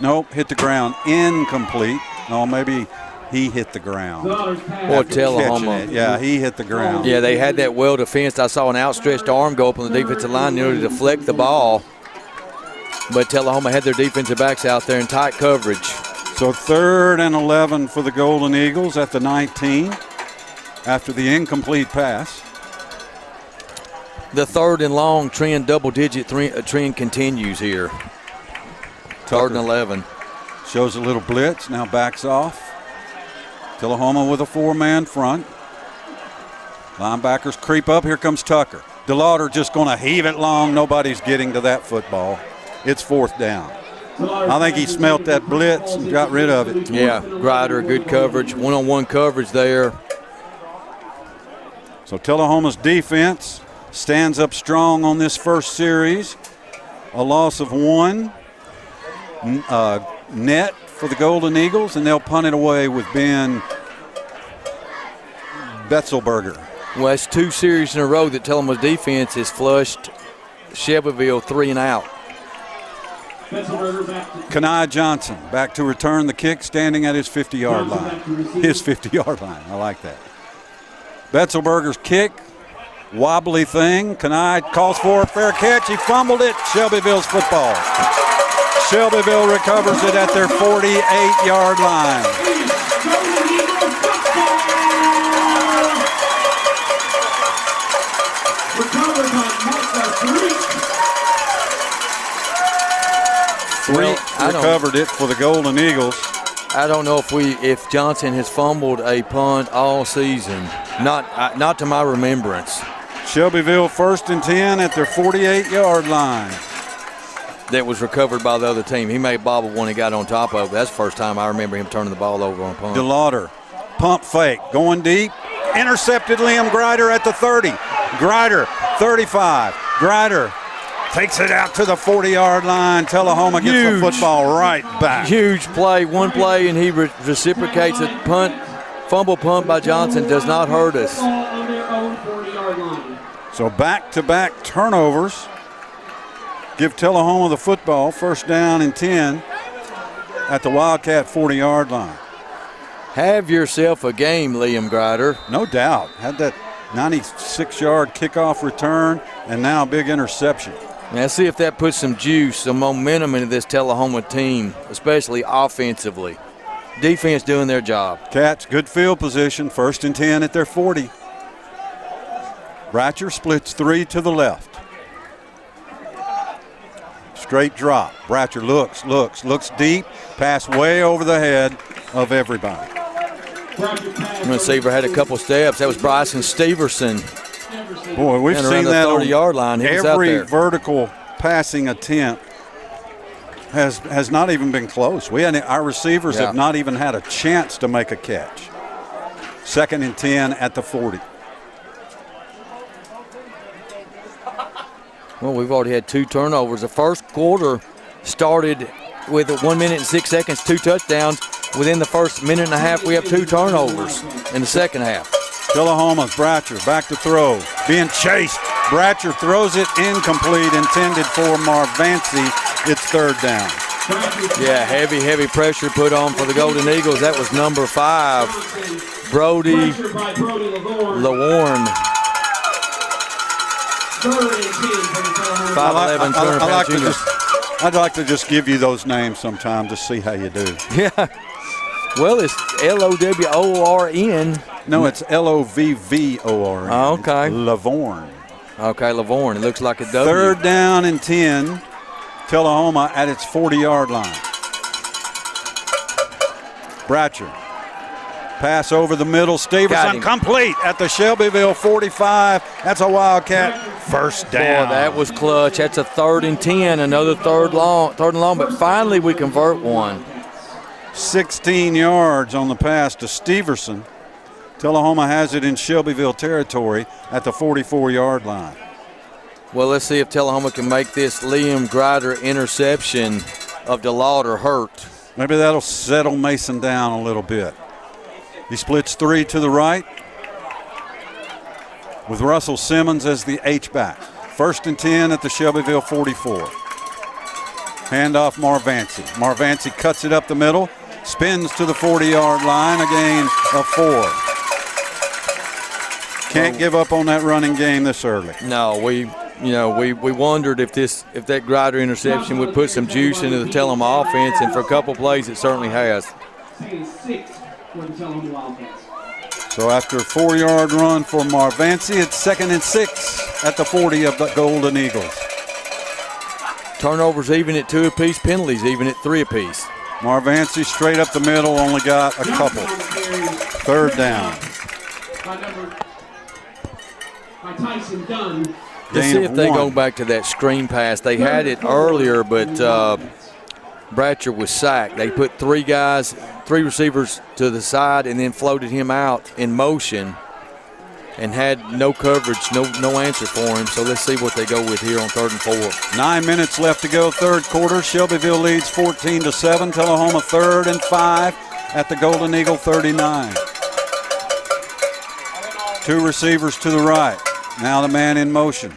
Nope, hit the ground. Incomplete. No, maybe he hit the ground.
Or Tullahoma.
Yeah, he hit the ground.
Yeah, they had that well defensed. I saw an outstretched arm go up on the defensive line in order to deflect the ball. But Tullahoma had their defensive backs out there in tight coverage.
So 3rd and 11 for the Golden Eagles at the 19 after the incomplete pass.
The 3rd and long trend, double-digit trend continues here. 3rd and 11.
Shows a little blitz, now backs off. Tullahoma with a 4-man front. Linebackers creep up. Here comes Tucker. DeLauder just going to heave it long. Nobody's getting to that football. It's 4th down. I think he smelt that blitz and got rid of it.
Yeah, Grider, good coverage, one-on-one coverage there.
So Tullahoma's defense stands up strong on this first series. A loss of 1. Net for the Golden Eagles, and they'll punt it away with Ben Betzelberger.
Well, it's 2 series in a row that Tullahoma's defense has flushed Shelbyville 3 and out.
Kenai Johnson back to return the kick, standing at his 50-yard line. His 50-yard line. I like that. Betzelberger's kick, wobbly thing. Kenai calls for a fair catch. He fumbled it. Shelbyville's football. Shelbyville recovers it at their 48-yard line. Recovered it for the Golden Eagles.
I don't know if Johnson has fumbled a punt all season. Not to my remembrance.
Shelbyville 1st and 10 at their 48-yard line.
That was recovered by the other team. He may bobble when he got on top of it. That's the first time I remember him turning the ball over on a punt.
DeLauder, pump fake, going deep. Intercepted Liam Grider at the 30. Grider, 35. Grider takes it out to the 40-yard line. Tullahoma gets the football right back.
Huge play, one play, and he reciprocates a punt. Fumble punt by Johnson does not hurt us.
So back-to-back turnovers give Tullahoma the football. 1st down and 10 at the Wildcat 40-yard line.
Have yourself a game, Liam Grider.
No doubt. Had that 96-yard kickoff return and now a big interception.
Now see if that puts some juice, some momentum into this Tullahoma team, especially offensively. Defense doing their job.
Cats, good field position. 1st and 10 at their 40. Bratcher splits 3 to the left. Straight drop. Bratcher looks deep. Pass way over the head of everybody.
Receiver had a couple steps. That was Bryson Steverson.
Boy, we've seen that on
30-yard line. He was out there.
Every vertical passing attempt has not even been close. Our receivers have not even had a chance to make a catch. 2nd and 10 at the 40.
Well, we've already had 2 turnovers. The first quarter started with 1 minute and 6 seconds, 2 touchdowns. Within the first minute and a half, we have 2 turnovers in the second half.
Tullahoma's Bratcher back to throw. Being chased. Bratcher throws it incomplete, intended for Marvancy. It's 3rd down.
Yeah, heavy pressure put on for the Golden Eagles. That was number 5, Brody Lawarn. 5'11", 200-pound junior.
I'd like to just give you those names sometime to see how you do.
Yeah. Well, it's L-O-W-O-R-N.
No, it's L-O-V-V-O-R-N.
Oh, okay.
It's Lavorne.
Okay, Lavorne. It looks like a W.
3rd down and 10. Tullahoma at its 40-yard line. Bratcher. Pass over the middle. Steverson complete at the Shelbyville 45. That's a Wildcat first down.
Boy, that was clutch. That's a 3rd and 10, another third and long, but finally we convert one.
16 yards on the pass to Steverson. Tullahoma has it in Shelbyville territory at the 44-yard line.
Well, let's see if Tullahoma can make this Liam Grider interception of DeLauder hurt.
Maybe that'll settle Mason down a little bit. He splits 3 to the right with Russell Simmons as the H-back. 1st and 10 at the Shelbyville 44. Handoff Marvancy. Marvancy cuts it up the middle, spins to the 40-yard line, a gain of 4. Can't give up on that running game this early.
No, we wondered if that Grider interception would put some juice into the Tullahoma offense, and for a couple plays it certainly has.
So after a 4-yard run for Marvancy, it's 2nd and 6 at the 40 of the Golden Eagles.
Turnovers even at 2 apiece, penalties even at 3 apiece.
Marvancy straight up the middle, only got a couple. 3rd down.
Let's see if they go back to that screen pass. They had it earlier, but Bratcher was sacked. They put 3 receivers to the side and then floated him out in motion and had no coverage, no answer for him. So let's see what they go with here on 3rd and 4.
9 minutes left to go, 3rd quarter. Shelbyville leads 14-7. Tullahoma 3rd and 5 at the Golden Eagle 39. 2 receivers to the right. Now the man in motion.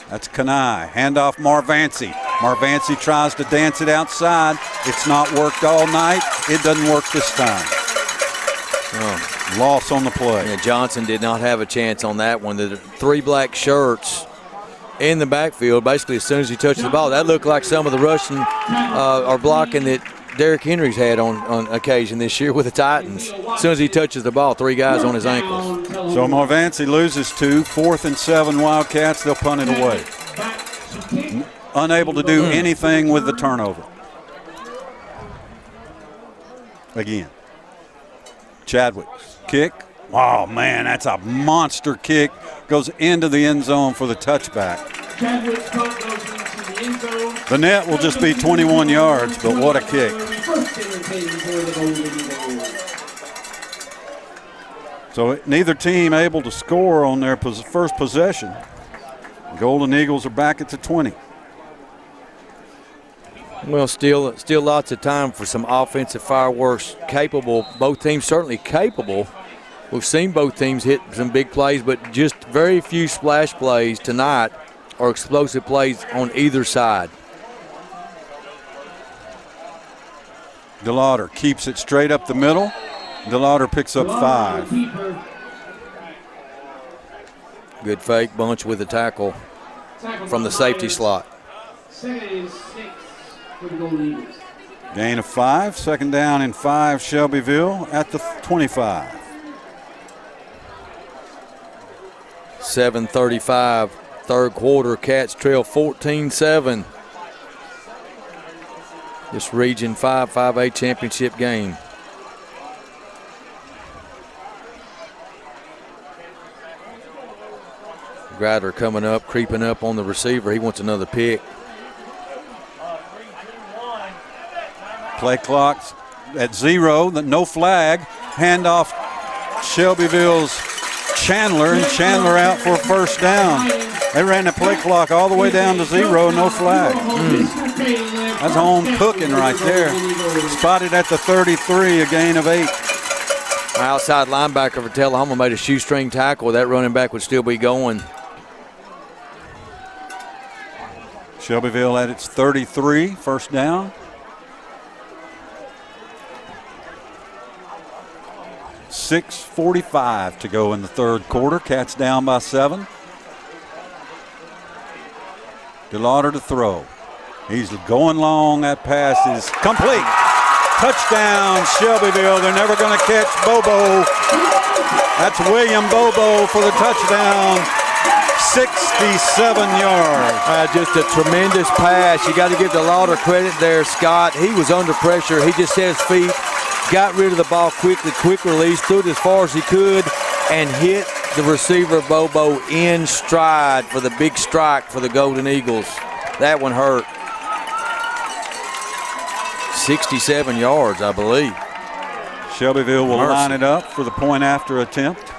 That's Kanai. Handoff Marvancy. Marvancy tries to dance it outside. It's not worked all night. It doesn't work this time. Loss on the play.
Yeah, Johnson did not have a chance on that one. The 3 black shirts in the backfield, basically as soon as he touched the ball, that looked like some of the rushing or blocking that Derrick Henry's had on occasion this year with the Titans. As soon as he touches the ball, 3 guys on his ankles.
So Marvancy loses 2, 4th and 7 Wildcats. They'll punt it away. Unable to do anything with the turnover. Again. Chadwick, kick. Oh, man, that's a monster kick. Goes into the end zone for the touchback. The net will just be 21 yards, but what a kick. So neither team able to score on their first possession. Golden Eagles are back at the 20.
Well, still lots of time for some offensive fireworks. Capable, both teams certainly capable. We've seen both teams hit some big plays, but just very few splash plays tonight or explosive plays on either side.
DeLauder keeps it straight up the middle. DeLauder picks up 5.
Good fake bunch with the tackle from the safety slot.
Gain of 5, 2nd down and 5, Shelbyville at the 25.
7:35, 3rd quarter. Cats trail 14-7. This Region 5-5A championship game. Grider coming up, creeping up on the receiver. He wants another pick.
Play clock's at 0, no flag. Handoff Shelbyville's Chandler, and Chandler out for a 1st down. They ran the play clock all the way down to 0, no flag. That's home cooking right there. Spotted at the 33, a gain of 8.
Outside linebacker for Tullahoma made a shoestring tackle. That running back would still be going.
Shelbyville at its 33, 1st down. .6:45 to go in the 3rd quarter. Cats down by 7. DeLauder to throw. He's going long. That pass is complete Touchdown, Shelbyville. They're never going to catch Bobo. That's William Bobo for the touchdown. 67 yards.
Just a tremendous pass. You got to give the Lauder credit there, Scott. He was under pressure. He just set his feet, got rid of the ball quickly, quick release, threw it as far as he could, and hit the receiver Bobo in stride for the big strike for the Golden Eagles. That one hurt. 67 yards, I believe.
Shelbyville will line it up for the point after attempt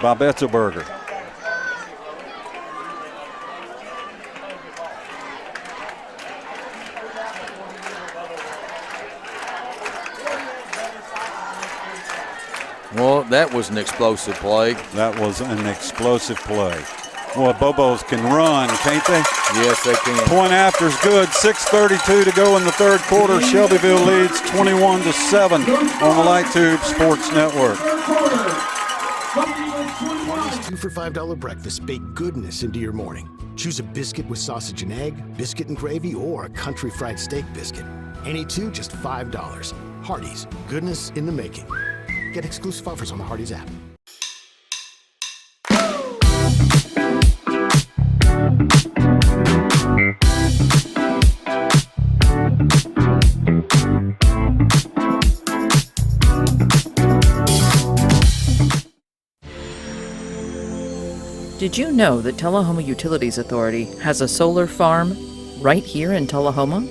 by Betzelberger.
Well, that was an explosive play.
That was an explosive play. Well, Bobos can run, can't they?
Yes, they can.
Point after's good. 6:32 to go in the third quarter. Shelbyville leads 21-7 on the Light Tube Sports Network.
Hardee's 2 for $5 breakfast bake goodness into your morning. Choose a biscuit with sausage and egg, biscuit and gravy, or a country fried steak biscuit. Any two, just $5. Hardee's, goodness in the making. Get exclusive offers on the Hardee's app.
Did you know that Tullahoma Utilities Authority has a solar farm right here in Tullahoma?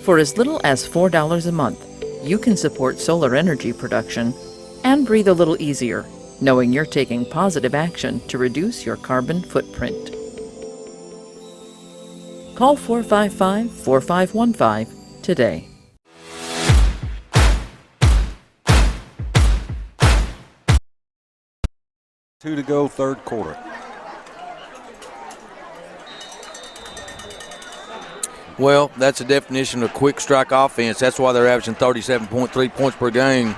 For as little as $4 a month, you can support solar energy production and breathe a little easier, knowing you're taking positive action to reduce your carbon footprint. Call 455-4515 today.
Two to go, third quarter.
Well, that's the definition of quick strike offense. That's why they're averaging 37.3 points per game,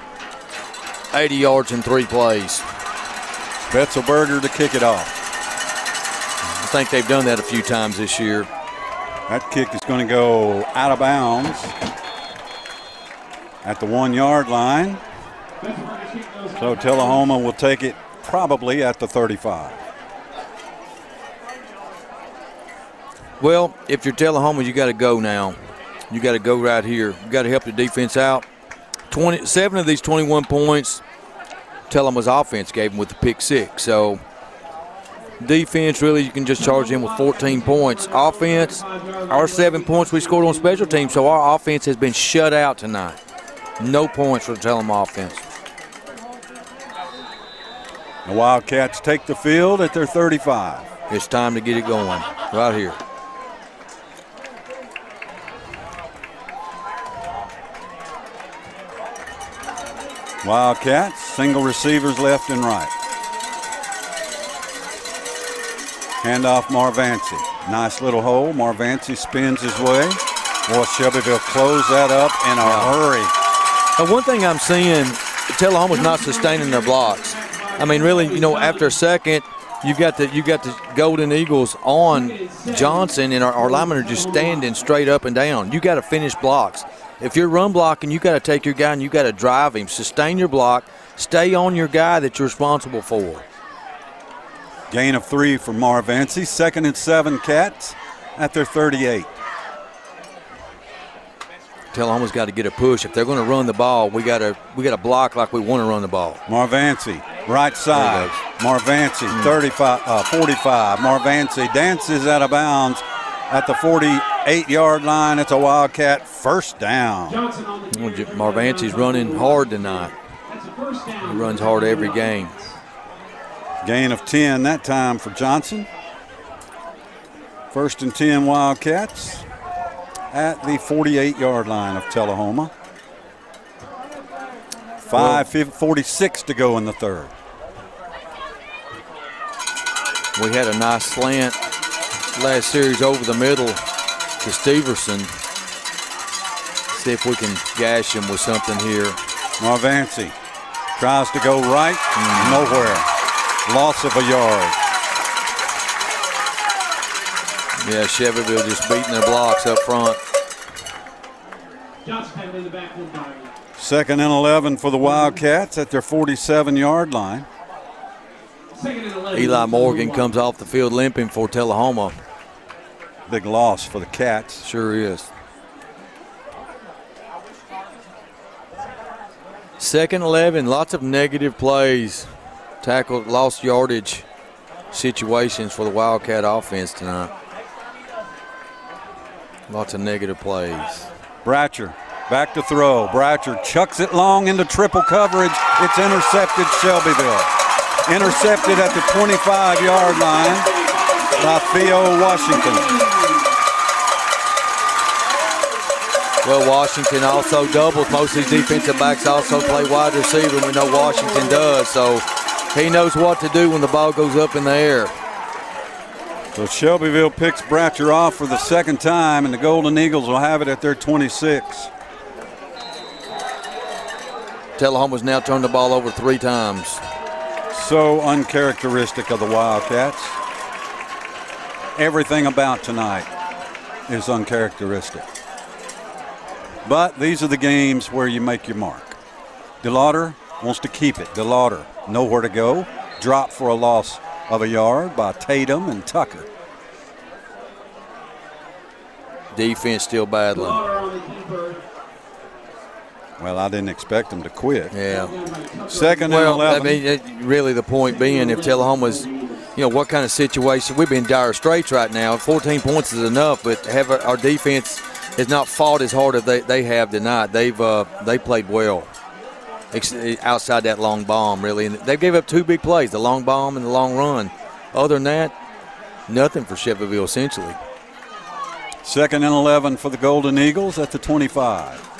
80 yards in 3 plays.
Betzelberger to kick it off.
I think they've done that a few times this year.
That kick is going to go out of bounds at the 1 yard line. So Tullahoma will take it probably at the 35.
Well, if you're Tullahoma, you got to go now. You got to go right here. You got to help the defense out. 27 of these 21 points, Tullahoma's offense gave them with the pick 6. So defense, really, you can just charge them with 14 points. Offense, our 7 points we scored on special teams, so our offense has been shut out tonight. No points for the Tullahoma offense.
The Wildcats take the field at their 35.
It's time to get it going right here.
Wildcats, single receivers left and right. Handoff Marvancy. Nice little hole. Marvancy spins his way. Boy, Shelbyville closed that up in a hurry.
Now, one thing I'm seeing, Tullahoma's not sustaining their blocks. I mean, really, you know, after a second, you got the Golden Eagles on Johnson, and our linemen are just standing straight up and down. You got to finish blocks. If you're run blocking, you got to take your guy and you got to drive him. Sustain your block. Stay on your guy that you're responsible for.
Gain of 3 for Marvancy. 2nd and 7 Cats at their 38.
Tullahoma's got to get a push. If they're going to run the ball, we got to block like we want to run the ball.
Marvancy, right side. Marvancy, 45. Marvancy dances out of bounds at the 48-yard line. It's a Wildcat first down.
Marvancy's running hard tonight. He runs hard every game.
Gain of 10 that time for Johnson. 1st and 10 Wildcats at the 48-yard line of Tullahoma. 5:46 to go in the third.
We had a nice slant last series over the middle to Steverson. See if we can gash him with something here.
Marvancy tries to go right, nowhere. Loss of a yard.
Yeah, Shelbyville just beating their blocks up front.
In the backfield.
Second and 11 for the Wildcats at their 47-yard line.
Eli Morgan comes off the field limping for Tullahoma.
Big loss for the Cats.
Sure is. Second 11, lots of negative plays. Tackled, lost yardage situations for the Wildcat offense tonight. Lots of negative plays.
Bratcher back to throw. Bratcher chucks it long into triple coverage. It's intercepted, Shelbyville. Intercepted at the 25-yard line by Theo Washington.
Well, Washington also doubles. Most of these defensive backs also play wide receiver. We know Washington does, so he knows what to do when the ball goes up in the air.
So Shelbyville picks Bratcher off for the second time, and the Golden Eagles will have it at their 26.
Tullahoma's now turned the ball over 3 times.
So uncharacteristic of the Wildcats. Everything about tonight is uncharacteristic. But these are the games where you make your mark. DeLauder wants to keep it. DeLauder, nowhere to go. Drop for a loss of a yard by Tatum and Tucker.
Defense still battling.
Well, I didn't expect them to quit.
Yeah.
Second and
well,
11.
I mean, really the point being, if Tullahoma's, what kind of situation, we've been in dire straits right now. 14 points is enough, but our defense has not fought as hard as they have tonight. They played well outside that long bomb, really. And they gave up 2 big plays, the long bomb and the long run. Other than that, nothing for Shelbyville, essentially.
Second and 11 for the Golden Eagles at the 25.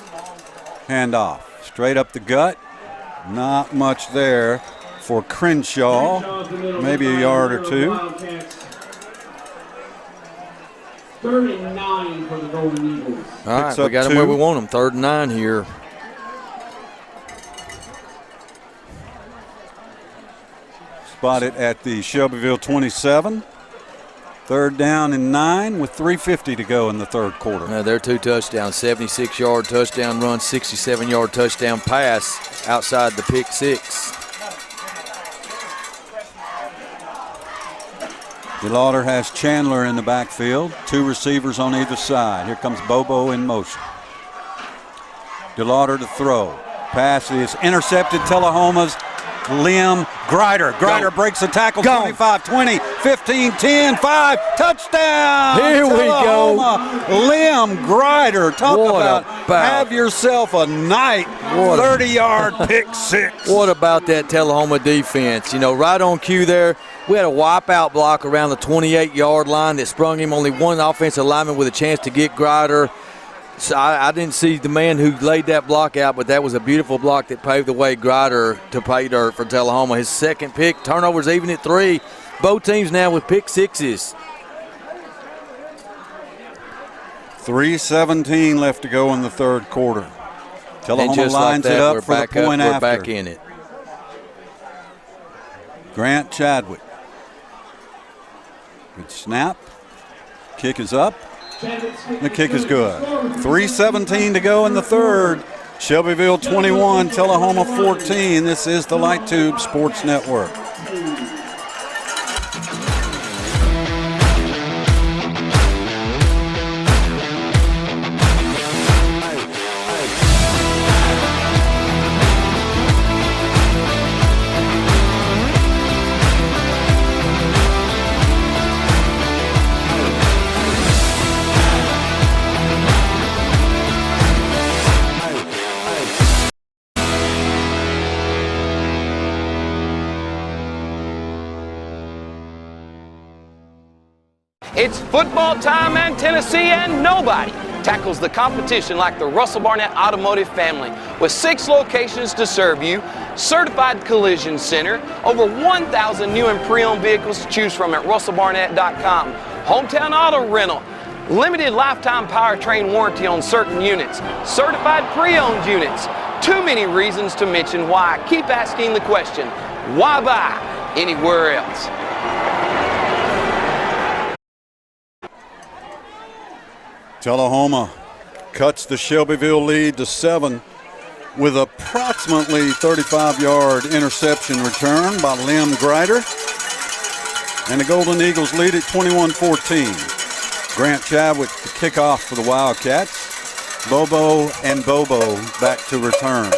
Handoff, straight up the gut. Not much there for Crenshaw. Maybe a yard or 2.
39 for the Golden Eagles.
All right, we got them where we want them. 3rd and 9 here.
Spotted at the Shelbyville 27. 3rd down and 9 with 3:50 to go in the 3rd quarter.
Now they're 2 touchdowns, 76-yard touchdown run, 67-yard touchdown pass outside the pick 6.
DeLauder has Chandler in the backfield. 2 receivers on either side. Here comes Bobo in motion. DeLauder to throw. Pass is intercepted. Tullahoma's Liam Grider. Grider breaks the tackle. 25, 20, 15, 10, 5. Touchdown!
Here we go.
Liam Grider. Talk about have yourself a night. 30-yard pick 6.
What about that Tullahoma defense? Right on cue there. We had a wipeout block around the 28-yard line that sprung him. Only one offensive lineman with a chance to get Grider. So I didn't see the man who laid that block out, but that was a beautiful block that paved the way, Grider, to pay dirt for Tullahoma. His second pick, turnovers even at 3. Both teams now with pick 6s.
3:17 left to go in the 3rd quarter. Tullahoma lines it up for the point after.
We're back in it.
Grant Chadwick. Good snap. Kick is up. The kick is good. 3:17 to go in the 3rd. Shelbyville 21, Tullahoma 14. This is the Light Tube Sports Network.
It's football time in Tennessee, and nobody tackles the competition like the Russell Barnett Automotive family. With 6 locations to serve you, certified collision center, over 1,000 new and pre-owned vehicles to choose from at russellbarnett.com, hometown auto rental, limited lifetime powertrain warranty on certain units, certified pre-owned units. Too many reasons to mention why. Keep asking the question, why buy anywhere else?
Tullahoma cuts the Shelbyville lead to 7 with approximately 35-yard interception return by Lim Greider. And the Golden Eagles lead at 21-14. Grant Chadwick the kickoff for the Wildcats. Bobo and Bobo back to return.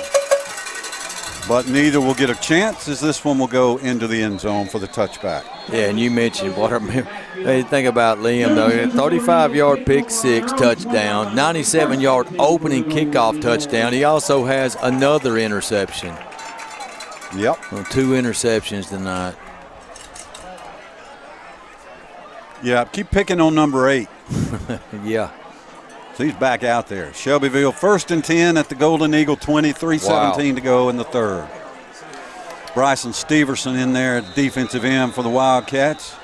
But neither will get a chance as this one will go into the end zone for the touchback.
Yeah, and you mentioned think about Liam, though. 35-yard pick six touchdown, 97-yard opening kickoff touchdown. He also has another interception.
Yep.
Well, 2 interceptions tonight.
Yeah, keep picking on number 8.
Yeah.
So he's back out there. Shelbyville 1st and 10 at the Golden Eagle 20, 3:17 to go in the third. Bryson Steverson in there at defensive end for the Wildcats.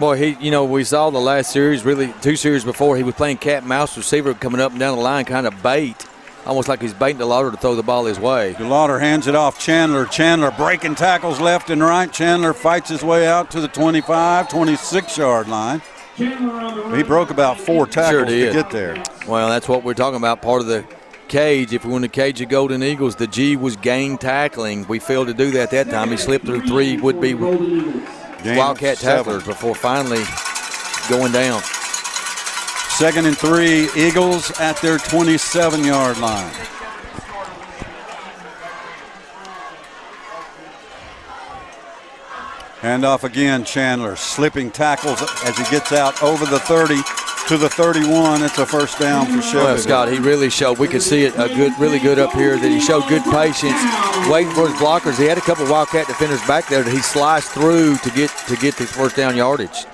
Boy, we saw the last series, really 2 series before, he was playing cat and mouse receiver coming up and down the line, kind of bait, almost like he's baiting DeLauder to throw the ball his way.
DeLauder hands it off Chandler. Chandler breaking tackles left and right. Chandler fights his way out to the 25, 26-yard line. He broke about 4 tackles to get there.
Well, that's what we're talking about, part of the cage. If we want to cage the Golden Eagles, the G was gang tackling. We failed to do that time. He slipped through 3 would-be Wildcat tacklers before finally going down.
2nd and 3, Eagles at their 27-yard line. Handoff again, Chandler slipping tackles as he gets out over the 30 to the 31. It's a first down for Shelbyville.
Well, Scott, he really showed, we could see it really good up here, that he showed good patience, waiting for his blockers. He had a couple Wildcat defenders back there that he sliced through to get the first down yardage.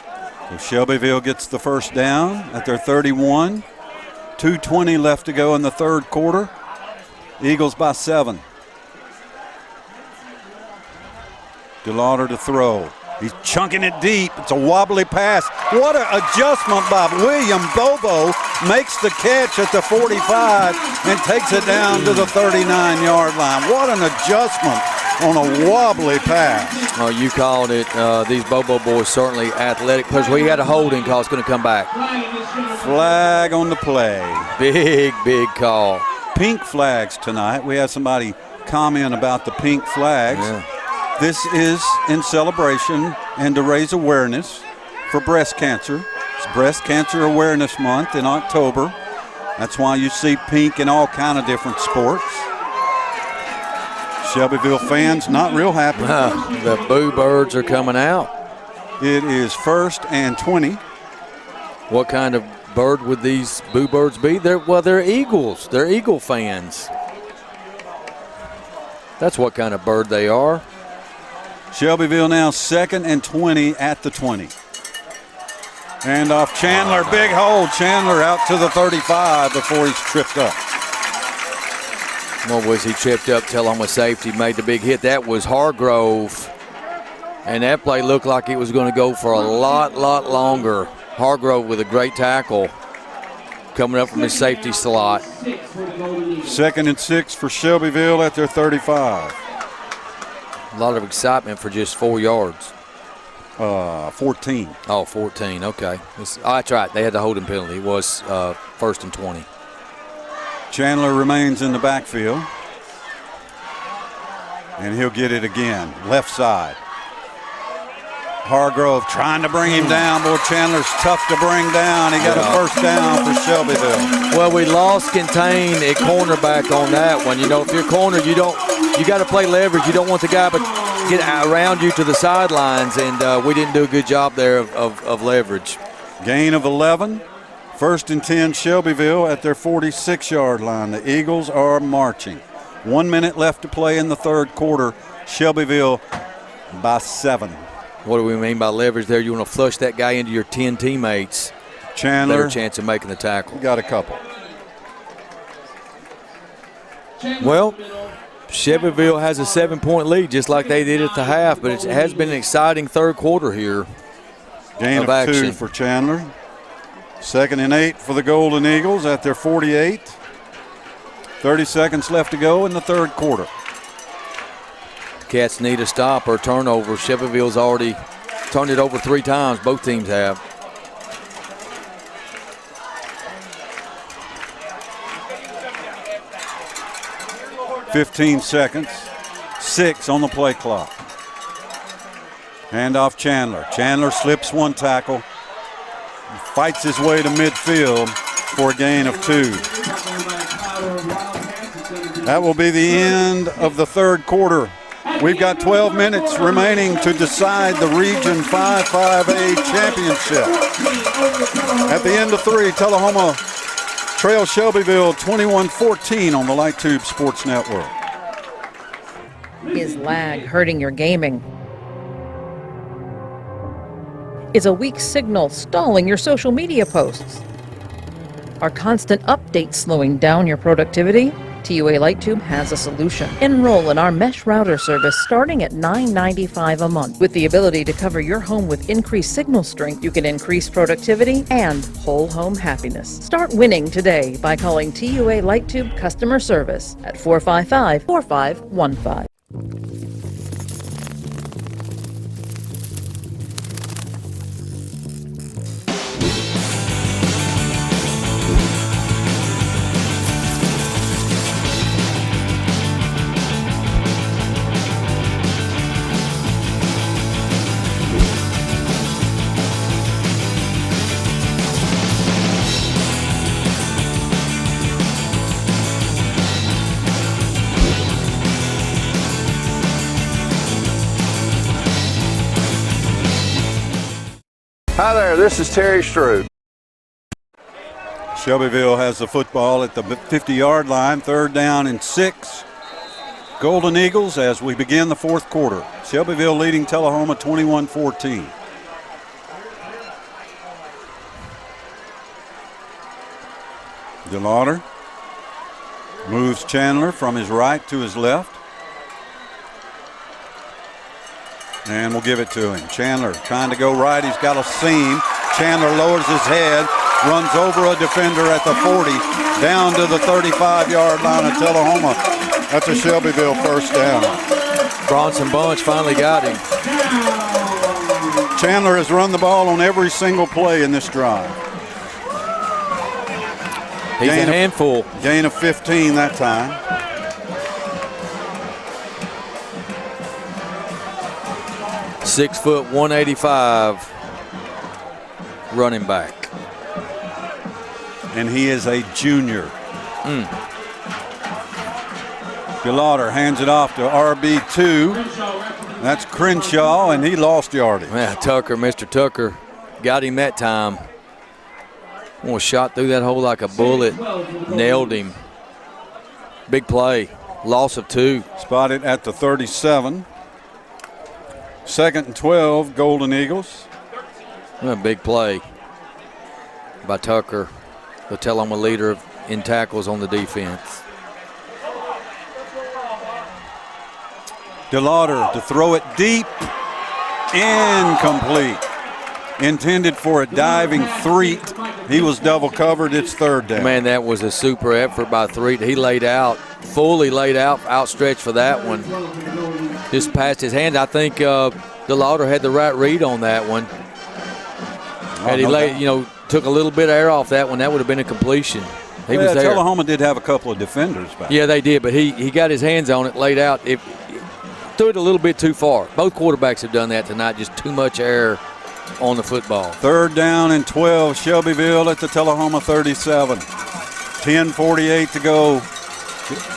So Shelbyville gets the first down at their 31. 2:20 left to go in the third quarter. Eagles by 7. DeLauder to throw. He's chunking it deep. It's a wobbly pass. What an adjustment by William Bobo. Makes the catch at the 45 and takes it down to the 39-yard line. What an adjustment on a wobbly pass.
Oh, you called it. These Bobo boys certainly athletic players. We had a holding call. It's going to come back.
Flag on the play.
Big call.
Pink flags tonight. We had somebody comment about the pink flags.
Yeah.
This is in celebration and to raise awareness for breast cancer. It's Breast Cancer Awareness Month in October. That's why you see pink in all kind of different sports. Shelbyville fans not real happy.
The Boo Birds are coming out.
It is 1st and 20.
What kind of bird would these Boo Birds be? They're eagles. They're eagle fans. That's what kind of bird they are.
Shelbyville now 2nd and 20 at the 20. And off Chandler, big hold. Chandler out to the 35 before he's tripped up.
What was he tripped up? Tullahoma safety made the big hit. That was Hargrove. And that play looked like it was going to go for a lot longer. Hargrove with a great tackle coming up from his safety slot.
2nd and 6 for Shelbyville at their 35.
A lot of excitement for just 4 yards.
14.
Oh, 14, okay. That's right, they had the holding penalty. It was 1st and 20.
Chandler remains in the backfield. And he'll get it again, left side. Hargrove trying to bring him down. Boy, Chandler's tough to bring down. He got a first down for Shelbyville.
Well, we lost contain at cornerback on that one. You know, if you're corner, you got to play leverage. You don't want the guy but get around you to the sidelines, and we didn't do a good job there of leverage.
Gain of 11. 1st and 10 Shelbyville at their 46-yard line. The Eagles are marching. 1 minute left to play in the third quarter. Shelbyville by 7.
What do we mean by leverage there? You want to flush that guy into your 10 teammates.
Chandler.
Better chance of making the tackle.
Got a couple.
Well, Shelbyville has a 7-point lead just like they did at the half, but it has been an exciting third quarter here.
Gain of 2 for Chandler. 2nd and 8 for the Golden Eagles at their 48. 30 seconds left to go in the third quarter.
Cats need a stop or turnover. Shelbyville's already turned it over 3 times. Both teams have.
15 seconds. 6 on the play clock. Handoff Chandler. Chandler slips one tackle. Fights his way to midfield for a gain of 2. That will be the end of the third quarter. We've got 12 minutes remaining to decide the Region 5-5A championship. At the end of 3, Tullahoma trails Shelbyville 21-14 on the Light Tube Sports Network.
Is lag hurting your gaming? Is a weak signal stalling your social media posts? Are constant updates slowing down your productivity? TUA LightTube has a solution. Enroll in our mesh router service starting at $9.95 a month. With the ability to cover your home with increased signal strength, you can increase productivity and whole home happiness. Start winning today by calling TUA LightTube customer service at 455-4515.
Hi there, this is Terry Strube.
Shelbyville has the football at the 50-yard line, 3rd down and 6. Golden Eagles as we begin the fourth quarter. Shelbyville leading Tullahoma 21-14. DeLauder moves Chandler from his right to his left. And we'll give it to him. Chandler trying to go right. He's got a seam. Chandler lowers his head, runs over a defender at the 40, down to the 35-yard line of Tullahoma. That's a Shelbyville first down.
Bronson Bunch finally got him.
Chandler has run the ball on every single play in this drive.
He's a handful.
Gain of 15 that time.
Six foot, 185 running back.
And he is a junior. DeLauder hands it off to RB2. That's Crenshaw, and he lost yardage.
Yeah, Tucker, Mr. Tucker, got him that time. Almost shot through that hole like a bullet. Nailed him. Big play. Loss of 2.
Spotted at the 37. 2nd and 12, Golden Eagles.
A big play by Tucker, the Tullahoma leader in tackles on the defense.
DeLauder to throw it deep, incomplete. Intended for a diving Threet. He was double covered. It's 3rd down.
Man, that was a super effort by Threet. He laid out, fully laid out, outstretched for that one. Just passed his hand. I think DeLauder had the right read on that one. Had he took a little bit of air off that one, that would have been a completion. He was there.
Tullahoma did have a couple of defenders back.
Yeah, they did, but he got his hands on it, laid out. It threw it a little bit too far. Both quarterbacks have done that tonight, just too much air on the football.
3rd down and 12, Shelbyville at the Tullahoma 37. 10:48 to go.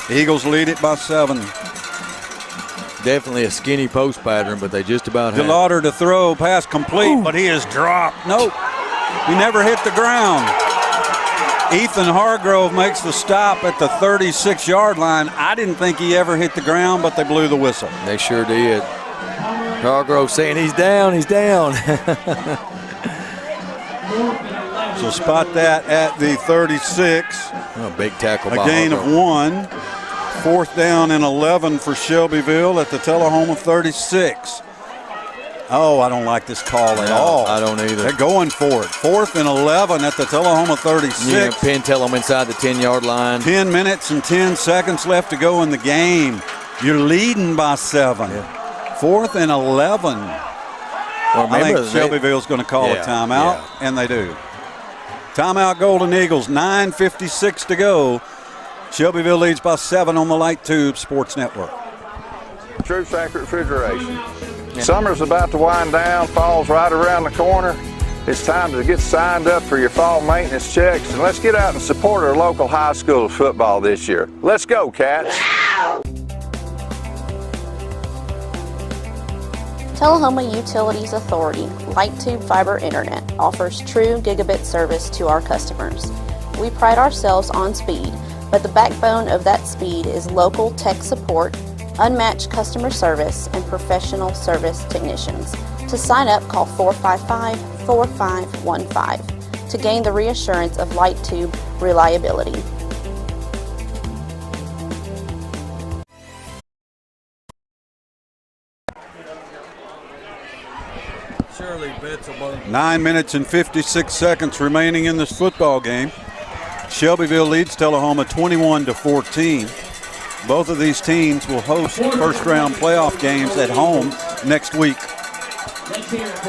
The Eagles lead it by 7.
Definitely a skinny post pattern, but they just about had it.
DeLauder to throw, pass complete, but he is dropped. Nope, he never hit the ground. Ethan Hargrove makes the stop at the 36-yard line. I didn't think he ever hit the ground, but they blew the whistle.
They sure did. Hargrove saying he's down, he's down.
So spot that at the 36.
Oh, big tackle by
A gain of
Hargrove.
1. 4th down and 11 for Shelbyville at the Tullahoma 36. Oh, I don't like this call at all.
I don't either.
They're going for it. 4th and 11 at the Tullahoma 36.
Yeah, pin Tullahoma inside the 10-yard line.
10 minutes and 10 seconds left to go in the game. You're leading by 7.
Yeah.
4th and 11.
Well,
I think Shelbyville's going to call a timeout, and they do. Timeout, Golden Eagles. 9:56 to go Shelbyville leads by 7 on the Light Tube Sports Network.
Troops Accurate Refrigeration. Summer's about to wind down, fall's right around the corner. It's time to get signed up for your fall maintenance checks, and let's get out and support our local high school football this year. Let's go, Cats!
Tullahoma Utilities Authority Light Tube Fiber Internet offers true gigabit service to our customers. We pride ourselves on speed, but the backbone of that speed is local tech support, unmatched customer service, and professional service technicians. To sign up, call 455-4515 to gain the reassurance of Light Tube reliability.
Shirley Betzelberg.
9 minutes and 56 seconds remaining in this football game. Shelbyville leads Tullahoma 21-14. Both of these teams will host first-round playoff games at home next week.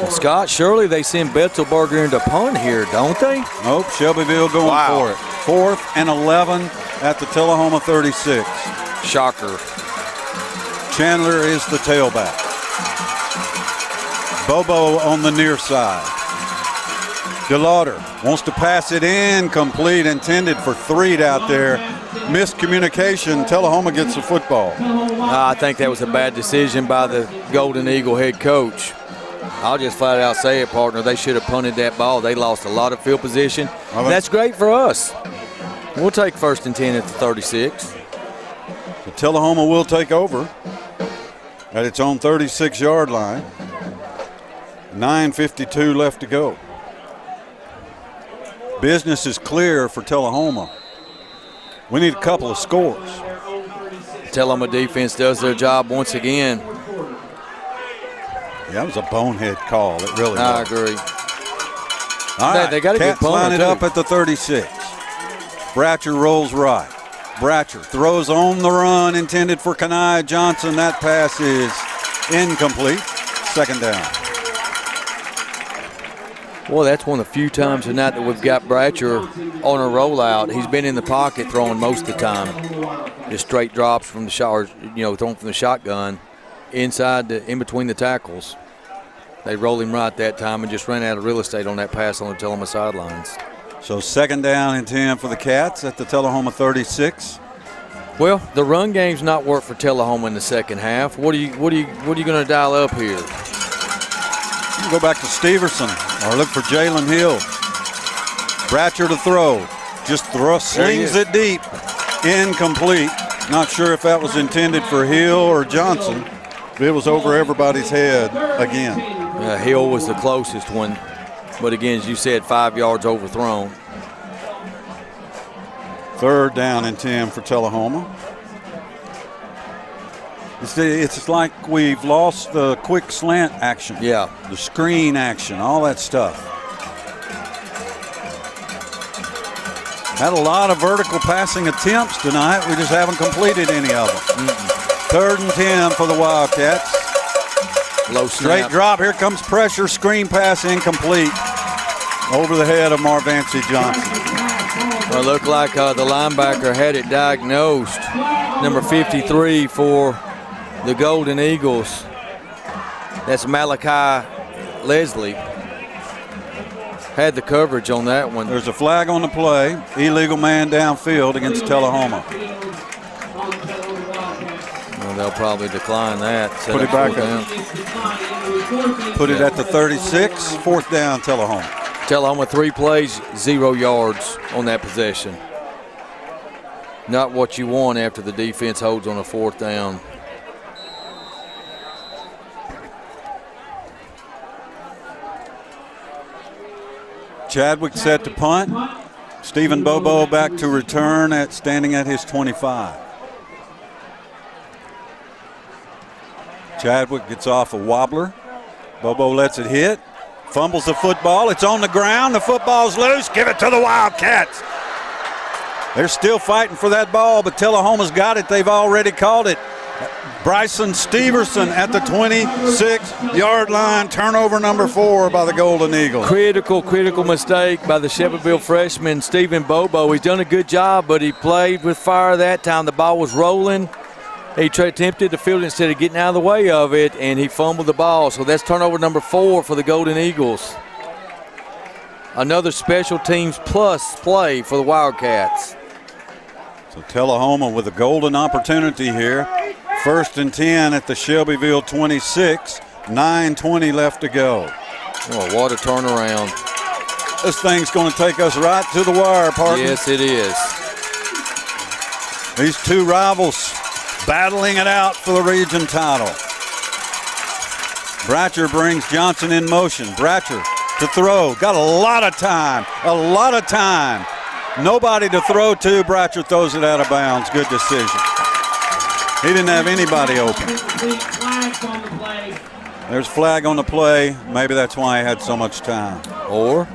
Scott, surely they send Betzelberger into punt here, don't they?
Nope, Shelbyville going for it. 4th and 11 at the Tullahoma 36.
Shocker.
Chandler is the tailback. Bobo on the near side. DeLauder wants to pass it incomplete, intended for Threed out there. Miscommunication, Tullahoma gets the football.
I think that was a bad decision by the Golden Eagle head coach. I'll just flat out say it, partner. They should have punted that ball. They lost a lot of field position. That's great for us. We'll take 1st and 10 at the 36.
The Tullahoma will take over at its own 36-yard line. 9:52 left to go. Business is clear for Tullahoma. We need a couple of scores.
Tullahoma defense does their job once again.
Yeah, that was a bonehead call. It really was.
I agree.
All right,
They got a good
Cats line it
punter,
up at the 36. Bratcher rolls right. Bratcher throws on the run, intended for Kanai Johnson. That pass is incomplete. 2nd down.
Well, that's one of the few times tonight that we've got Bratcher on a rollout. He's been in the pocket throwing most of the time. Just straight drops from the shot, thrown from the shotgun inside, in between the tackles. They rolled him right that time and just ran out of real estate on that pass on the Tullahoma sidelines.
So 2nd down and 10 for the Cats at the Tullahoma 36.
Well, the run game's not worked for Tullahoma in the second half. What are you going to dial up here?
Go back to Steverson or look for Jalen Hill. Bratcher to throw. Just slings it deep. Incomplete. Not sure if that was intended for Hill or Johnson. But it was over everybody's head again.
Hill was the closest one. But again, as you said, 5 yards overthrown.
3rd down and 10 for Tullahoma. It's like we've lost the quick slant action.
Yeah.
The screen action, all that stuff. Had a lot of vertical passing attempts tonight. We just haven't completed any of them. 3rd and 10 for the Wildcats.
Low snap.
Straight drop. Here comes pressure. Screen pass incomplete. Over the head of Marvancy Johnson.
Well, it looked like the linebacker had it diagnosed. Number 53 for the Golden Eagles. That's Malachi Leslie. Had the coverage on that one.
There's a flag on the play. Illegal man downfield against Tullahoma.
Well, they'll probably decline that.
Put it back up. Put it at the 36. 4th down, Tullahoma.
Tullahoma 3 plays, 0 yards on that possession. Not what you want after the defense holds on a 4th down.
Chadwick set to punt. Stephen Bobo back to return standing at his 25. Chadwick gets off a wobbler. Bobo lets it hit. Fumbles the football. It's on the ground. The football's loose. Give it to the Wildcats. They're still fighting for that ball, but Tullahoma's got it. They've already called it. Bryson Steverson at the 26-yard line. Turnover number 4 by the Golden Eagles.
Critical mistake by the Shelbyville freshman, Stephen Bobo. He's done a good job, but he played with fire that time. The ball was rolling. He attempted to field it instead of getting out of the way of it, and he fumbled the ball. So that's turnover number 4 for the Golden Eagles. Another special teams plus play for the Wildcats.
So Tullahoma with a golden opportunity here. 1st and 10 at the Shelbyville 26. 9:20 left to go.
Oh, what a turnaround.
This thing's going to take us right to the wire, partner.
Yes, it is.
These two rivals battling it out for the region title. Bratcher brings Johnson in motion. Bratcher to throw. Got a lot of time. Nobody to throw to. Bratcher throws it out of bounds. Good decision. He didn't have anybody open. There's flag on the play. Maybe that's why he had so much time.
Or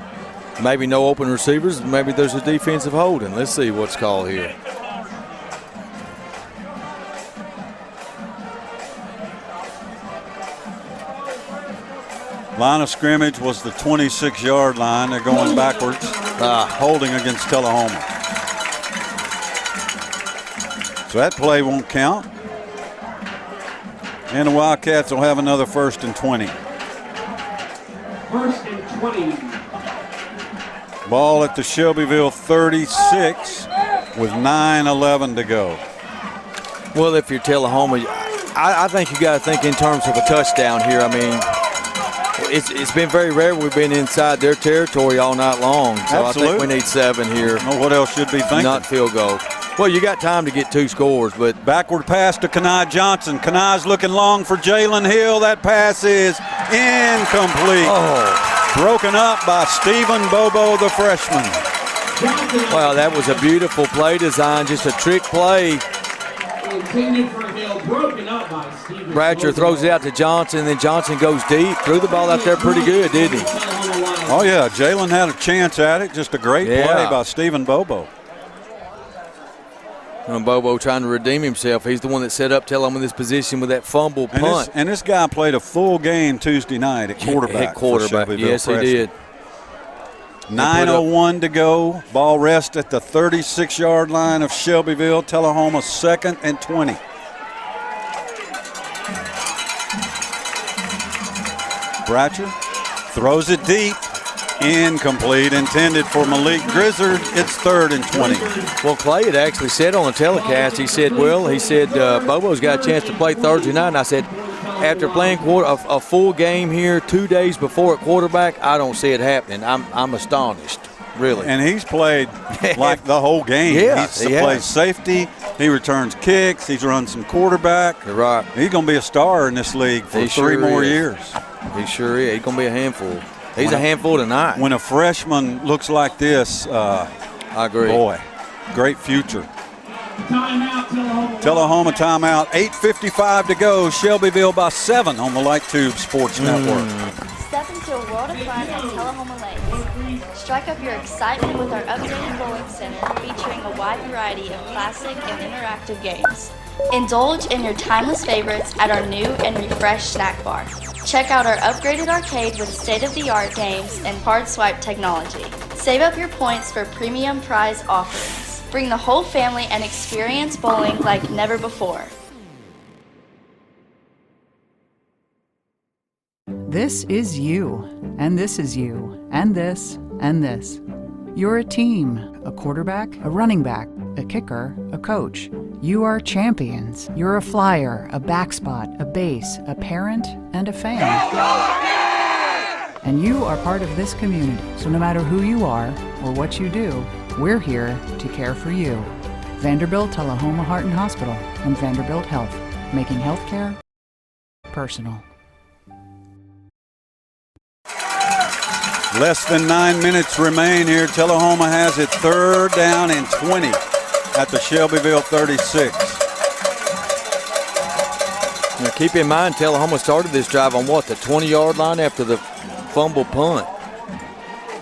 maybe no open receivers. Maybe there's a defensive holding. Let's see what's called here.
Line of scrimmage was the 26-yard line. They're going backwards. Holding against Tullahoma. So that play won't count. And the Wildcats will have another 1st and 20.
1st and 20.
Ball at the Shelbyville 36 with 9:11 to go.
Well, if you're Tullahoma, I think you got to think in terms of a touchdown here. I mean, it's been very rare we've been inside their territory all night long. So
Absolutely.
I think we need 7 here.
Well, what else should be thinking?
Not field goal. Well, you got time to get 2 scores, but
backward pass to Kanai Johnson. Kanai's looking long for Jalen Hill. That pass is incomplete. Broken up by Stephen Bobo, the freshman.
Wow, that was a beautiful play design, just a trick play.
Intended for Hill, broken up by Stephen.
Bratcher throws it out to Johnson, and then Johnson goes deep. Threw the ball out there pretty good, didn't he?
Oh, yeah. Jalen had a chance at it. Just a great play by Stephen Bobo.
And Bobo trying to redeem himself. He's the one that set up Tullahoma in this position with that fumble punt.
And this guy played a full game Tuesday night at quarterback.
Yes, he did.
9:01 to go. Ball rest at the 36-yard line of Shelbyville. Tullahoma 2nd and 20. Bratcher throws it deep. Incomplete. Intended for Malik Grizzard. It's 3rd and 20.
Well, Clay had actually said on the telecast, he said Bobo's got a chance to play Thursday night. And I said, after playing a full game here 2 days before at quarterback, I don't see it happening. I'm astonished, really.
And he's played like the whole game.
Yeah,
he plays safety. He returns kicks. He's run some quarterback.
You're right.
He's going to be a star in this league for 3 more years.
He sure is. He's going to be a handful. He's a handful tonight.
When a freshman looks like this,
I agree.
Boy, great future.
Timeout,
Tullahoma timeout. 8:55 to go. Shelbyville by 7 on the Light Tube Sports Network.
Step into a world of fun at Tullahoma Lakes. Strike up your excitement with our updated bowling center featuring a wide variety of classic and interactive games. Indulge in your timeless favorites at our new and refreshed snack bar. Check out our upgraded arcade with state-of-the-art games and card swipe technology. Save up your points for premium prize offerings. Bring the whole family and experience bowling like never before.
This is you, and this is you, and this, and this. You're a team, a quarterback, a running back, a kicker, a coach. You are champions. You're a flyer, a backspot, a base, a parent, and a fan. And you are part of this community. So no matter who you are or what you do, we're here to care for you. Vanderbilt Tullahoma Heart and Hospital and Vanderbilt Health, making healthcare personal.
Less than 9 minutes remain here. Tullahoma has it 3rd down and 20 at the Shelbyville 36.
Now keep in mind, Tullahoma started this drive on what, the 20-yard line after the fumble punt?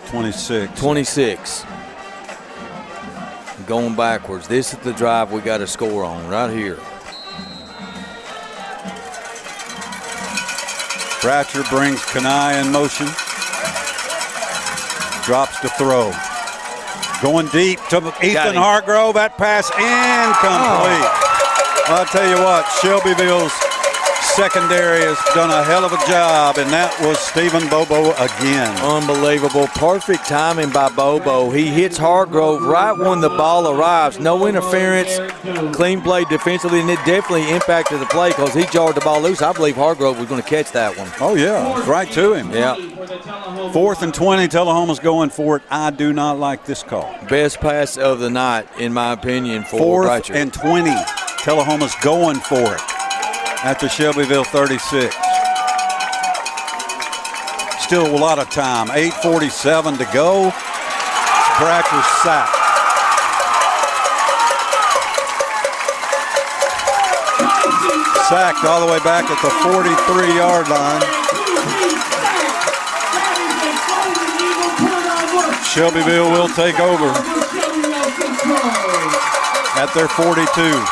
26. Going backwards. This is the drive we got to score on right here.
Bratcher brings Kanai in motion. Drops to throw. Going deep to Ethan Hargrove. That pass incomplete. I'll tell you what, Shelbyville's secondary has done a hell of a job, and that was Stephen Bobo again.
Unbelievable. Perfect timing by Bobo. He hits Hargrove right when the ball arrives. No interference, clean play defensively, and it definitely impacted the play because he jarred the ball loose. I believe Hargrove was going to catch that one.
Oh, yeah, right to him.
Yeah.
4th and 20, Tullahoma's going for it. I do not like this call.
Best pass of the night, in my opinion, for
4th
Bratcher.
and 20, Tullahoma's going for it at the Shelbyville 36. Still a lot of time. 8:47 to go. Bratcher's sacked. Sacked all the way back at the 43-yard line. Shelbyville will take over at their 42.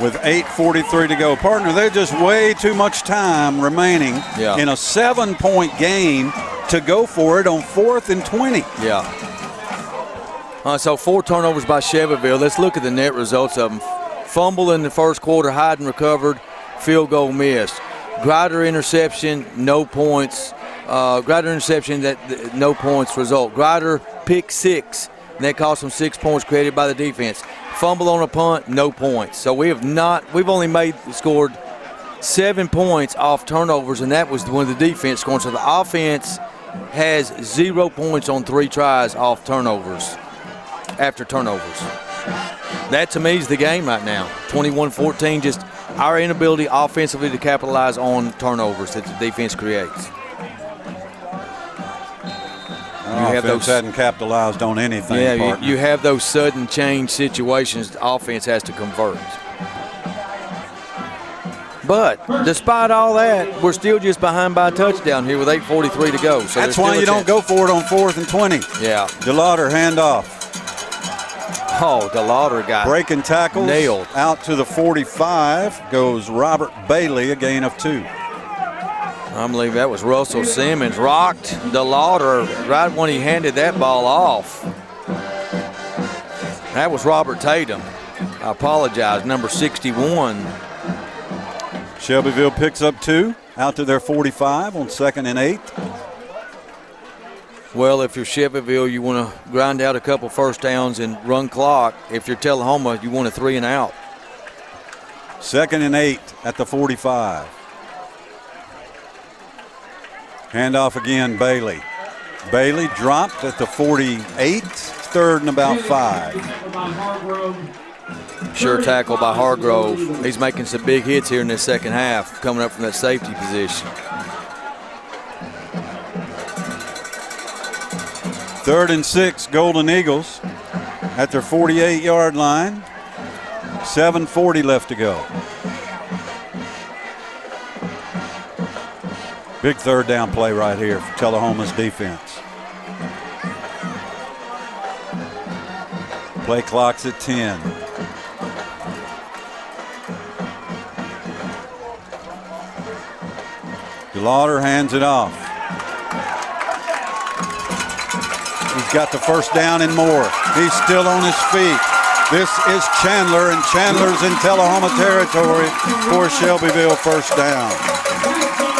With 8:43 to go. Partner, there's just way too much time remaining in a 7-point game to go for it on 4th and 20.
Yeah. So 4 turnovers by Shelbyville. Let's look at the net results of them. Fumble in the first quarter, Hyden recovered, field goal missed. Grider interception, no points. Grider interception, no points result. Grider pick 6, and that cost them 6 points created by the defense. Fumble on a punt, no points. So we've only scored 7 points off turnovers, and that was when the defense scored. So the offense has 0 points on 3 tries off turnovers, after turnovers. That to me is the game right now. 21-14, just our inability offensively to capitalize on turnovers that the defense creates.
Offense hadn't capitalized on anything.
Yeah, you have those sudden change situations the offense has to convert. But despite all that, we're still just behind by a touchdown here with 8:43 to go. So
that's why you don't go for it on 4th and 20.
Yeah.
DeLauder handoff.
Oh, DeLauder got
breaking tackles.
Nailed.
Out to the 45 goes Robert Bailey, a gain of 2.
I believe that was Russell Simmons. Rocked DeLauder right when he handed that ball off. That was Robert Tatum. I apologize, number 61.
Shelbyville picks up 2 out to their 45 on 2nd and 8.
Well, if you're Shelbyville, you want to grind out a couple first downs and run clock. If you're Tullahoma, you want a 3 and out.
2nd and 8 at the 45. Handoff again, Bailey. Bailey dropped at the 48, 3rd and about 5.
Sure tackle by Hargrove. He's making some big hits here in this second half, coming up from that safety position.
3rd and 6, Golden Eagles at their 48-yard line. 7:40 left to go. Big 3rd down play right here for Tullahoma's defense. Play clock's at 10. DeLauder hands it off. He's got the first down and more. He's still on his feet. This is Chandler, and Chandler's in Tullahoma territory for Shelbyville first down.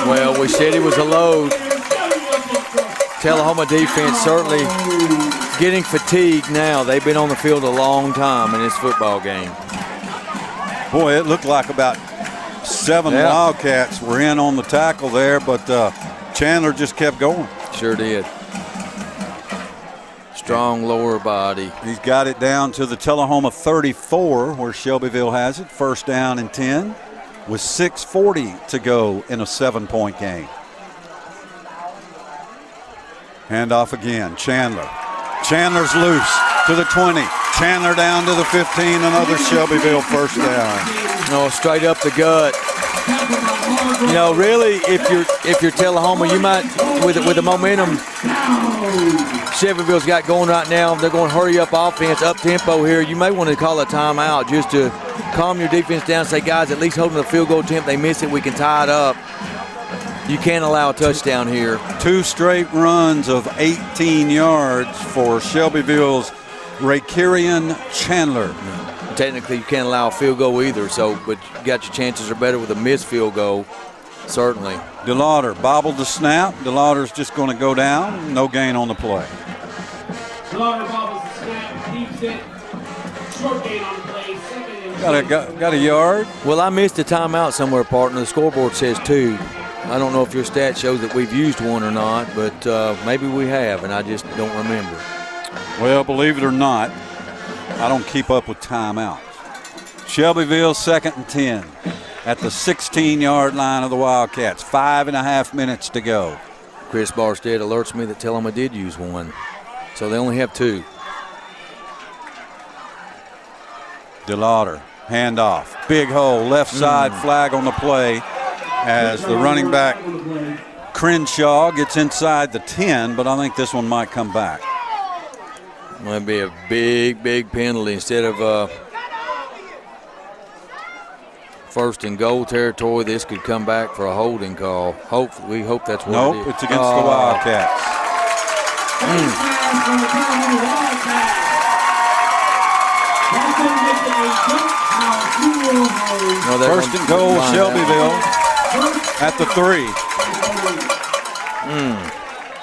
Well, we said he was a load. Tullahoma defense certainly getting fatigued now. They've been on the field a long time in this football game.
Boy, it looked like about 7 Wildcats were in on the tackle there, but Chandler just kept going.
Sure did. Strong lower body.
He's got it down to the Tullahoma 34 where Shelbyville has it. First down and 10 with 6:40 to go in a 7-point game. Handoff again, Chandler. Chandler's loose to the 20. Chandler down to the 15, another Shelbyville first down.
No, straight up the gut. You know, really, if you're Tullahoma, you might, with the momentum Shelbyville's got going right now, they're going to hurry up offense, up tempo here. You may want to call a timeout just to calm your defense down. Say, guys, at least holding a field goal attempt. They miss it, we can tie it up. You can't allow a touchdown here.
2 straight runs of 18 yards for Shelbyville's Rakarian Chandler.
Technically, you can't allow a field goal either, so but you got your chances are better with a missed field goal, certainly.
DeLauder bobbled the snap. DeLauder's just going to go down. No gain on the play.
DeLauder bobbles the snap, keeps it. Short gain on the play. Second and
Got a yard.
Well, I missed a timeout somewhere, partner. The scoreboard says 2. I don't know if your stat shows that we've used one or not, but maybe we have, and I just don't remember.
Well, believe it or not, I don't keep up with timeouts. Shelbyville 2nd and 10 at the 16-yard line of the Wildcats. 5.5 minutes to go.
Chris Barstead alerts me that Tullahoma did use one, so they only have 2.
DeLauder, handoff, big hole, left side flag on the play as the running back Crenshaw gets inside the 10, but I think this one might come back.
Might be a big, big penalty instead of 1st and goal territory. This could come back for a holding call. We hope that's what it is.
Nope, it's against the Wildcats.
No,
1st and goal, Shelbyville at the 3.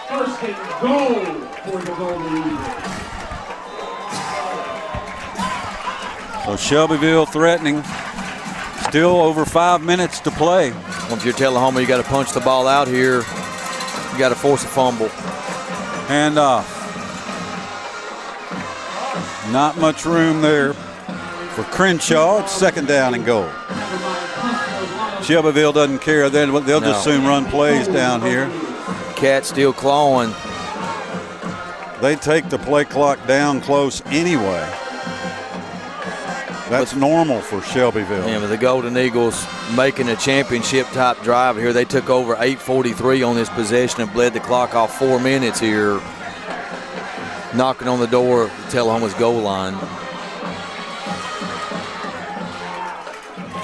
First and goal for the Golden Eagles.
So Shelbyville threatening. Still over 5 minutes to play.
Well, if you're Tullahoma, you got to punch the ball out here. You got to force a fumble.
Hand off. Not much room there for Crenshaw. It's 2nd down and goal. Shelbyville doesn't care. They'll just soon run plays down here.
Cat still clawing.
They take the play clock down close anyway. That's normal for Shelbyville.
Yeah, but the Golden Eagles making a championship-type drive here. They took over 8:43 on this possession and bled the clock off 4 minutes here, knocking on the door of Tullahoma's goal line.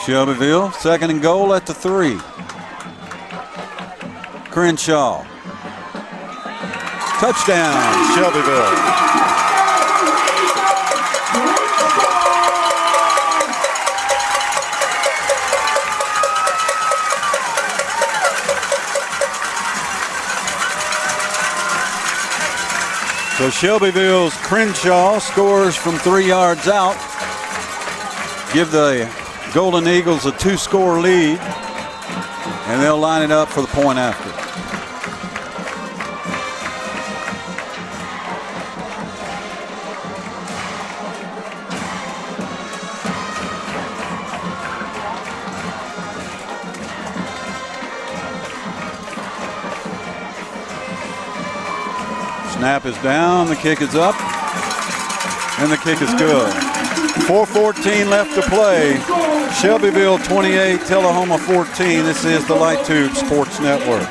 Shelbyville, 2nd and goal at the 3. Crenshaw. Touchdown, Shelbyville. So Shelbyville's Crenshaw scores from 3 yards out. Give the Golden Eagles a 2-score lead, and they'll line it up for the point after. Snap is down, the kick is up, and the kick is good. 4:14 left to play. Shelbyville 28, Tullahoma 14. This is the Light Tube Sports Network.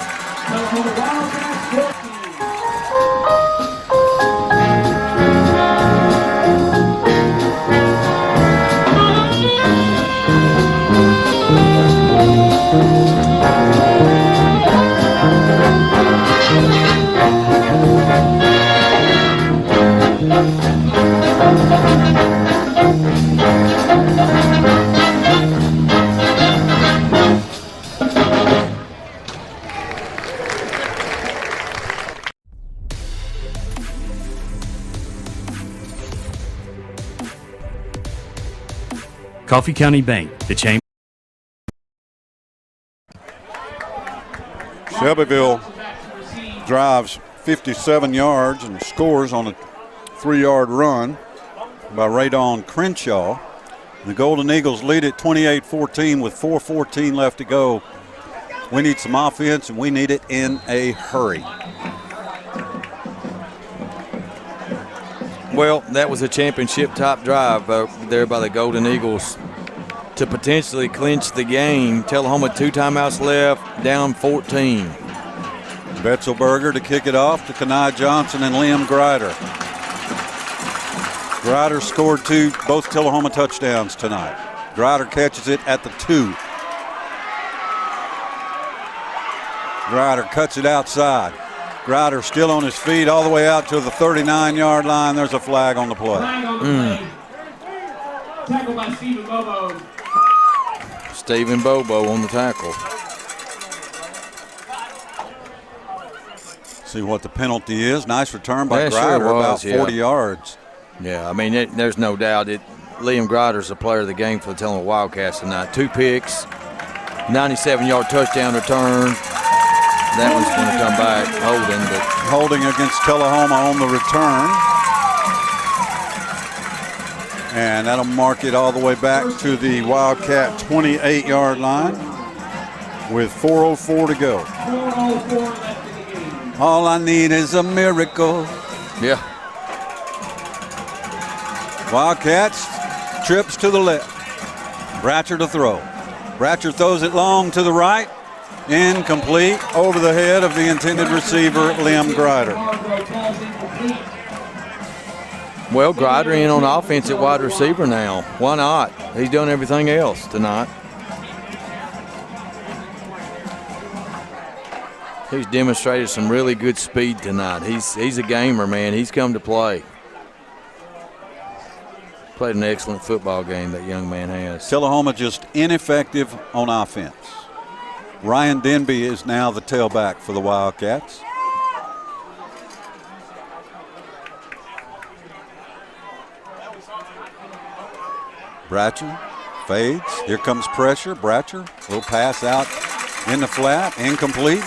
Coffee County Bank, the chamber.
Shelbyville drives 57 yards and scores on a 3-yard run by Radon Crenshaw. The Golden Eagles lead it 28-14 with 4:14 left to go. We need some offense, and we need it in a hurry.
Well, that was a championship-type drive there by the Golden Eagles to potentially clinch the game. Tullahoma 2 timeouts left, down 14.
Betzelberger to kick it off to Kenai Johnson and Liam Grider. Grider scored both Tullahoma touchdowns tonight. Grider catches it at the 2. Grider cuts it outside. Grider still on his feet all the way out to the 39-yard line. There's a flag on the play.
Tackle by Stephen Bobo.
Stephen Bobo on the tackle.
See what the penalty is. Nice return by
That
Grider,
sure was,
about 40 yards.
Yeah, I mean, there's no doubt Liam Grider's the player of the game for the Tullahoma Wildcats tonight. 2 picks, 97-yard touchdown return. That one's going to come back holding. But
holding against Tullahoma on the return. And that'll mark it all the way back to the Wildcat 28-yard line with 4:04 to go.
4:04 left in the game.
All I need is a miracle.
Yeah.
Wildcats trips to the left. Bratcher to throw. Bratcher throws it long to the right. Incomplete, over the head of the intended receiver, Liam Grider.
Well, Grider in on offense at wide receiver now. Why not? He's doing everything else tonight. He's demonstrated some really good speed tonight. He's a gamer, man. He's come to play. Played an excellent football game, that young man has.
Tullahoma just ineffective on offense. Ryan Denby is now the tailback for the Wildcats. Bratcher fades. Here comes pressure. Bratcher, little pass out in the flat, incomplete.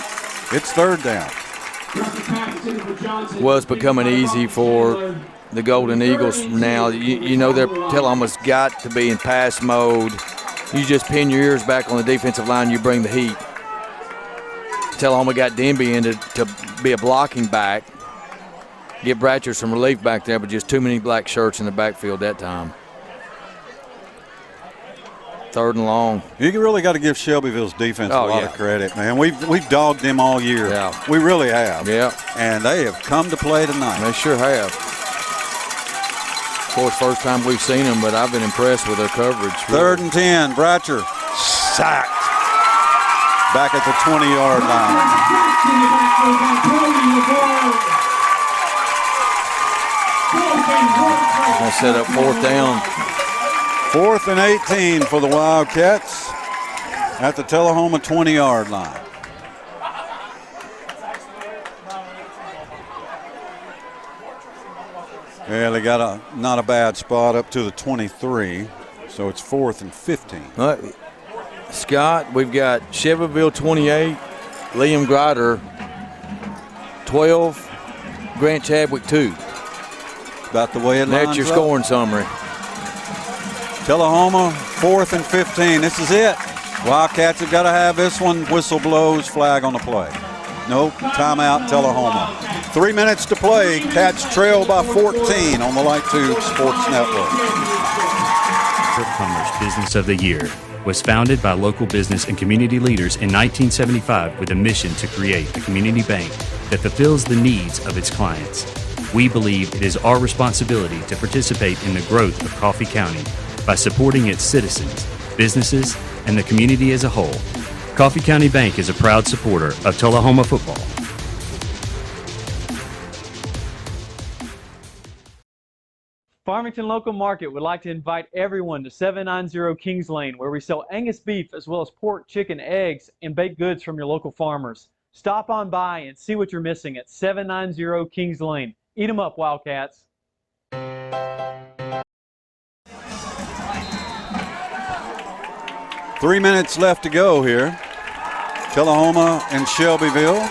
It's 3rd down.
Well, it's becoming easy for the Golden Eagles now. You know Tullahoma's got to be in pass mode. You just pin your ears back on the defensive line, you bring the heat. Tullahoma got Denby in to be a blocking back. Give Bratcher some relief back there, but just too many black shirts in the backfield that time. 3rd and long.
You really got to give Shelbyville's defense a lot of credit, man. We've dogged them all year.
Yeah.
We really have.
Yeah.
And they have come to play tonight.
They sure have. Of course, first time we've seen them, but I've been impressed with their coverage.
3rd and 10. Bratcher sacked. Back at the 20-yard line.
Gonna set up 4th down.
4th and 18 for the Wildcats at the Tullahoma 20-yard line. Yeah, they got not a bad spot up to the 23, so it's 4th and 15.
All right. Scott, we've got Shelbyville 28, Liam Grider 12, Grant Chadwick 2.
About the way it lines
That's your
up.
scoring summary.
Tullahoma 4th and 15. This is it. Wildcats have got to have this one. Whistle blows, flag on the play. Nope, timeout Tullahoma. 3 minutes to play. Cats trail by 14 on the Light Tube Sports Network.
Commerce Business of the Year was founded by local business and community leaders in 1975 with a mission to create a community bank that fulfills the needs of its clients. We believe it is our responsibility to participate in the growth of Coffee County by supporting its citizens, businesses, and the community as a whole. Coffee County Bank is a proud supporter of Tullahoma football.
Farmington Local Market would like to invite everyone to 790 Kings Lane, where we sell Angus beef as well as pork, chicken, eggs, and baked goods from your local farmers. Stop on by and see what you're missing at 790 Kings Lane. Eat 'em up, Wildcats.
3 minutes left to go here. Tullahoma and Shelbyville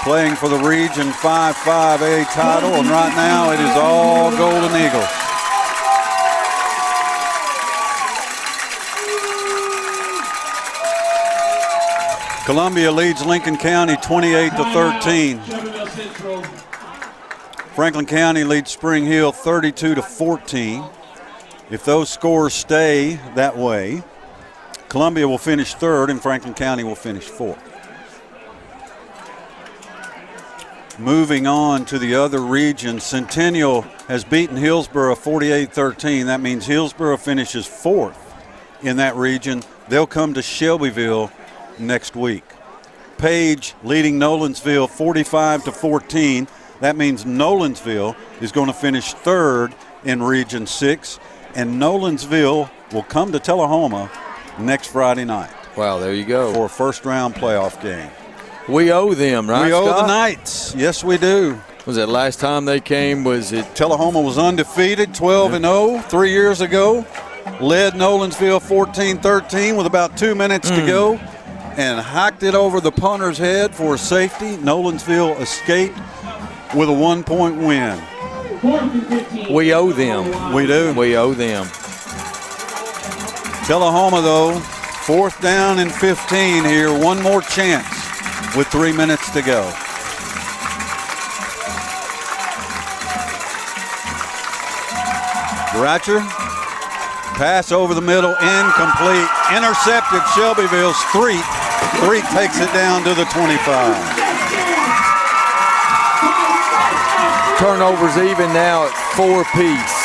playing for the Region 5-5A title, and right now it is all Golden Eagles. Columbia leads Lincoln County 28-13. Franklin County leads Spring Hill 32-14. If those scores stay that way, Columbia will finish third and Franklin County will finish fourth. Moving on to the other region, Centennial has beaten Hillsborough 48-13. That means Hillsborough finishes fourth in that region. They'll come to Shelbyville next week. Page leading Nolensville 45-14. That means Nolensville is going to finish third in Region 6, and Nolensville will come to Tullahoma next Friday night.
Wow, there you go.
For a first-round playoff game.
We owe them, right,
We owe
Scott?
the Knights. Yes, we do.
Was that last time they came? Was it?
Tullahoma was undefeated, 12-0, 3 years ago. Led Nolensville 14-13 with about 2 minutes to go and hacked it over the punter's head for a safety. Nolensville escaped with a 1-point win.
We owe them.
We do.
We owe them.
Tullahoma, though, 4th down and 15 here. One more chance with 3 minutes to go. Ratcher, pass over the middle, incomplete, intercepted. Shelbyville. Street takes it down to the 25.
Turnovers even now at 4 apiece.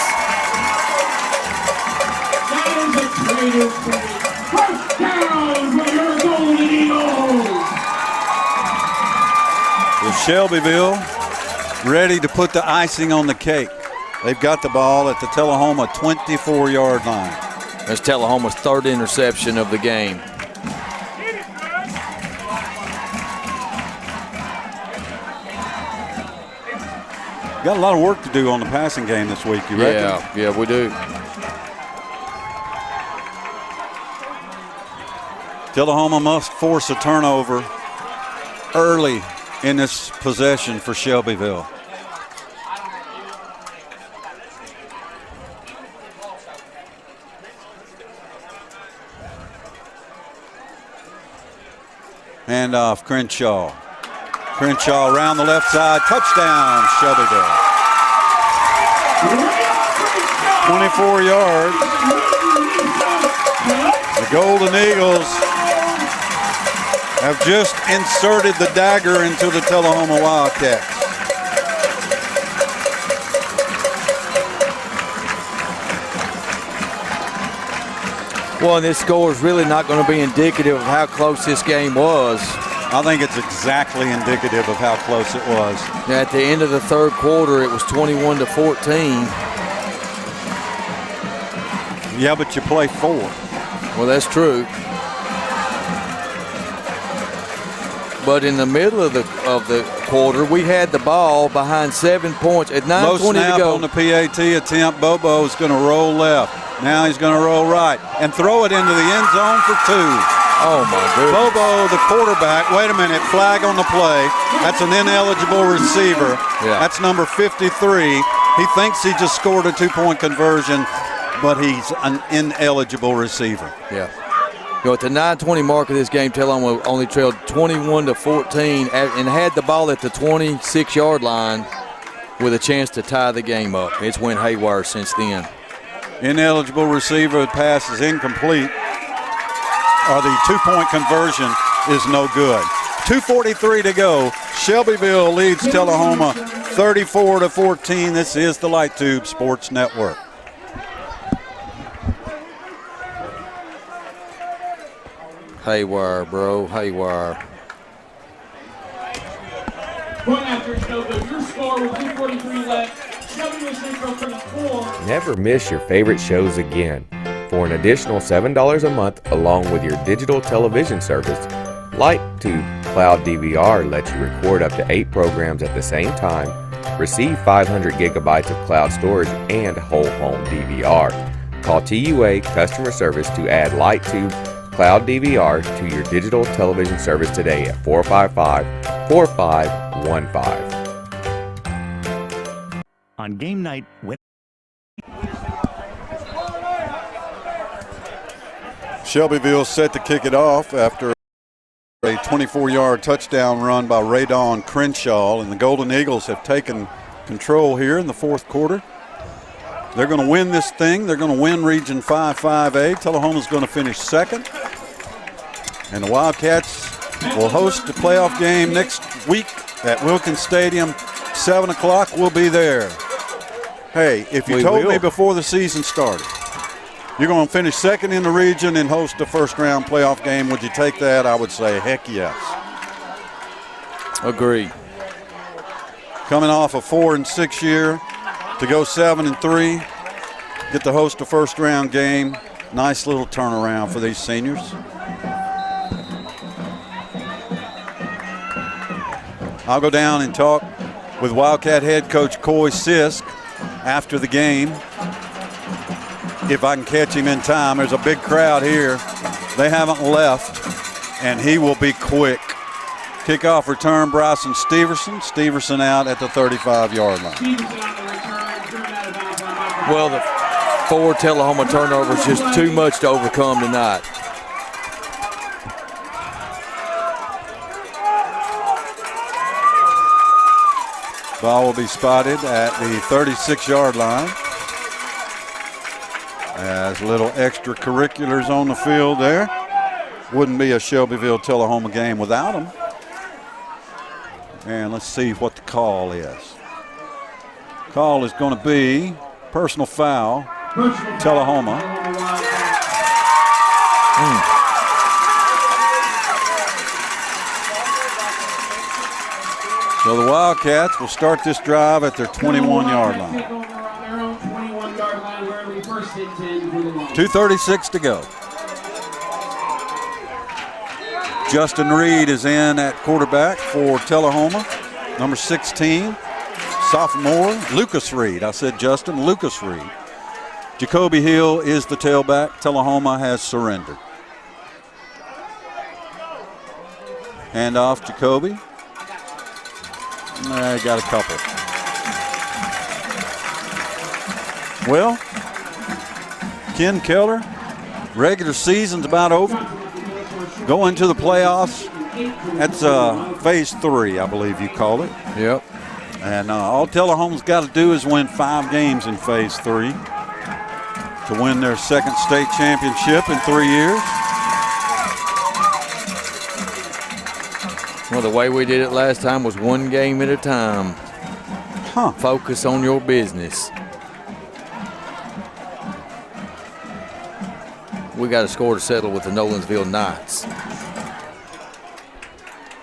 With Shelbyville ready to put the icing on the cake. They've got the ball at the Tullahoma 24-yard line.
That's Tullahoma's third interception of the game.
Got a lot of work to do on the passing game this week, you reckon?
Yeah, we do.
Tullahoma must force a turnover early in this possession for Shelbyville. Hand off Crenshaw. Crenshaw around the left side. Touchdown, Shelbyville. 24 yards. The Golden Eagles have just inserted the dagger into the Tullahoma Wildcats.
Well, this score is really not going to be indicative of how close this game was.
I think it's exactly indicative of how close it was.
At the end of the third quarter, it was 21-14.
Yeah, but you play 4.
Well, that's true. But in the middle of the quarter, we had the ball behind 7 points at 9:20 to go.
On the PAT attempt. Bobo is going to roll left. Now he's going to roll right and throw it into the end zone for 2.
Oh, my goodness.
Bobo, the quarterback. Wait a minute. Flag on the play. That's an ineligible receiver.
Yeah.
That's number 53. He thinks he just scored a 2-point conversion, but he's an ineligible receiver.
Yeah. You know, at the 9:20 mark of this game, Tullahoma only trailed 21-14 and had the ball at the 26-yard line with a chance to tie the game up. It's went haywire since then.
Ineligible receiver, pass is incomplete, or the 2-point conversion is no good. 2:43 to go. Shelbyville leads Tullahoma 34-14. This is the Light Tube Sports Network.
Haywire, bro, haywire.
Going after Shelbyville, your score with 2:43 left. Shelbyville Central 34.
Never miss your favorite shows again. For an additional $7 a month, along with your digital television service, LightTube Cloud DVR lets you record up to 8 programs at the same time, receive 500 gigabytes of cloud storage, and whole home DVR. Call TUA Customer Service to add LightTube Cloud DVR to your digital television service today at 455-4515.
On game night,
Shelbyville set to kick it off after a 24-yard touchdown run by Radon Crenshaw, and the Golden Eagles have taken control here in the fourth quarter. They're going to win this thing. They're going to win Region 5-5A. Tullahoma's going to finish second. And the Wildcats will host the playoff game next week at Wilkins Stadium. 7 o'clock, we'll be there. Hey, if you told me before the season started, you're going to finish second in the region and host the first-round playoff game, would you take that? I would say heck yes.
Agree.
Coming off a 4-6 year to go 7-3, get to host a first-round game. Nice little turnaround for these seniors. I'll go down and talk with Wildcat head coach Coy Sisk after the game, if I can catch him in time. There's a big crowd here. They haven't left, and he will be quick. Kickoff return, Bryson Steverson. Steverson out at the 35-yard line.
Well, the 4 Tullahoma turnovers, just too much to overcome tonight.
Ball will be spotted at the 36-yard line. As little extracurriculars on the field there. Wouldn't be a Shelbyville-Tullahoma game without them. And let's see what the call is. Call is going to be personal foul, Tullahoma. So the Wildcats will start this drive at their 21-yard line. 2:36 to go. Justin Reed is in at quarterback for Tullahoma. Number 16, sophomore, Lucas Reed. I said Justin, Lucas Reed. Jacoby Hill is the tailback. Tullahoma has surrendered. Hand off Jacoby. I got a couple. Well, Ken Keller, regular season's about over. Going to the playoffs. That's phase 3, I believe you call it.
Yep.
And all Tullahoma's got to do is win 5 games in phase 3 to win their second state championship in 3 years.
Well, the way we did it last time was 1 game at a time. Focus on your business. We got a score to settle with the Nolensville Knights.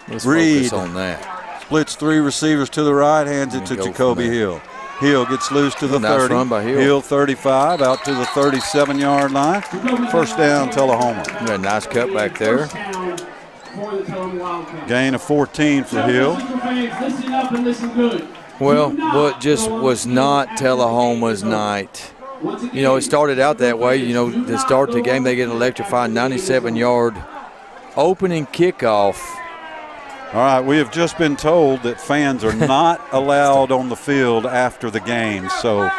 Let's
Reed
focus on that.
Splits 3 receivers to the right, hands it to Jacoby Hill. Hill gets loose to the
Nice
30.
run by Hill.
Hill 35 out to the 37-yard line. First down, Tullahoma.
Got a nice cut back there.
Gain of 14 for Hill.
Well, what just was not Tullahoma's night. You know, it started out that way. You know, to start the game, they get an electrified 97-yard opening kickoff.
All right, we have just been told that fans are not allowed on the field after the game, so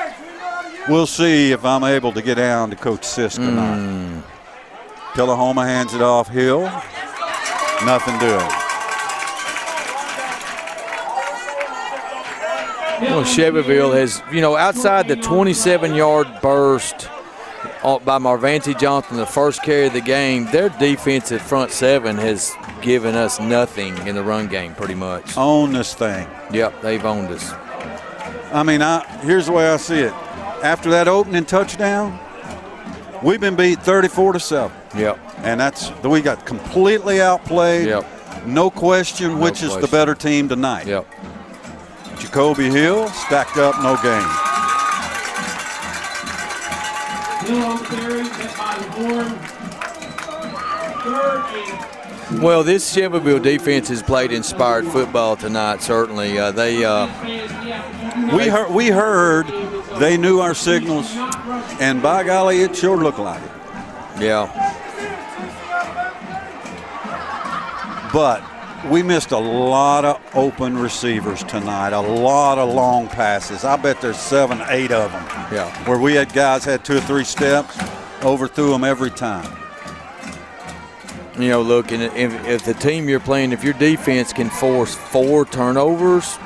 we'll see if I'm able to get down to Coach Sisk tonight. Tullahoma hands it off Hill. Nothing doing.
Well, Shelbyville has, you know, outside the 27-yard burst by Marvanti Johnson, the first carry of the game, their defensive front 7 has given us nothing in the run game pretty much.
Own this thing.
Yep, they've owned us.
I mean, here's the way I see it. After that opening touchdown, we've been beat 34-7.
Yep.
And we got completely outplayed.
Yep.
No question which is the better team tonight.
Yep.
Jacoby Hill stacked up, no gain.
Well, this Shelbyville defense has played inspired football tonight. Certainly,
we heard they knew our signals, and by golly, it sure looked like it.
Yeah.
But we missed a lot of open receivers tonight, a lot of long passes. I bet there's 7, 8 of them.
Yeah.
Where we had guys had 2 or 3 steps, overthrew them every time.
You know, look, and if the team you're playing, if your defense can force 4 turnovers,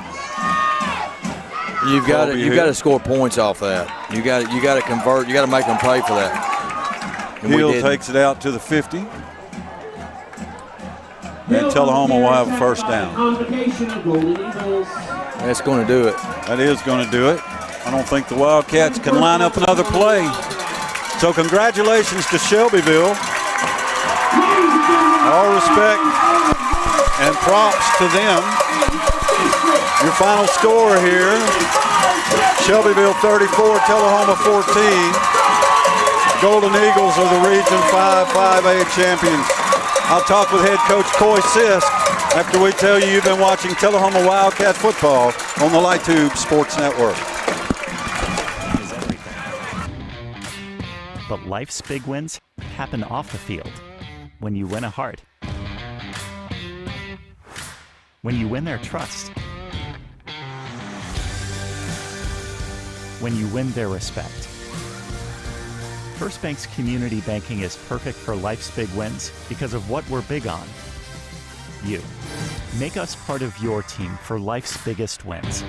You've got to score points off that. You got to convert. You got to make them pay for that. And
Hill takes it out to the 50. And Tullahoma will have a first down.
That's going to do it.
That is going to do it. I don't think the Wildcats can line up another play. So congratulations to Shelbyville. All respect and props to them. Your final score here, Shelbyville 34, Tullahoma 14. Golden Eagles are the Region 5 5A champions. I'll talk with head coach Coy Sisk after we tell you you've been watching Tullahoma Wildcat Football on the LightTube Sports Network.
But life's big wins happen off the field. When you win a heart. When you win their trust. When you win their respect. First Bank's community banking is perfect for life's big wins because of what we're big on. You. Make us part of your team for life's biggest wins.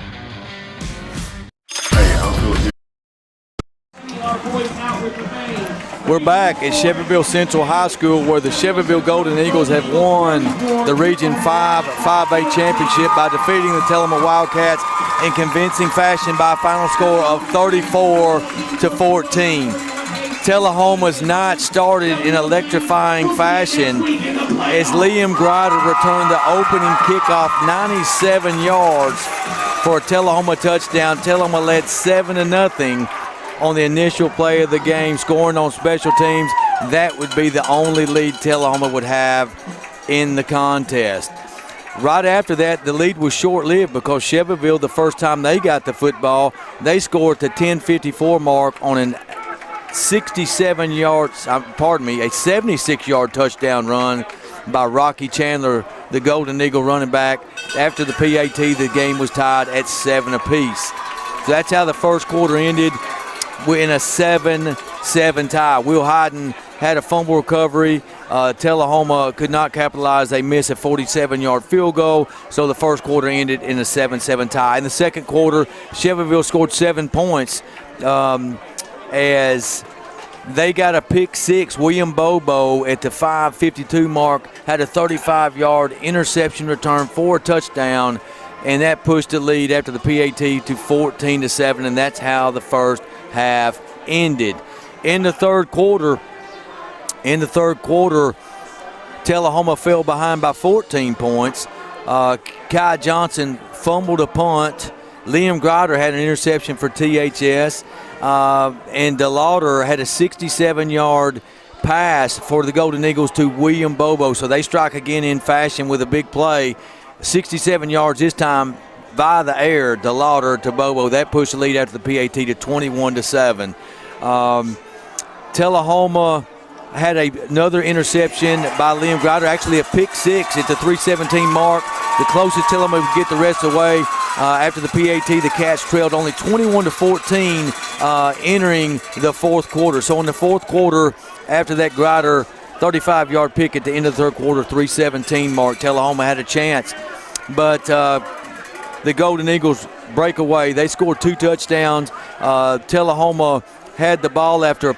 We're back at Shelbyville Central High School, where the Shelbyville Golden Eagles have won the Region 5 5A championship by defeating the Tullahoma Wildcats in convincing fashion by a final score of 34-14. Tullahoma's night started in electrifying fashion as Liam Grider returned the opening kickoff 97 yards for a Tullahoma touchdown. Tullahoma led 7-0 on the initial play of the game, scoring on special teams. That would be the only lead Tullahoma would have in the contest. Right after that, the lead was short-lived because Shelbyville, the first time they got the football, they scored at the 10:54 mark on a 76-yard touchdown run by Rocky Chandler, the Golden Eagle running back. After the PAT, the game was tied at 7 apiece. So that's how the first quarter ended. We're in a 7-7 tie. Will Hyden had a fumble recovery. Tullahoma could not capitalize. They missed a 47-yard field goal, so the first quarter ended in a 7-7 tie. In the second quarter, Shelbyville scored 7 points as they got a pick six. William Bobo at the 5:52 mark had a 35-yard interception return for a touchdown, and that pushed the lead after the PAT to 14-7, and that's how the first half ended. In the third quarter, Tullahoma fell behind by 14 points. Kai Johnson fumbled a punt. Liam Grider had an interception for THS. And DeLauder had a 67-yard pass for the Golden Eagles to William Bobo. So they strike again in fashion with a big play. 67 yards this time via the air, DeLauder to Bobo. That pushed the lead after the PAT to 21-7. Tullahoma had another interception by Liam Grider, actually a pick six at the 3:17 mark. The closest Tullahoma would get the rest of the way. After the PAT, the Cats trailed only 21-14 entering the fourth quarter. So in the fourth quarter, after that Grider 35-yard pick at the end of the third quarter, 3:17 mark, Tullahoma had a chance. But the Golden Eagles break away. They scored 2 touchdowns. Tullahoma had the ball after a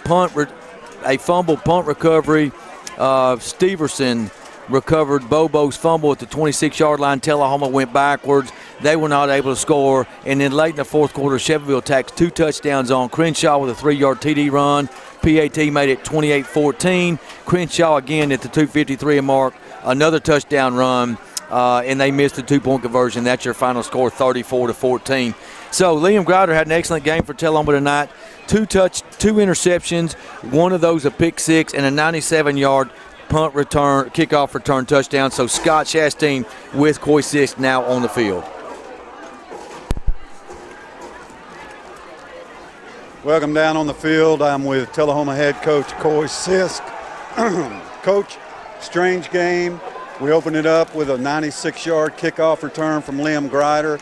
fumble punt recovery. Steverson recovered Bobo's fumble at the 26-yard line. Tullahoma went backwards. They were not able to score. And then late in the fourth quarter, Shelbyville tacked 2 touchdowns on Crenshaw with a 3-yard TD run. PAT made it 28-14. Crenshaw again at the 2:53 mark, another touchdown run, and they missed the 2-point conversion. That's your final score, 34-14. So Liam Grider had an excellent game for Tullahoma tonight. 2 interceptions, one of those a pick six, and a 97-yard kickoff return touchdown. So Scott Chastain with Coy Sisk now on the field.
Welcome down on the field. I'm with Tullahoma head coach Coy Sisk. Coach, strange game. We open it up with a 96-yard kickoff return from Liam Grider.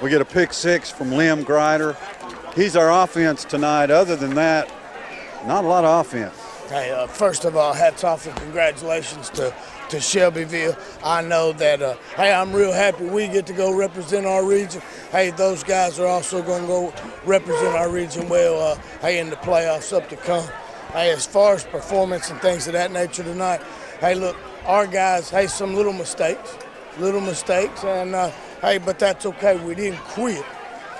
We get a pick six from Liam Grider. He's our offense tonight. Other than that, not a lot of offense.
Hey, first of all, hats off and congratulations to Shelbyville. I know that, hey, I'm real happy we get to go represent our region. Hey, those guys are also going to go represent our region well, hey, in the playoffs up to come. Hey, as far as performance and things of that nature tonight, hey, look, our guys, hey, some little mistakes, and, hey, but that's okay. We didn't quit,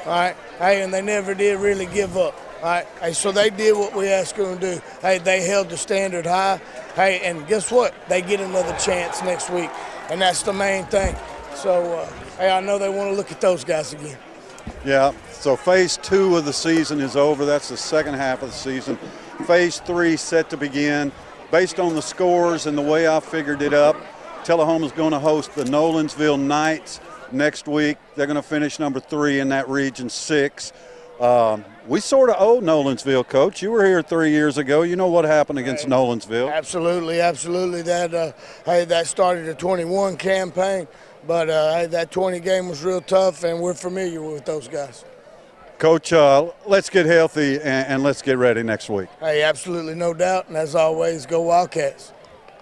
all right? Hey, and they never did really give up. All right, hey, so they did what we asked them to do. Hey, they held the standard high. Hey, and guess what? They get another chance next week, and that's the main thing. So, hey, I know they want to look at those guys again.
Yeah, so phase 2 of the season is over. That's the second half of the season. Phase 3 set to begin. Based on the scores and the way I figured it up, Tullahoma's going to host the Nolensville Knights next week. They're going to finish number 3 in that region 6. We sort of owe Nolensville, Coach. You were here 3 years ago. You know what happened against Nolensville. Absolutely. That hey, that started a 21 campaign, but hey, that 20 game was real tough, and we're familiar with those guys. Coach, let's get healthy and let's get ready next week. Hey, absolutely, no doubt, and as always, go Wildcats.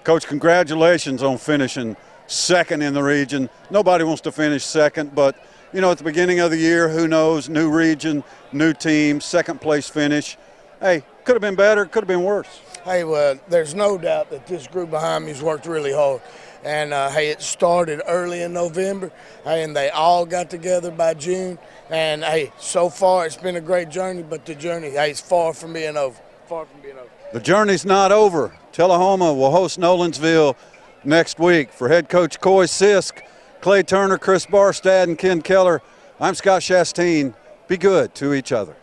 Coach, congratulations on finishing second in the region. Nobody wants to finish second, but you know, at the beginning of the year, who knows, new region, new team, second place finish. Hey, could have been better, could have been worse. Hey, well, there's no doubt that this group behind me has worked really hard. And, hey, it started early in November, and they all got together by June. And, hey, so far it's been a great journey, but the journey, hey, it's far from being over. The journey's not over. Tullahoma will host Nolensville next week. For head coach Coy Sisk, Clay Turner, Chris Barstad, and Ken Keller, I'm Scott Chastain. Be good to each other.